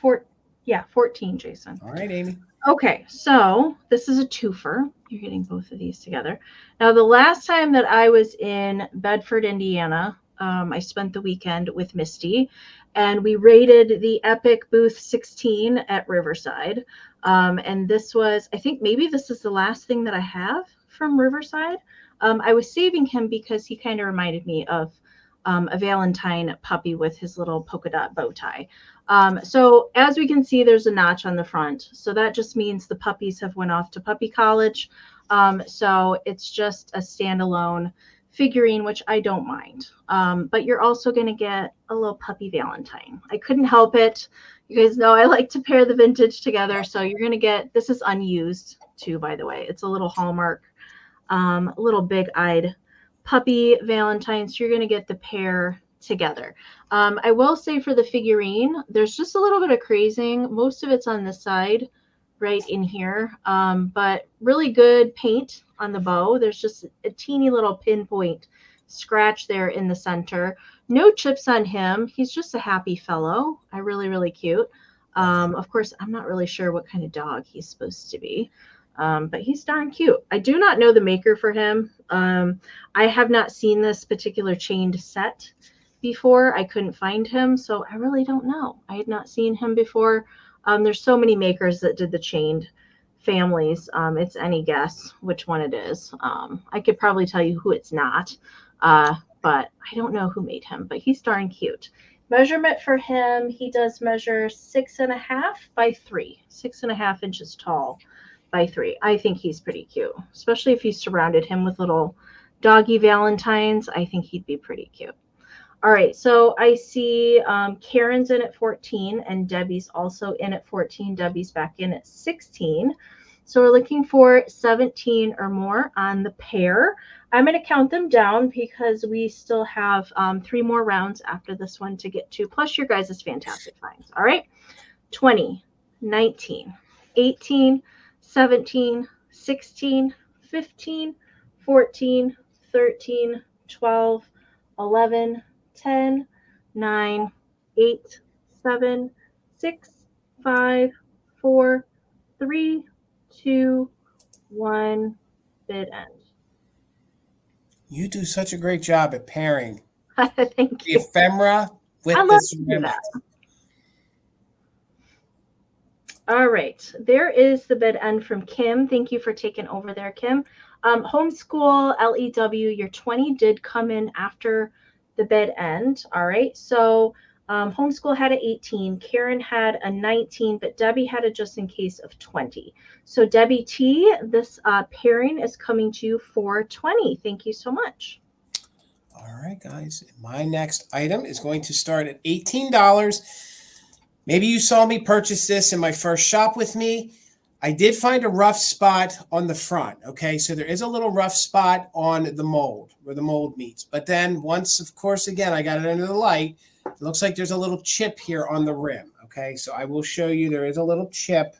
14, Jason. All right, Amy. Okay, so this is a twofer. You're getting both of these together. Now, the last time that I was in Bedford, Indiana, I spent the weekend with Misty, and we raided the Epic Booth 16 at Riverside. And this was, I think maybe this is the last thing that I have from Riverside. I was saving him because he kind of reminded me of a Valentine puppy with his little polka dot bow tie. So as we can see, there's a notch on the front. So that just means the puppies have went off to puppy college. So it's just a standalone figurine, which I don't mind. But you're also going to get a little puppy Valentine. I couldn't help it. You guys know I like to pair the vintage together. So you're going to get, this is unused too, by the way. It's a little Hallmark, a little big-eyed puppy Valentine. So you're going to get the pair together. I will say for the figurine, there's just a little bit of crazing. Most of it's on this side, right in here. But really good paint on the bow. There's just a teeny little pinpoint scratch there in the center. No chips on him. He's just a happy fellow. Really cute. Of course, I'm not really sure what kind of dog he's supposed to be. But he's darn cute. I do not know the maker for him. I have not seen this particular chained set before. I couldn't find him, so I really don't know. I had not seen him before. There's so many makers that did the chained families. It's any guess which one it is. I could probably tell you who it's not, but I don't know who made him, but he's darn cute. Measurement for him, he does measure 6.5 by 3, 6.5 inches tall by 3. I think he's pretty cute, especially if you surrounded him with little doggy Valentines. I think he'd be pretty cute. All right, so I see Karen's in at 14 and Debbie's also in at 14. Debbie's back in at 16. So we're looking for 17 or more on the pair. I'm going to count them down because we still have 3 more rounds after this one to get to, plus your guys' fantastic finds. All right, 20, 19, 18, 17, 16, 15, 14, 13, 12, 11, 10, 9, 8, 7, 6, 5, 4, 3, 2, 1, bid end. You do such a great job at pairing Thank the you. ephemera with I love the to do ceramics. that. All right. There is the bid end from Kim. Thank you for taking over there, Kim. Homeschool LEW, your 20 did come in after the bid end. All right. So homeschool had an 18, Karen had a 19, but Debbie had a just in case of 20. So Debbie T, this pairing is coming to you for 20. Thank you so much. All right, guys. My next item is going to start at $18. Maybe you saw me purchase this in my first shop with me. I did find a rough spot on the front. Okay, so there is a little rough spot on the mold where the mold meets. But then once, of course, again, I got it under the light, it looks like there's a little chip here on the rim. Okay, so I will show you there is a little chip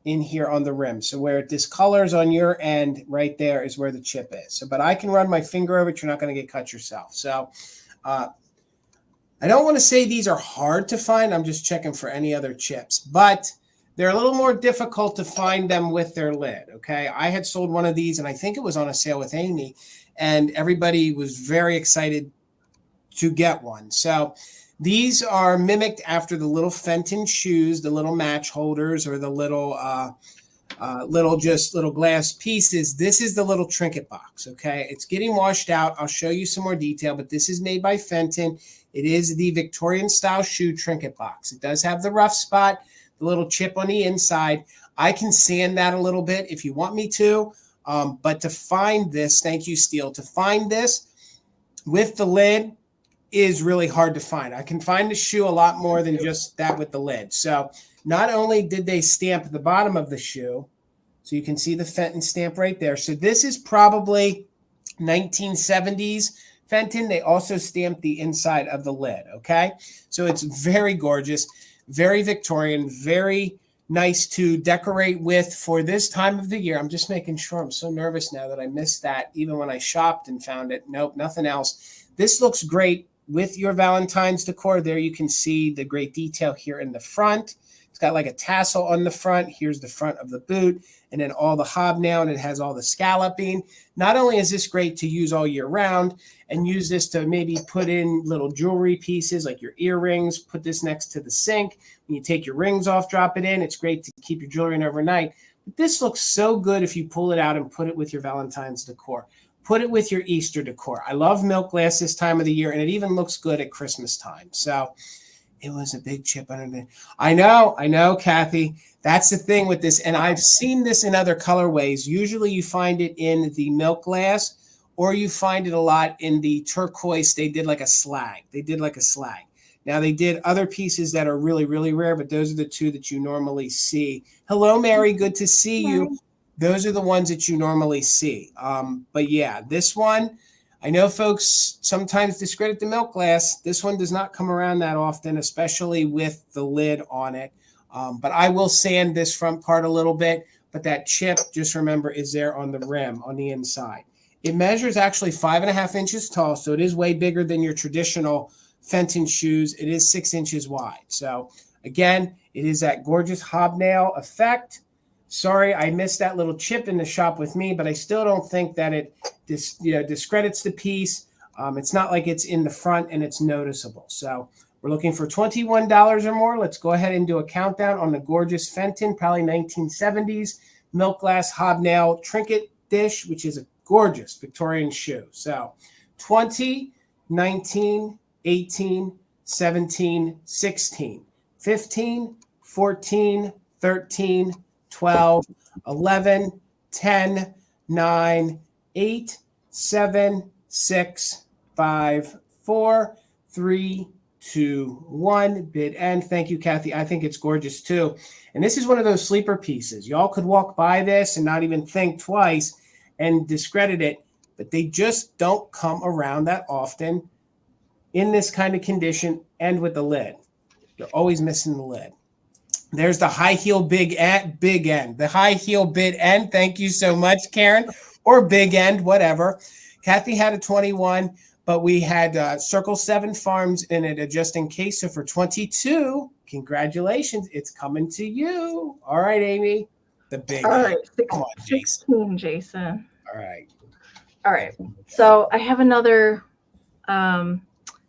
in here on the rim. So where it discolors on your end right there is where the chip is. So, but I can run my finger over it. You're not going to get cut yourself. So I don't want to say these are hard to find. I'm just checking for any other chips, but they're a little more difficult to find them with their lid. Okay. I had sold one of these and I think it was on a sale with Amie and everybody was very excited to get one. So these are mimicked after the little Fenton shoes, the little match holders or the little little glass pieces. This is the little trinket box. Okay. It's getting washed out. I'll show you some more detail, but this is made by Fenton. It is the Victorian style shoe trinket box. It does have the rough spot, the little chip on the inside. I can sand that a little bit if you want me to. But to find this, thank you, Steele, to find this with the lid is really hard to find. I can find the shoe a lot more than just that with the lid. So not only did they stamp the bottom of the shoe, so you can see the Fenton stamp right there. So this is probably 1970s Fenton. They also stamped the inside of the lid, okay? So it's very gorgeous, very Victorian, very nice to decorate with for this time of the year. I'm just making sure. I'm so nervous now that I missed that even when I shopped and found it. Nope, nothing else. This looks great with your Valentine's decor. There you can see the great detail here in the front. It's got like a tassel on the front. Here's the front of the boot and then all the hobnail, and it has all the scalloping. Not only is this great to use all year round and use this to maybe put in little jewelry pieces like your earrings, put this next to the sink. When you take your rings off, drop it in. It's great to keep your jewelry in overnight. But this looks so good if you pull it out and put it with your Valentine's decor. Put it with your Easter decor. I love milk glass this time of the year, and it even looks good at Christmas time. So it was a big chip under the. I know, Kathy. That's the thing with this. And I've seen this in other colorways. Usually you find it in the milk glass or you find it a lot in the turquoise. They did like a slag. Now they did other pieces that are really, really rare, but those are the two that you normally see. Hello, Mary. Good to see you. Those are the ones that you normally see. But yeah, this one, I know folks sometimes discredit the milk glass. This one does not come around that often, especially with the lid on it. But I will sand this front part a little bit, but that chip, just remember, is there on the rim, on the inside. It measures actually 5.5 inches tall, so it is way bigger than your traditional Fenton shoes. It is 6 inches wide. So again, it is that gorgeous hobnail effect. Sorry, I missed that little chip in the shop with me, but I still don't think that it discredits the piece. It's not like it's in the front and it's noticeable. So we're looking for $21 or more. Let's go ahead and do a countdown on the gorgeous Fenton, probably 1970s milk glass hobnail trinket dish, which is a gorgeous Victorian shoe. So 20, 19, 18, 17, 16, 15, 14, 13, 12, 11, 10, 9, 8, 7, 6, 5, 4, 3, 2, 1. Bid end. Thank you, Kathy. I think it's gorgeous too. And this is one of those sleeper pieces. Y'all could walk by this and not even think twice and discredit it, but they just don't come around that often in this kind of condition and with the lid. You're always missing the lid. There's the high heel big end. The high heel bid end. Thank you so much, Karen, or big end, whatever. Kathy had a 21, but we had Circle 7 Farms in it just in case. So for 22, congratulations. It's coming to you. All right, Amie. The big All right, Come on, 16, Jason. All right. All right. So I have another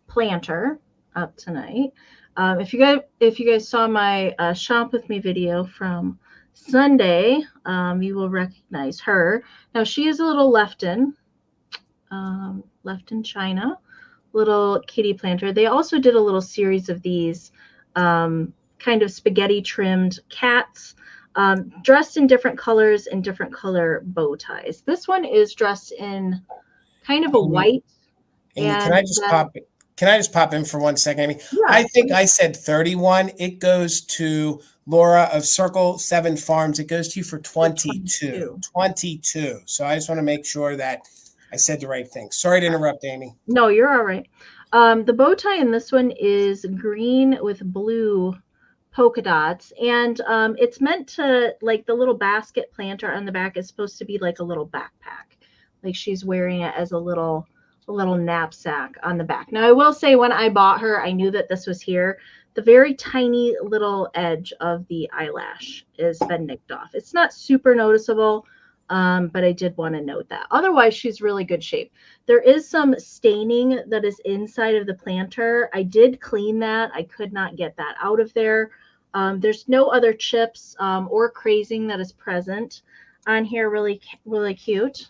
planter up tonight. If you guys saw my shop with me video from Sunday, you will recognize her. Now she is a little Lefton China, little kitty planter. They also did a little series of these kind of spaghetti trimmed cats, dressed in different colors and different color bow ties. This one is dressed in kind of a white. Amy, can I just pop in for 1 second, Amy? Yeah, I think I said 31. It goes to Laura of Circle 7 Farms. It goes to you for 22. 22. So I just want to make sure that I said the right thing. Sorry to interrupt, Amy. No, you're all right. The bow tie in this one is green with blue polka dots, and it's meant to, like, the little basket planter on the back is supposed to be like a little backpack, like she's wearing it as a little knapsack on the back. Now I will say, when I bought her, I knew that this was here. The very tiny little edge of the eyelash has been nicked off. It's not super noticeable, but I did want to note that. Otherwise, she's really good shape. There is some staining that is inside of the planter. I did clean that. I could not get that out of there. There's no other chips or crazing that is present on here. Really, really cute.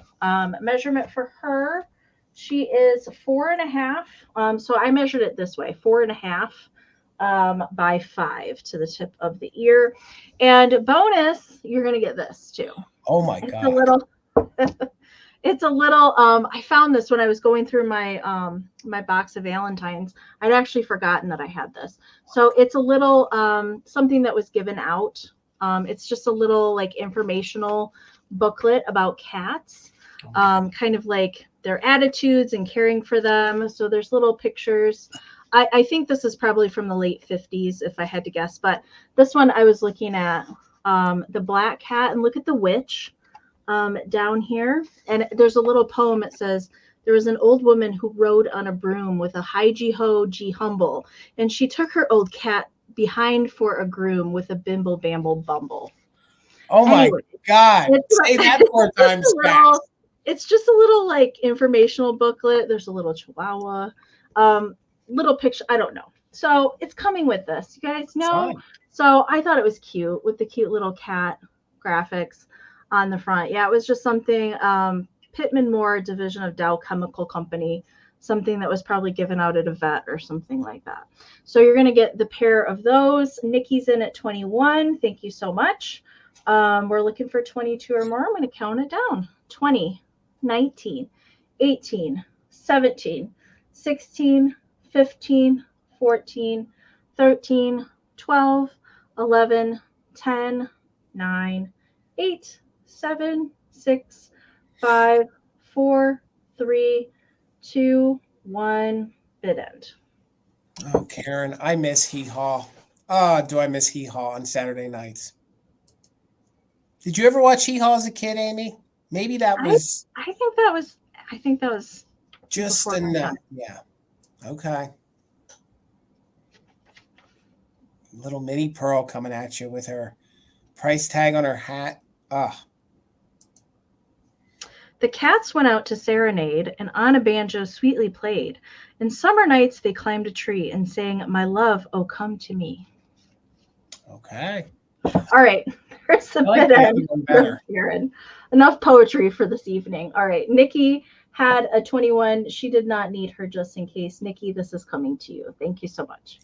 Measurement for her, she is 4.5. So I measured it this way, 4.5 by 5 to the tip of the ear. And bonus, you're going to get this too. Oh my God. It's a little, I found this when I was going through my, my box of Valentines. I'd actually forgotten that I had this. So it's a little, something that was given out. It's just a little like informational booklet about cats, kind of like their attitudes and caring for them. So there's little pictures. I think this is probably from the late 50s, if I had to guess, but this one I was looking at, the black cat, and look at the witch down here. And there's a little poem. It says, there was an old woman who rode on a broom with a hi-gee-ho, gee humble, and she took her old cat behind for a groom with a bimble bamble bumble. Oh my God. Say that 4 times fast. It's just a little like informational booklet. There's a little chihuahua, little picture. I don't know. So it's coming with this. You guys know? Fine. So I thought it was cute with the cute little cat graphics on the front. Yeah, it was just something, Pittman Moore, division of Dow Chemical Company, something that was probably given out at a vet or something like that. So you're going to get the pair of those. Nikki's in at 21. Thank you so much. We're looking for 22 or more. I'm going to count it down. 20, 19, 18, 17, 16, 15, 14, 13, 12, 11, 10, 9, 8, 7, 6, 5, 4, 3, 2, 1, bid end. Oh, Karen, I miss Hee Haw. Oh, do I miss Hee Haw on Saturday nights? Did you ever watch Hee Haw as a kid, Amy? Maybe that was. I think that was just enough. Yeah. Okay. Little mini Pearl coming at you with her price tag on her hat. The cats went out to serenade, and on a banjo sweetly played. And summer nights they climbed a tree and sang, "My love, oh come to me." Okay. All right. There's a bit of Karen. Enough poetry for this evening. All right. Nikki had a 21. She did not need her just in case. Nikki, this is coming to you. Thank you so much.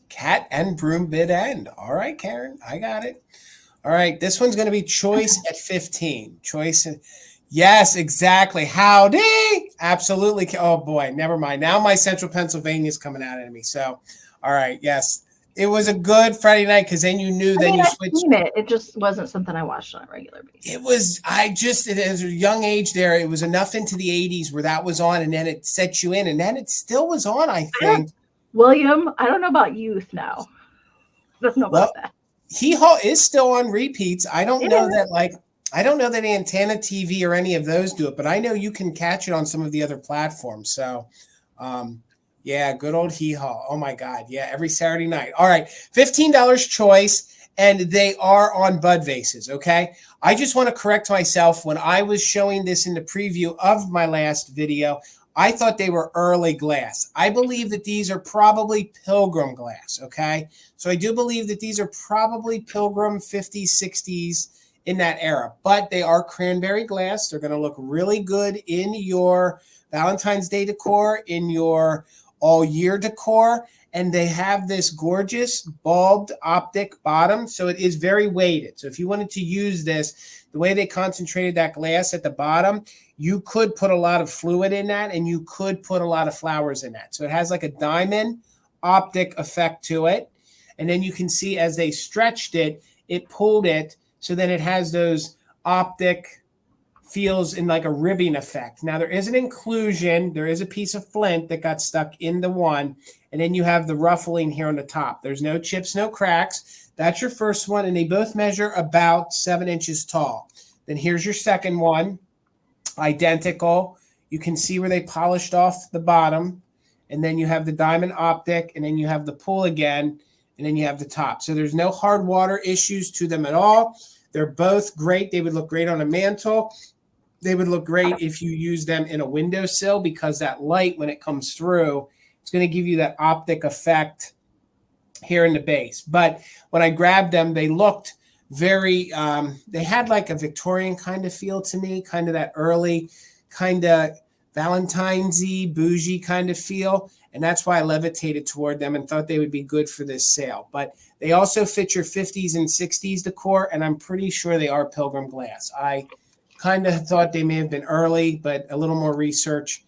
Cat and broom bid end. All right, Karen. I got it. All right. This one's going to be choice at 15. Choice. Yes, exactly. Howdy. Absolutely. Oh, boy. Never mind. Now my Central Pennsylvania is coming out at me. So, all right. Yes. It was a good Friday night because then you knew, you switched. It just wasn't something I watched on a regular basis. It was, as a young age there, it was enough into the 80s where that was on, and then it set you in, and then it still was on, I think. William, I don't know about youth now. I don't know about that. Hee Haw is still on repeats. I don't know that Antenna TV or any of those do it, but I know you can catch it on some of the other platforms. So, yeah, good old Hee Haw. Oh my God. Yeah. Every Saturday night. All right. $15 choice and they are on bud vases, okay? I just want to correct myself. When I was showing this in the preview of my last video, I thought they were early glass. I believe that these are probably Pilgrim glass, okay? So I do believe that these are probably Pilgrim 50s, 60s in that era, but they are cranberry glass. They're going to look really good in your Valentine's Day decor, in your all year decor, and they have this gorgeous bulbed optic bottom, so it is very weighted. So if you wanted to use this, the way they concentrated that glass at the bottom, you could put a lot of fluid in that, and you could put a lot of flowers in that. So it has like a diamond optic effect to it, and then you can see as they stretched it, it pulled it, so then it has those optic feels in like a ribbing effect. Now there is an inclusion. There is a piece of flint that got stuck in the one. And then you have the ruffling here on the top. There's no chips, no cracks. That's your first one. And they both measure about 7 inches tall. Then here's your second one. Identical. You can see where they polished off the bottom. And then you have the diamond optic. And then you have the pull again. And then you have the top. So there's no hard water issues to them at all. They're both great. They would look great on a mantle. They would look great if you use them in a windowsill, because that light, when it comes through, it's going to give you that optic effect here in the base. But when I grabbed them, they looked very, they had like a Victorian kind of feel to me, kind of that early kind of Valentine's-y, bougie kind of feel. And that's why I levitated toward them and thought they would be good for this sale. But they also fit your 50s and 60s decor, and I'm pretty sure they are Pilgrim glass. I kind of thought they may have been early, but a little more research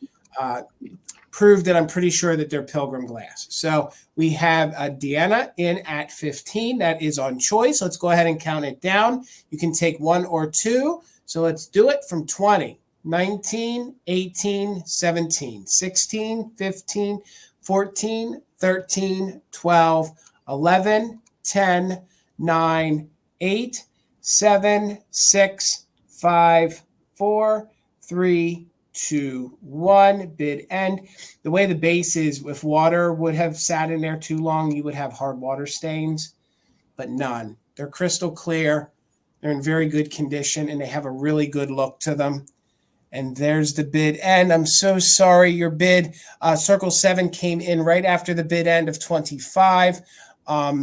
proved that I'm pretty sure that they're Pilgrim glass. So we have Deanna in at 15. That is on choice. Let's go ahead and count it down. You can take 1 or 2. So let's do it from 20, 19, 18, 17, 16, 15, 14, 13, 12, 11, 10, 9, 8, 7, 6, 5, 4, 3, 2, 1. Bid end. The way the base is, if water would have sat in there too long, you would have hard water stains, but none. They're crystal clear. They're in very good condition, and they have a really good look to them. And there's the bid end. I'm so sorry. Your bid, Circle 7, came in right after the bid end of 25.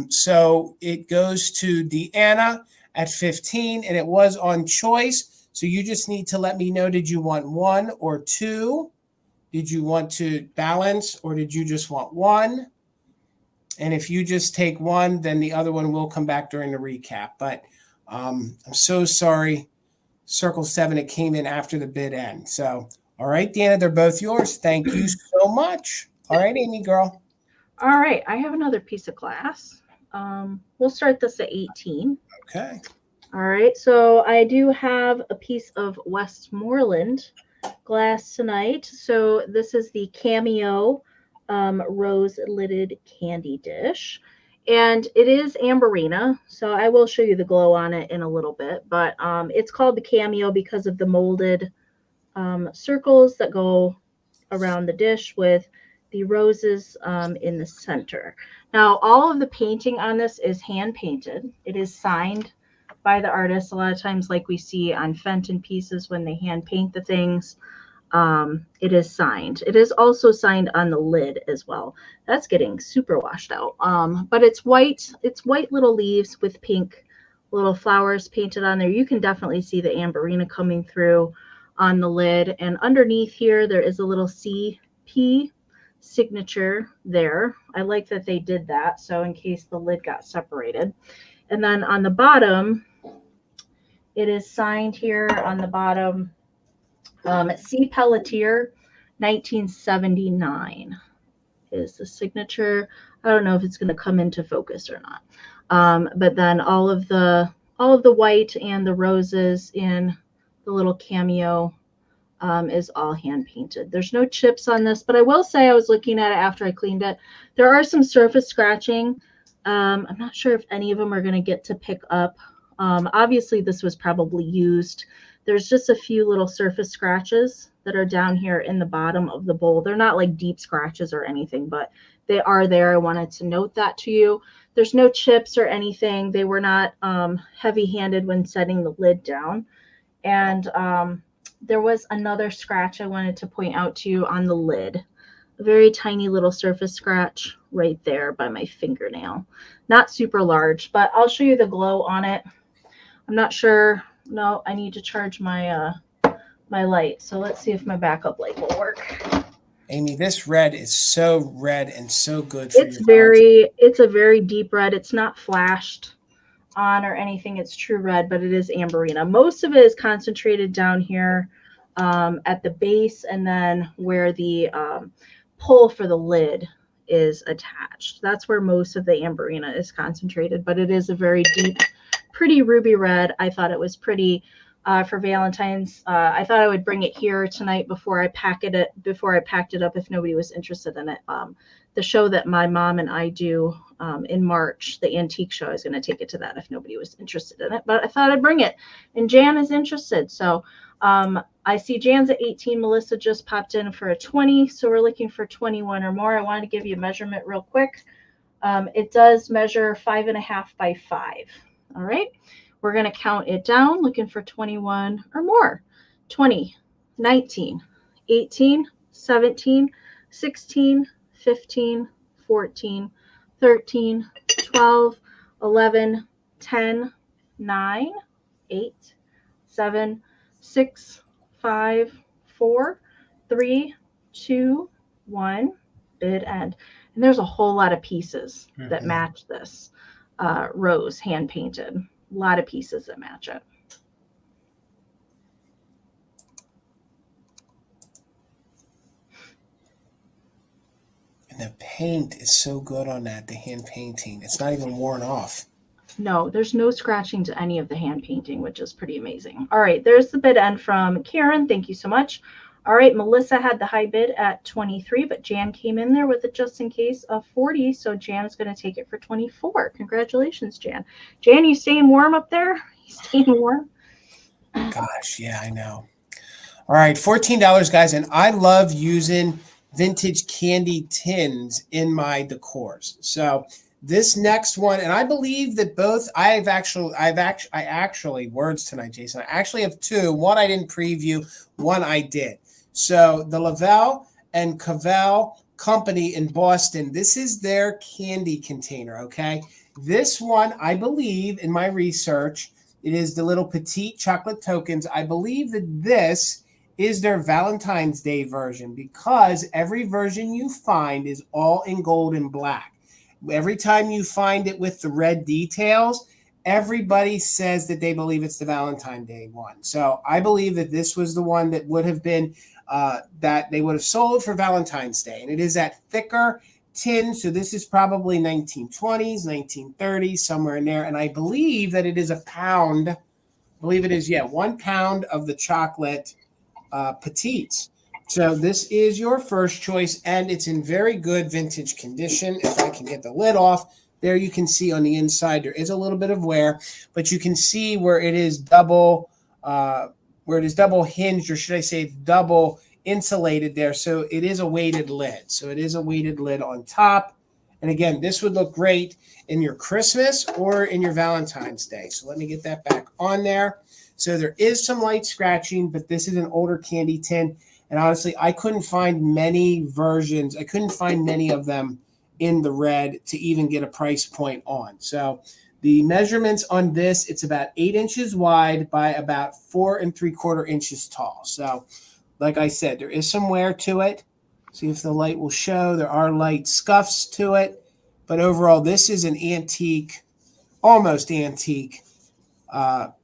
So it goes to Deanna at 15, and it was on choice. So you just need to let me know, did you want 1 or 2? Did you want to balance, or did you just want 1? And if you just take 1, then the other one will come back during the recap. But I'm so sorry, Circle 7, it came in after the bid end. So, all right, Deanna, they're both yours. Thank you so much. All right, Amy girl. All right, I have another piece of glass. We'll start this at 18. Okay. All right, so I do have a piece of Westmoreland glass tonight. So this is the Cameo rose-lidded candy dish. And it is Amberina, so I will show you the glow on it in a little bit. But it's called the Cameo because of the molded circles that go around the dish with the roses in the center. Now, all of the painting on this is hand-painted. It is signed by the artist. A lot of times, like we see on Fenton pieces when they hand-paint the things, it is signed. It is also signed on the lid as well. That's getting super washed out. But it's white. It's white little leaves with pink little flowers painted on there. You can definitely see the Amberina coming through on the lid. And underneath here, there is a little CP signature there. I like that they did that, so in case the lid got separated. And then on the bottom, it is signed here on the bottom, C. Pelletier, 1979 is the signature. I don't know if it's going to come into focus or not. But then all of the white and the roses in the little Cameo is all hand painted. There's no chips on this, but I will say, I was looking at it after I cleaned it. There are some surface scratching. I'm not sure if any of them are going to get to pick up. Obviously, this was probably used. There's just a few little surface scratches that are down here in the bottom of the bowl. They're not like deep scratches or anything, but they are there. I wanted to note that to you. There's no chips or anything. They were not heavy-handed when setting the lid down. And there was another scratch I wanted to point out to you on the lid. A very tiny little surface scratch right there by my fingernail. Not super large, but I'll show you the glow on it. I'm not sure. No, I need to charge my my light. So let's see if my backup light will work. Amie, this red is so red and so good for it's a very deep red. It's not flashed on or anything. It's true red, but it is amberina. Most of it is concentrated down here at the base, and then where the pull for the lid is attached. That's where most of the amberina is concentrated, but it is a very deep, pretty ruby red. I thought it was pretty for Valentine's. I thought I would bring it here tonight before I packed it up if nobody was interested in it. The show that my mom and I do in March, the antique show, I was going to take it to that if nobody was interested in it, but I thought I'd bring it, and Jan is interested. So I see Jan's at 18. Melissa just popped in for a 20. So we're looking for 21 or more. I want to give you a measurement real quick. It does measure 5.5 by 5. All right. We're going to count it down, looking for 21 or more. 20, 19, 18, 17, 16, 15, 14, 13, 12, 11, 10, 9, 8, 7, 6, 5, 4, 3, 2, 1, bid end. And there's a whole lot of pieces that match this rose, hand painted. A lot of pieces that match it. And the paint is so good on that, the hand painting. It's not even worn off. No, there's no scratching to any of the hand painting, which is pretty amazing. All right, there's the bid end from Karen. Thank you so much. All right, Melissa had the high bid at 23, but Jan came in there with it just in case of 40. So Jan is going to take it for 24. Congratulations, Jan. Jan, you staying warm up there? You staying warm? Gosh, yeah, I know. All right, $14, guys. And I love using vintage candy tins in my decors. So this next one, and I believe that both, I actually, words tonight, Jason. I actually have two. One I didn't preview, one I did. So the Lavelle and Cavell Company in Boston, this is their candy container, okay? This one, I believe, in my research, it is the little petite chocolate tokens. I believe that this is their Valentine's Day version because every version you find is all in gold and black. Every time you find it with the red details, everybody says that they believe it's the Valentine's Day one. So I believe that this was the one that would have been that they would have sold for Valentine's Day. And it is that thicker tin. So this is probably 1920s, 1930s, somewhere in there. And I believe that it is a pound. I believe it is, 1 pound of the chocolate petites. So this is your first choice, and it's in very good vintage condition. If I can get the lid off, there you can see on the inside there is a little bit of wear, but you can see where it is double hinged, or should I say double insulated there. So it is a weighted lid. So it is a weighted lid on top. And again, this would look great in your Christmas or in your Valentine's Day. So let me get that back on there. So there is some light scratching, but this is an older candy tin. And honestly, I couldn't find many versions. I couldn't find many of them in the red to even get a price point on. So the measurements on this, it's about 8 inches wide by about 4 3/4 inches tall. So like I said, there is some wear to it. See if the light will show. There are light scuffs to it. But overall, this is an antique, almost antique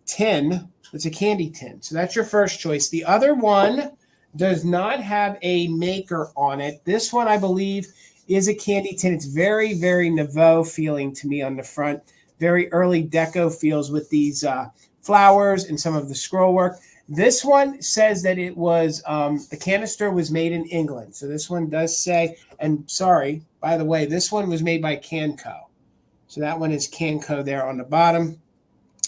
tin. It's a candy tin. So that's your first choice. The other one does not have a maker on it. This one, I believe, is a candy tin. It's very, very Nouveau feeling to me on the front. Very early deco feels with these flowers and some of the scroll work. This one says that it was, the canister was made in England. So this one does say, and sorry, by the way, this one was made by Canco. So that one is Canco there on the bottom.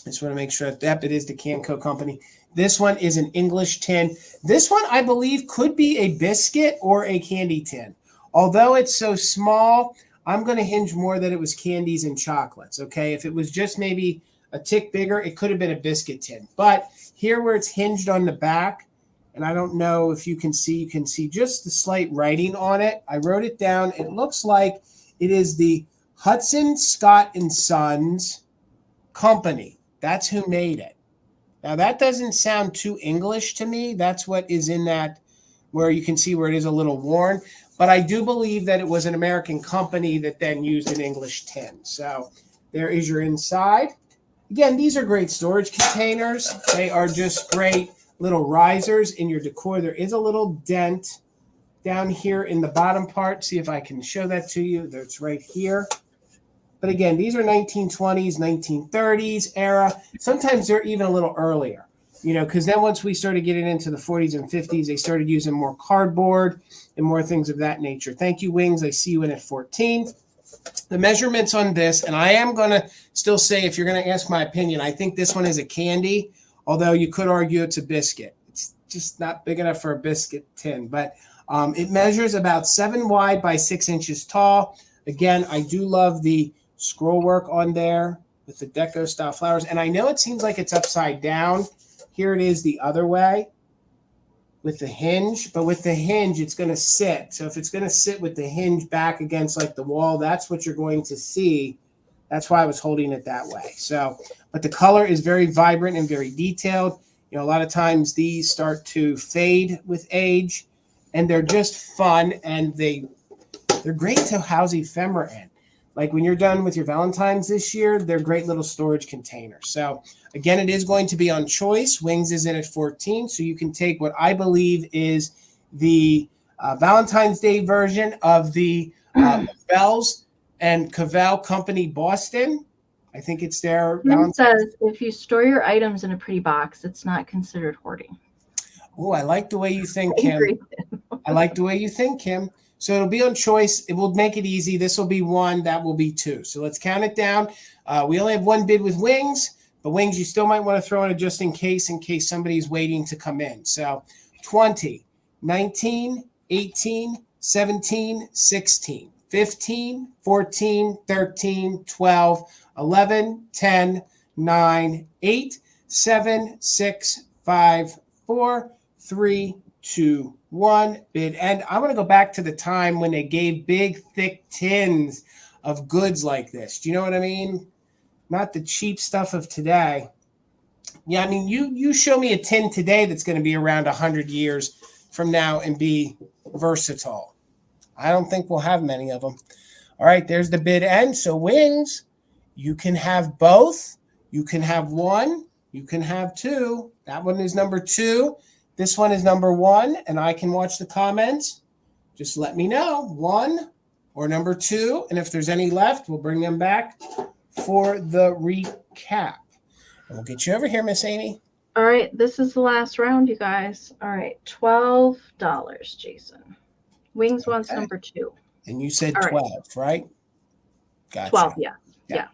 I just want to make sure that it is the Canco company. This one is an English tin. This one, I believe, could be a biscuit or a candy tin. although it's so small, I'm going to hinge more that it was candies and chocolates. Okay. If it was just maybe a tick bigger, it could have been a biscuit tin. But here where it's hinged on the back, and I don't know if you can see just the slight writing on it. I wrote it down. It looks like it is the Hudson Scott and Sons Company. That's who made it. Now that doesn't sound too English to me. That's what is in that, where you can see where it is a little worn. But I do believe that it was an American company that then used an English tin. So there is your inside. Again, these are great storage containers. They are just great little risers in your decor. There is a little dent down here in the bottom part. See if I can show that to you. That's right here. But again, these are 1920s, 1930s era. Sometimes they're even a little earlier, because then once we started getting into the 40s and 50s, they started using more cardboard and more things of that nature. Thank you, Wings. I see you in at 14. The measurements on this, and I am going to still say, if you're going to ask my opinion, I think this one is a candy, although you could argue it's a biscuit. It's just not big enough for a biscuit tin, but it measures about 7 wide by 6 inches tall. Again, I do love the scroll work on there with the deco style flowers. And I know it seems like it's upside down. Here it is the other way with the hinge, but with the hinge, it's going to sit. So if it's going to sit with the hinge back against like the wall, that's what you're going to see. That's why I was holding it that way. So, but the color is very vibrant and very detailed. A lot of times these start to fade with age, and they're just fun, and they're great to house ephemera in. Like when you're done with your Valentine's this year, they're great little storage containers. So again, it is going to be on choice. Wings is in at 14. So you can take what I believe is the Valentine's Day version of the Bells and Cavell Company Boston. I think it's their Valentine's. Says if you store your items in a pretty box, it's not considered hoarding. Oh, I like the way you think, Kim. I like the way you think, Kim. So it'll be on choice. It will make it easy. This will be 1. That will be 2. So let's count it down. We only have 1 bid with Wings, but Wings, you still might want to throw in it just in case somebody's waiting to come in. So 20, 19, 18, 17, 16, 15, 14, 13, 12, 11, 10, 9, 8, 7, 6, 5, 4, 3, 2, 1. Bid end. I want to go back to the time when they gave big, thick tins of goods like this. Do you know what I mean? Not the cheap stuff of today. Yeah, I mean, you show me a tin today that's going to be around 100 years from now and be versatile. I don't think we'll have many of them. All right, there's the bid end. So Wings, you can have both. You can have 1. You can have 2. That one is number 2. This one is number 1, and I can watch the comments. Just let me know, 1 or number 2. And if there's any left, we'll bring them back for the recap. And we'll get you over here, Miss Amie. All right, this is the last round, you guys. All right, $12, Jason. Wings wants number 2. And you said 12, right? Gotcha. 12, yeah.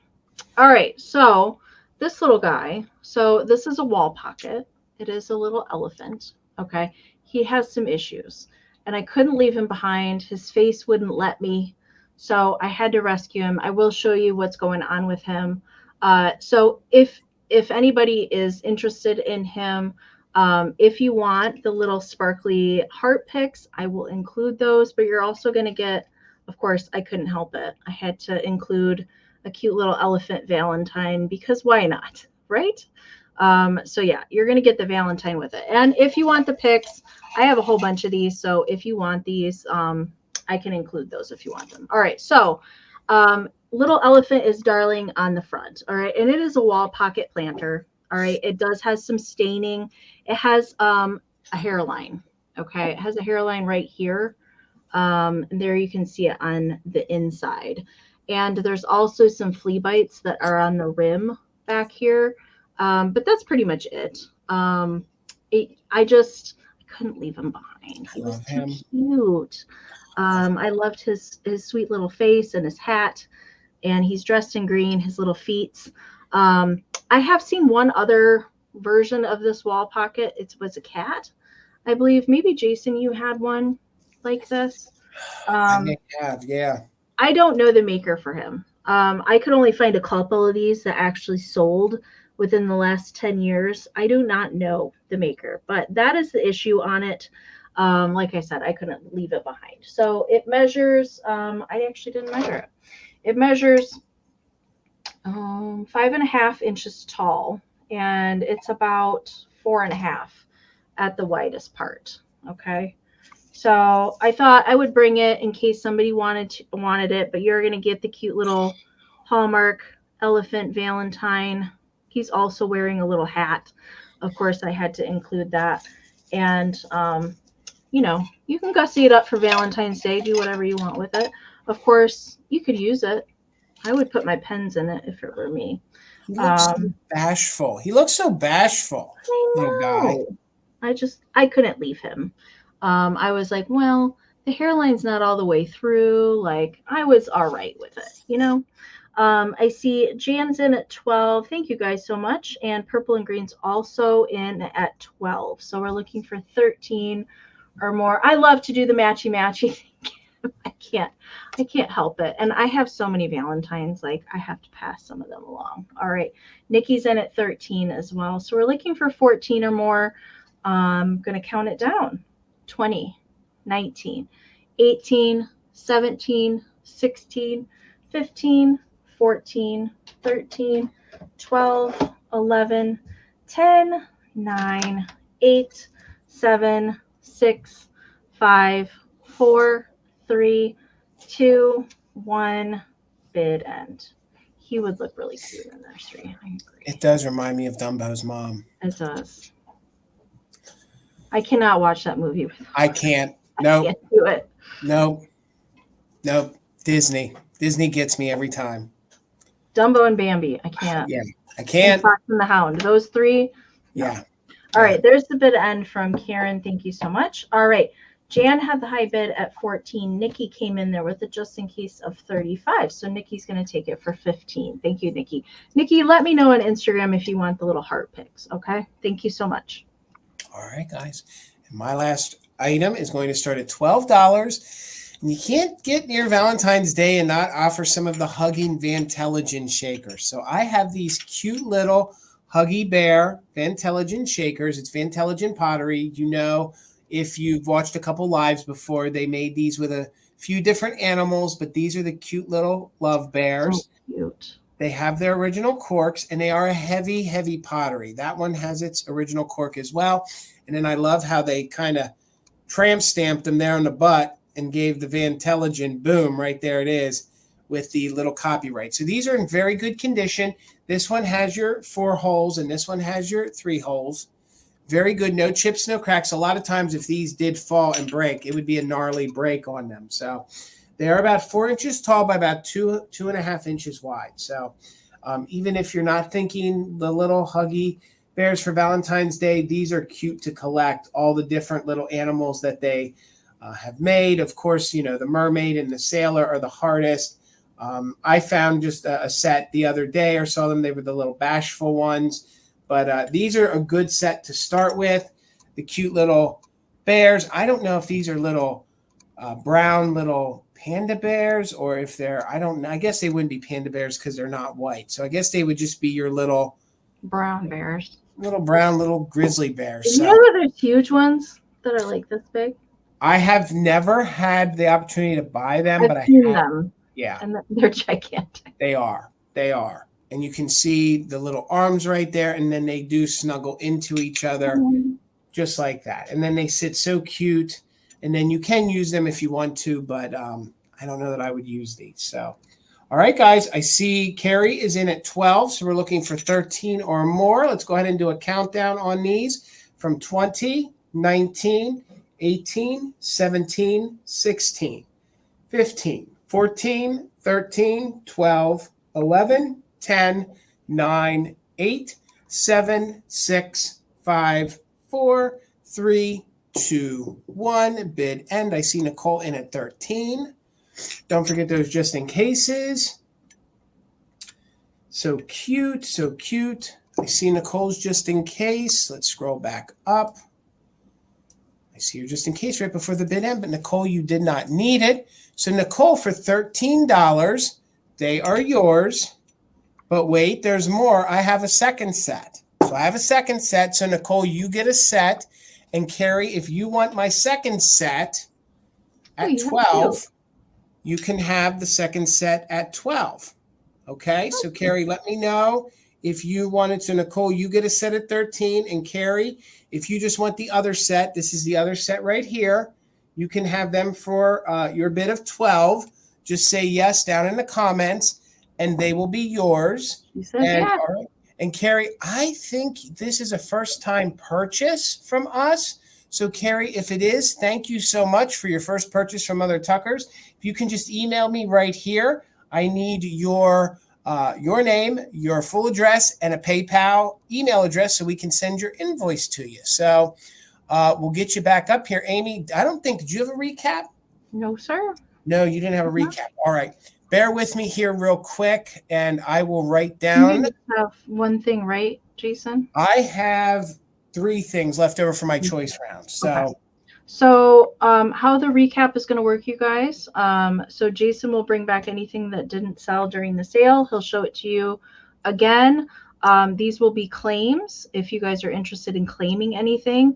All right, so this little guy. So this is a wall pocket. It is a little elephant. Okay. He has some issues, and I couldn't leave him behind. His face wouldn't let me. So I had to rescue him. I will show you what's going on with him. So if anybody is interested in him, if you want the little sparkly heart picks, I will include those, but you're also going to get, of course, I couldn't help it. I had to include a cute little elephant Valentine because why not? Right? So yeah, you're going to get the Valentine with it. And if you want the pics, I have a whole bunch of these. So if you want these, I can include those if you want them. All right. So, little elephant is darling on the front. All right. And it is a wall pocket planter. All right. It does has some staining. It has, a hairline. Okay. It has a hairline right here. And there you can see it on the inside. And there's also some flea bites that are on the rim back here. But that's pretty much it. I couldn't leave him behind. He was too cute. I loved his sweet little face and his hat, and he's dressed in green, his little feet. I have seen one other version of this wall pocket. It was a cat, I believe. Maybe Jason, you had one like this. I may have, yeah. I don't know the maker for him. I could only find a couple of these that actually sold within the last 10 years. I do not know the maker, but that is the issue on it. Like I said, I couldn't leave it behind. So it measures, I actually didn't measure it. It measures 5.5 inches tall, and it's about 4.5 at the widest part. Okay. So I thought I would bring it in case somebody wanted it, but you're going to get the cute little Hallmark elephant Valentine. He's also wearing a little hat. Of course, I had to include that. And, you can gussy it up for Valentine's Day, do whatever you want with it. Of course, you could use it. I would put my pens in it if it were me. He looks so bashful. He looks so bashful. I know. Little guy. I couldn't leave him. I was like, well, the hairline's not all the way through. Like, I was all right with it, I see Jan's in at 12. Thank you guys so much. And Purple and Green's also in at 12. So we're looking for 13 or more. I love to do the matchy. I can't help it. And I have so many Valentines, like I have to pass some of them along. All right. Nikki's in at 13 as well. So we're looking for 14 or more. I'm going to count it down. 20, 19, 18, 17, 16, 15, 14, 13, 12, 11, 10, 9, 8, 7, 6, 5, 4, 3, 2, 1, bid end. He would look really cute in nursery. I agree. It does remind me of Dumbo's mom. It does. I cannot watch that movie. I can't. No. I can't do it. Nope. Disney gets me every time. Dumbo and Bambi. I can't. Yeah, I can't. Fox and the Hound. Those three. No. Yeah. All right. There's the bid end from Karen. Thank you so much. All right. Jan had the high bid at 14. Nikki came in there with it just in case of 35. So Nikki's going to take it for 15. Thank you, Nikki. Nikki, let me know on Instagram if you want the little heart pics. Okay. Thank you so much. All right, guys. And my last item is going to start at $12. And you can't get near Valentine's Day and not offer some of the Hugging Vantelligent shakers. So I have these cute little Huggy Bear Vantelligent shakers. It's Vantelligent pottery. If you've watched a couple lives before, they made these with a few different animals, but these are the cute little love bears. So cute. They have their original corks, and they are a heavy, heavy pottery. That one has its original cork as well. And then I love how they kind of tramp stamped them there on the butt and gave the Vantelligent, boom, right there it is, with the little copyright. So these are in very good condition. This one has your 4 holes, and this one has your 3 holes. Very good, no chips, no cracks. A lot of times if these did fall and break, it would be a gnarly break on them. So they're about 4 inches tall by about 2.5 inches wide. So even if you're not thinking the little Huggy Bears for Valentine's Day, these are cute to collect, all the different little animals that they have made. Of course, the mermaid and the sailor are the hardest. I found just a set the other day or saw them. They were the little bashful ones. But these are a good set to start with. The cute little bears. I don't know if these are little brown little panda bears or if they're, I don't know. I guess they wouldn't be panda bears because they're not white. So I guess they would just be your little brown bears. Little brown little grizzly bears. You know that there's huge ones that are like this big? I have never had the opportunity to buy them, but I seen have them. Yeah. And they're gigantic. They are. And you can see the little arms right there, and then they do snuggle into each other just like that. And then they sit so cute, and then you can use them if you want to, but I don't know that I would use these. So, all right, guys, I see Carrie is in at 12, so we're looking for 13 or more. Let's go ahead and do a countdown on these from 20, 19, 18, 17, 16, 15, 14, 13, 12, 11, 10, 9, 8, 7, 6, 5, 4, 3, 2, 1. Bid end. I see Nicole in at 13. Don't forget those just in cases. So cute, so cute. I see Nicole's just in case. Let's scroll back up. I price here, just in case right before the bid end. But Nicole, you did not need it. So Nicole, for $13, they are yours. But wait, there's more. I have a second set. So I have a second set. So Nicole, you get a set. And Carrie, if you want my second set at 12, you can have the second set at 12. Okay, so Carrie, let me know if you wanted to. Nicole, you get a set at 13. And Carrie, if you just want the other set, this is the other set right here. You can have them for your bid of 12. Just say yes down in the comments, and they will be yours. She says yes. All right. And Carrie, I think this is a first-time purchase from us. So Carrie, if it is, thank you so much for your first purchase from Mother Tuckers. If you can just email me right here. I need your name, your full address, and a PayPal email address so we can send your invoice to you. So we'll get you back up here. Amie, did you have a recap? No, sir. No, you didn't have a recap. All right. Bear with me here real quick, and I will write down. You have one thing, right, Jason? I have 3 things left over for my choice round. So. Okay. So how the recap is going to work, you guys. So Jason will bring back anything that didn't sell during the sale. He'll show it to you again. These will be claims. If you guys are interested in claiming anything,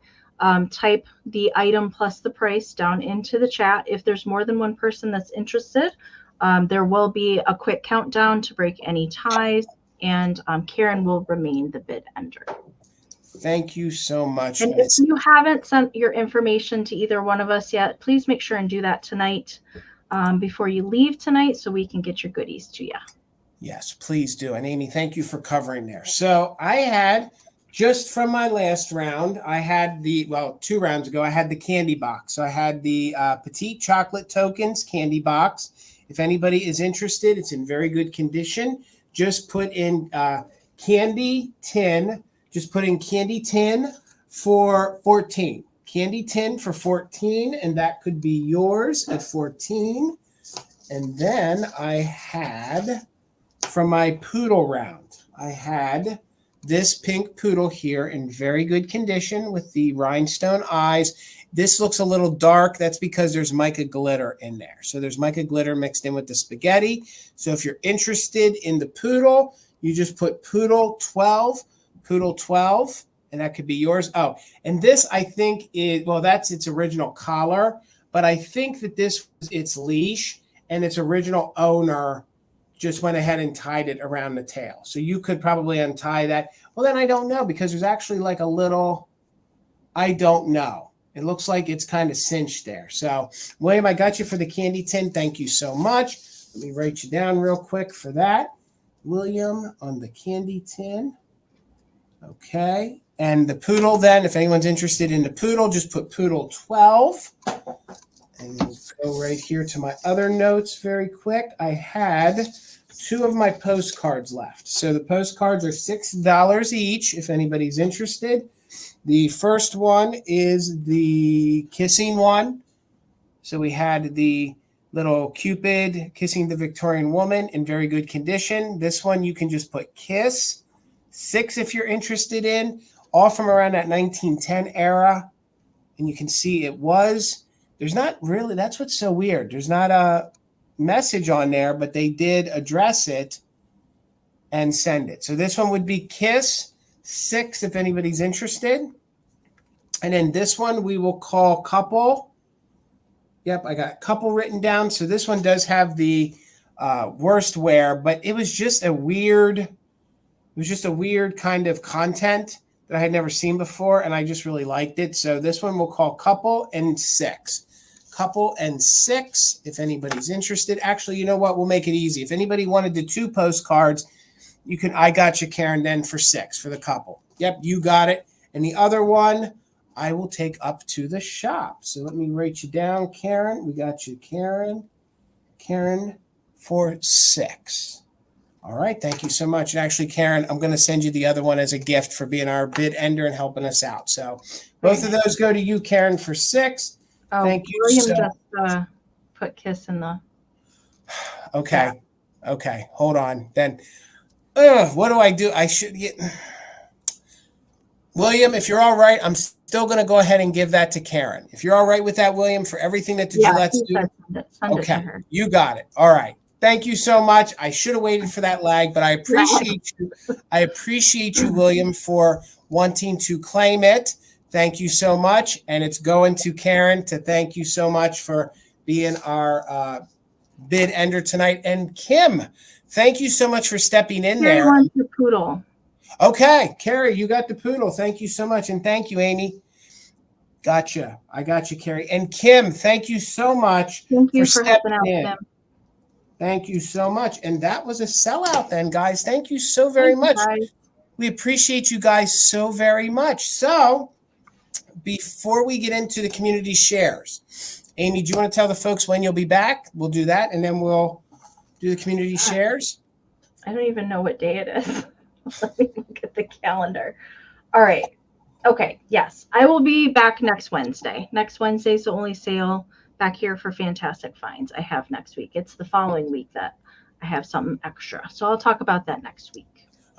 type the item plus the price down into the chat. If there's more than one person that's interested, there will be a quick countdown to break any ties, and Karen will remain the bid ender. Thank you so much. And if you haven't sent your information to either one of us yet, please make sure and do that tonight before you leave tonight so we can get your goodies to you. Yes, please do. And Amie, thank you for covering there. So I had, just from my last round, I had 2 rounds ago, I had the candy box. So I had the Petite Chocolate Tokens candy box. If anybody is interested, it's in very good condition. Just put in candy tin. Just put in candy tin for 14. Candy tin for 14, and that could be yours at 14. And then I had, from my poodle round, I had this pink poodle here in very good condition with the rhinestone eyes. This looks a little dark. That's because there's mica glitter in there. So there's mica glitter mixed in with the spaghetti. So if you're interested in the poodle, you just put poodle 12, and that could be yours. Oh, and this I think is, that's its original collar, but I think that this was its leash, and its original owner just went ahead and tied it around the tail. So you could probably untie that. Well, then I don't know, because there's actually like a little, I don't know. It looks like it's kind of cinched there. So William, I got you for the candy tin. Thank you so much. Let me write you down real quick for that. William on the candy tin. Okay. And the poodle then, if anyone's interested in the poodle, just put poodle 12. And we'll go right here to my other notes very quick. I had 2 of my postcards left. So the postcards are $6 each if anybody's interested. The first one is the kissing one. So we had the little Cupid kissing the Victorian woman in very good condition. This one you can just put kiss. 6 if you're interested in, all from around that 1910 era. And you can see there's not really, that's what's so weird. There's not a message on there, but they did address it and send it. So this one would be kiss 6 if anybody's interested. And then this one we will call couple. Yep, I got couple written down. So this one does have the worst wear, but it was just a weird kind of content that I had never seen before, and I just really liked it. So this one we'll call couple and 6. Couple and 6, if anybody's interested. Actually, you know what? We'll make it easy. If anybody wanted the 2 postcards, I got you, Karen, then for 6 for the couple. Yep, you got it. And the other one, I will take up to the shop. So let me write you down, Karen. We got you, Karen. Karen for 6. All right, thank you so much. And actually, Karen, I'm going to send you the other one as a gift for being our bid ender and helping us out. So both of those go to you, Karen, for 6. Oh, thank you. William just put kiss in the. Okay. Yeah. Okay. Hold on. Then, what do? I should get. William, if you're all right, I'm still still going to go ahead and give that to Karen. If you're all right with that, William, for everything that the Gillettes do. Send it to her. You got it. All right. Thank you so much. I should have waited for that lag, but I appreciate you. I appreciate you, William, for wanting to claim it. Thank you so much. And it's going to Karen to thank you so much for being our bid ender tonight. And Kim, thank you so much for stepping in there. Carrie wants your poodle. Okay, Carrie, you got the poodle. Thank you so much. And thank you, Amy. Gotcha. I got you, Carrie. And Kim, thank you so much. Thank you for helping out, Kim. Thank you so much. And that was a sellout then, guys. Thank you so very much. We appreciate you guys so very much. So before we get into the community shares, Amy, do you want to tell the folks when you'll be back? We'll do that, and then we'll do the community shares. I don't even know what day it is. Let me look at the calendar. All right. Okay. Yes, I will be back next Wednesday. Next Wednesday's the only sale back here for Fantastic Finds I have next week. It's the following week that I have something extra. So I'll talk about that next week.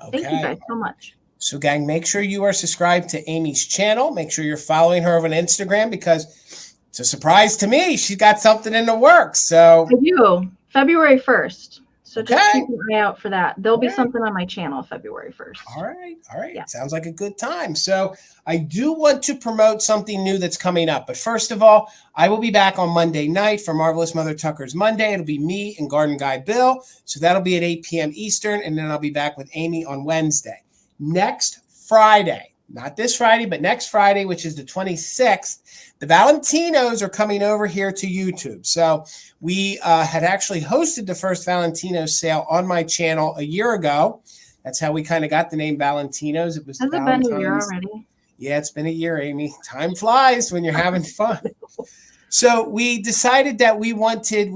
Okay. Thank you guys so much. So gang, make sure you are subscribed to Amy's channel. Make sure you're following her on Instagram because it's a surprise to me. She's got something in the works. So I do. February 1st. So just keep an eye out for that. There'll be something on my channel February 1st. All right. All right. Yeah. Sounds like a good time. So I do want to promote something new that's coming up. But first of all, I will be back on Monday night for Marvelous Mother Tucker's Monday. It'll be me and Garden Guy Bill. So that'll be at 8 p.m. Eastern. And then I'll be back with Amy on Wednesday. Next Friday, not this Friday, but next Friday, which is the 26th, the Valentinos are coming over here to YouTube. So we had actually hosted the first Valentino sale on my channel a year ago. That's how we kind of got the name Valentinos. It was Has it been a year already? Yeah, it's been a year, Amy. Time flies when you're having fun. So we decided that we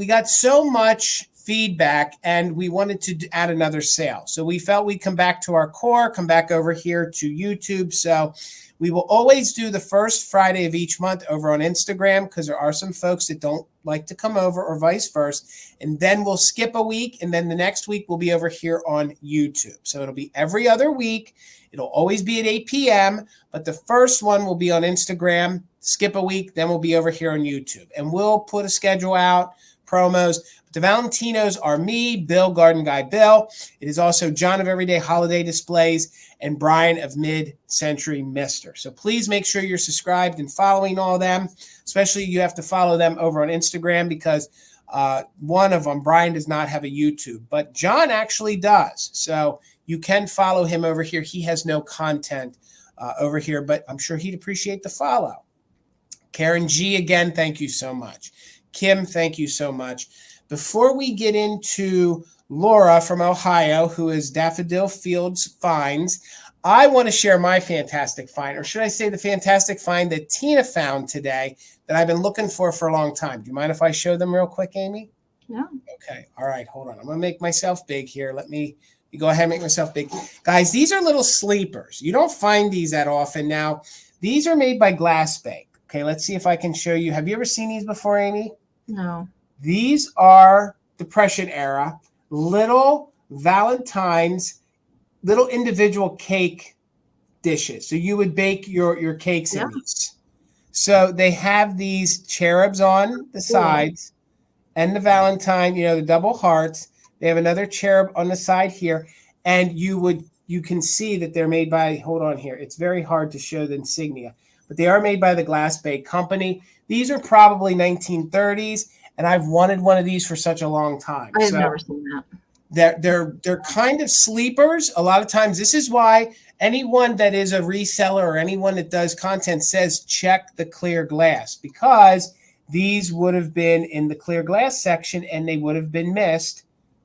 got so much feedback and we wanted to add another sale. So we felt we'd come back to our core, come back over here to YouTube. So we will always do the first Friday of each month over on Instagram because there are some folks that don't like to come over or vice versa. And then we'll skip a week. And then the next week we'll be over here on YouTube. So it'll be every other week. It'll always be at 8 p.m. But the first one will be on Instagram, skip a week, then we'll be over here on YouTube. And we'll put a schedule out, promos. The Valentinos are me, Bill, Garden Guy Bill. It is also John of Everyday Holiday Displays and Brian of Mid-Century Mister. So please make sure you're subscribed and following all of them. Especially you have to follow them over on Instagram because one of them, Brian, does not have a YouTube. But John actually does. So you can follow him over here. He has no content over here, but I'm sure he'd appreciate the follow. Karen G, again, thank you so much. Kim, thank you so much. Before we get into Laura from Ohio, who is Daffodil Fields Finds, I want to share my fantastic find, or should I say the fantastic find that Tina found today that I've been looking for a long time. Do you mind if I show them real quick, Amy? No. Okay. All right. Hold on. I'm going to make myself big here. Let me go ahead and make myself big. Guys, these are little sleepers. You don't find these that often. Now, these are made by Glass Bake. Okay. Let's see if I can show you. Have you ever seen these before, Amy? No. These are Depression era, little Valentine's, little individual cake dishes. So you would bake your cakes in these. So they have these cherubs on the sides and the Valentine, the double hearts. They have another cherub on the side here. And you can see that they're made by, hold on here. It's very hard to show the insignia, but they are made by the Glass Bake Company. These are probably 1930s. And I've wanted one of these for such a long time. I have never seen that. They're kind of sleepers. A lot of times, this is why anyone that is a reseller or anyone that does content says check the clear glass, because these would have been in the clear glass section and they would have been missed.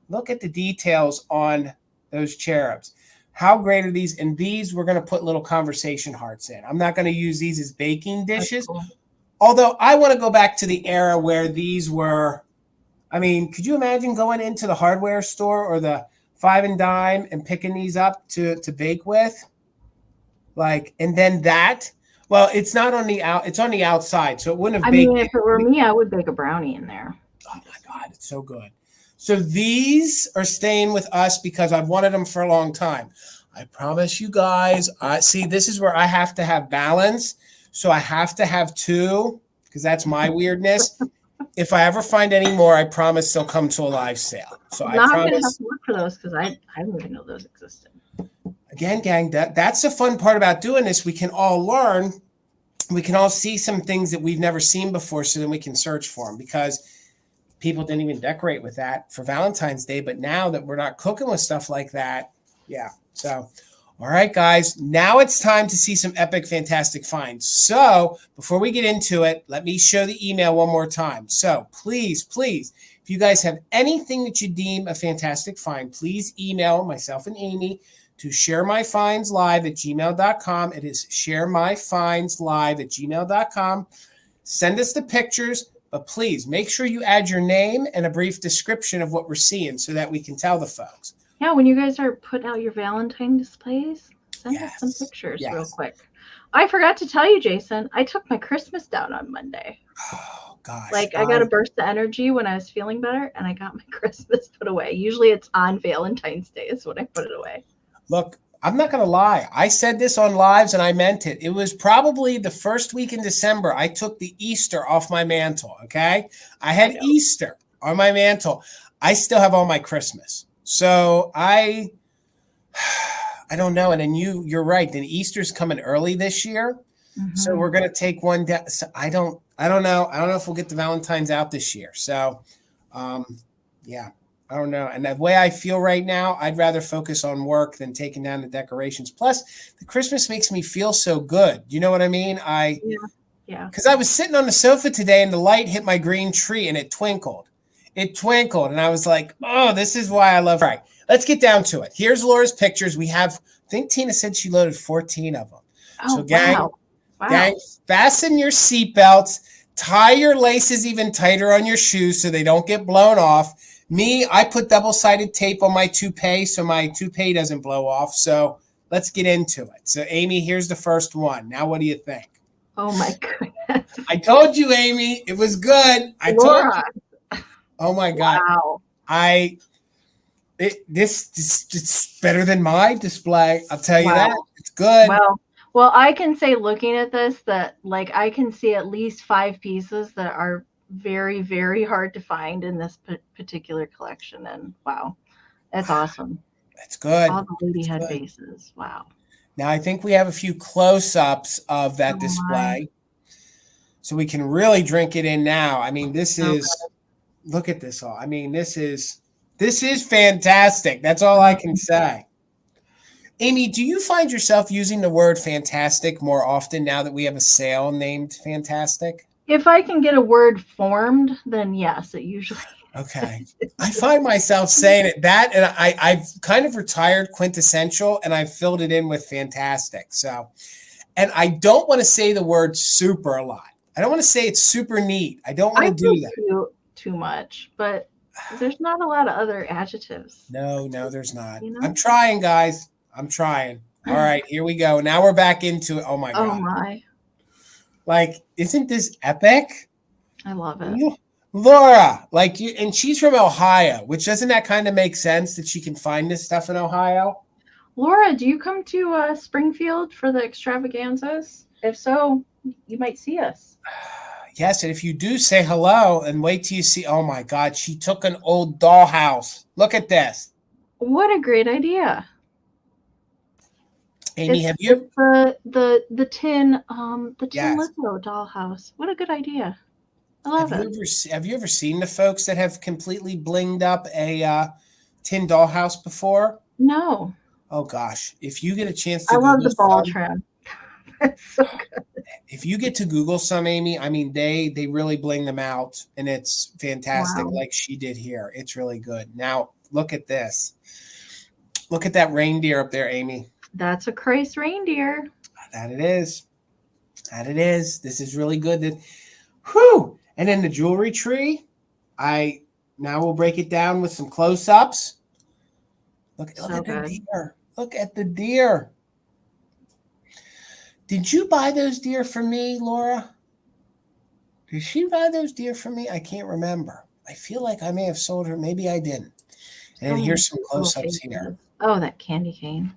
Look at the details on those cherubs. How great are these? And these we're going to put little conversation hearts in. I'm not going to use these as baking dishes. Cool. Although I want to go back to the era where these were, I mean, could you imagine going into the hardware store or the Five and Dime and picking these up to bake with? And then that, well, it's not on it's on the outside. So it wouldn't have baked. I mean, if it were me, I would bake a brownie in there. Oh my God, it's so good. So these are staying with us because I've wanted them for a long time. I promise you guys, see, this is where I have to have balance. So I have to have 2 because that's my weirdness. If I ever find any more, I promise they'll come to a live sale. So I'm not promise. Gonna have to look for those because I didn't even know those existed. Again, gang, that's the fun part about doing this. We can all learn. We can all see some things that we've never seen before, so then we can search for them, because people didn't even decorate with that for Valentine's Day. But now that we're not cooking with stuff like that, yeah. So, all right, guys, now it's time to see some epic, fantastic finds. So before we get into it, let me show the email one more time. So please, if you guys have anything that you deem a fantastic find, please email myself and Amie to sharemyfindslive@gmail.com. It is sharemyfindslive@gmail.com. Send us the pictures, but please make sure you add your name and a brief description of what we're seeing so that we can tell the folks. Yeah, when you guys are putting out your Valentine displays, send us some pictures real quick. I forgot to tell you, Jason, I took my Christmas down on Monday. Oh, gosh. Like, I got a burst of energy when I was feeling better, and I got my Christmas put away. Usually it's on Valentine's Day is when I put it away. Look, I'm not going to lie. I said this on lives, and I meant it. It was probably the first week in December. I took the Easter off my mantle, okay? I had Easter on my mantle. I still have all my Christmas. So I don't know. And then you're right. Then Easter's coming early this year. Mm-hmm. So we're going to take one down. So I don't know. I don't know if we'll get the Valentine's out this year. So, yeah, I don't know. And the way I feel right now, I'd rather focus on work than taking down the decorations. Plus, the Christmas makes me feel so good. You know what I mean? Yeah. Because I was sitting on the sofa today and the light hit my green tree and it twinkled. And I was like, oh, this is why I love her. All right, let's get down to it. Here's Laura's pictures. We have, I think Tina said she loaded 14 of them. Oh, so gang, wow. Gang, fasten your seatbelts, tie your laces even tighter on your shoes so they don't get blown off. Me, I put double-sided tape on my toupee so my toupee doesn't blow off. So let's get into it. So Amie, here's the first one. Now what do you think? Oh my goodness. I told you, Amie, it was good. I told you. Oh my God. Wow. This is better than my display. I'll tell you that. It's good. Well, I can say looking at this that like I can see at least 5 pieces that are very, very hard to find in this particular collection. And wow, that's awesome. That's good. All the lady head bases. Wow. Now I think we have a few close-ups of that display. So we can really drink it in now. I mean, this is look at this all. I mean, this is fantastic. That's all I can say. Amie, do you find yourself using the word fantastic more often now that we have a sale named Fantastic? If I can get a word formed, then yes, it usually. Okay. I find myself saying it that, and I've kind of retired quintessential and I've filled it in with fantastic. So, and I don't want to say the word super a lot. I don't want to say it's super neat. I don't want to do that. Too much, but there's not a lot of other adjectives. No, there's not. You know? I'm trying, guys. I'm trying. All right, here we go. Now we're back into it. Oh my God. Oh my. Like, isn't this epic? I love it. Laura, like you, and she's from Ohio, which doesn't that kind of make sense that she can find this stuff in Ohio? Laura, do you come to Springfield for the extravaganzas? If so, you might see us. Yes, and if you do, say hello and wait till you see. Oh my God, she took an old dollhouse. Look at this. What a great idea. Amie, have you the tin yes. litho dollhouse? What a good idea. I love it. Have you ever seen the folks that have completely blinged up a tin dollhouse before? No. Oh gosh, if you get a chance to, I love the ball trim. That's so good. If you get to Google some, Amie, I mean, they really bling them out, and it's fantastic, like she did here. It's really good. Now, look at this. Look at that reindeer up there, Amie. That's a Christ reindeer. That it is. That it is. This is really good. Whew. And then the jewelry tree. Now we'll break it down with some close-ups. Look at the deer. Look at the deer. Did you buy those deer for me, Laura? Did she buy those deer for me? I can't remember. I feel like I may have sold her. Maybe I didn't. And here's some close-ups here. Oh, that candy cane.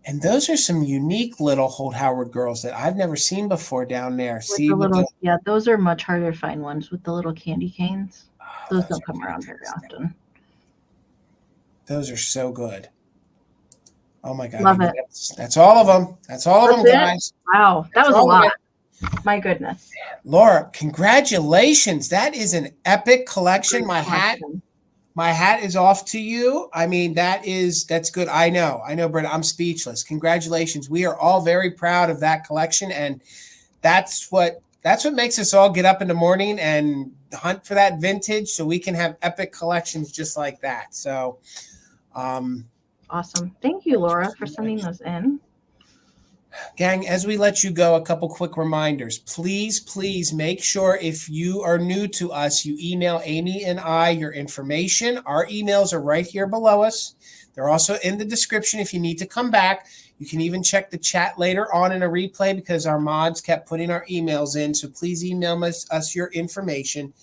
And those are some unique little Holt Howard girls that I've never seen before down there. With See, the little, yeah, those are much harder to find ones with the little candy canes. Those don't come around very often. Those are so good. Oh my God. Love it. That's all of them. That's all of them, guys. Wow. That was a lot. My goodness. Laura, congratulations. That is an epic collection. My hat is off to you. I mean, that's good. I know, Brenda, I'm speechless. Congratulations. We are all very proud of that collection. And that's what makes us all get up in the morning and hunt for that vintage so we can have epic collections just like that. So, awesome. Thank you, Laura, for sending those in. Gang, as we let you go, a couple quick reminders. Please make sure if you are new to us, you email Amie and I your information. Our emails are right here below us. They're also in the description if you need to come back. You can even check the chat later on in a replay because our mods kept putting our emails in. So please email us your information.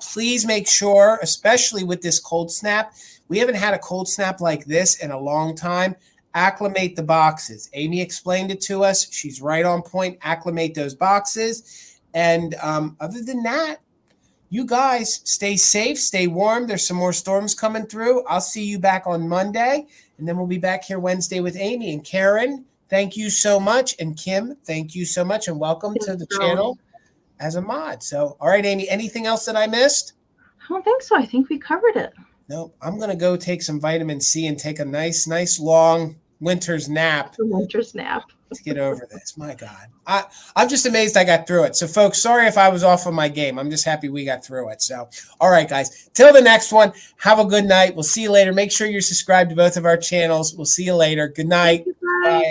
Please make sure, especially with this cold snap, we haven't had a cold snap like this in a long time. Acclimate the boxes. Amie explained it to us. She's right on point. Acclimate those boxes. And other than that, you guys stay safe, stay warm. There's some more storms coming through. I'll see you back on Monday. And then we'll be back here Wednesday with Amie. And Karen, thank you so much. And Kim, thank you so much. And welcome to the channel as a mod. So, all right, Amie, anything else that I missed? I don't think so. I think we covered it. No, I'm going to go take some vitamin C and take a nice long winter's nap. Winter's nap. To get over this. My God. I'm just amazed I got through it. So, folks, sorry if I was off on my game. I'm just happy we got through it. So, all right, guys. Till the next one, have a good night. We'll see you later. Make sure you're subscribed to both of our channels. We'll see you later. Good night. Bye.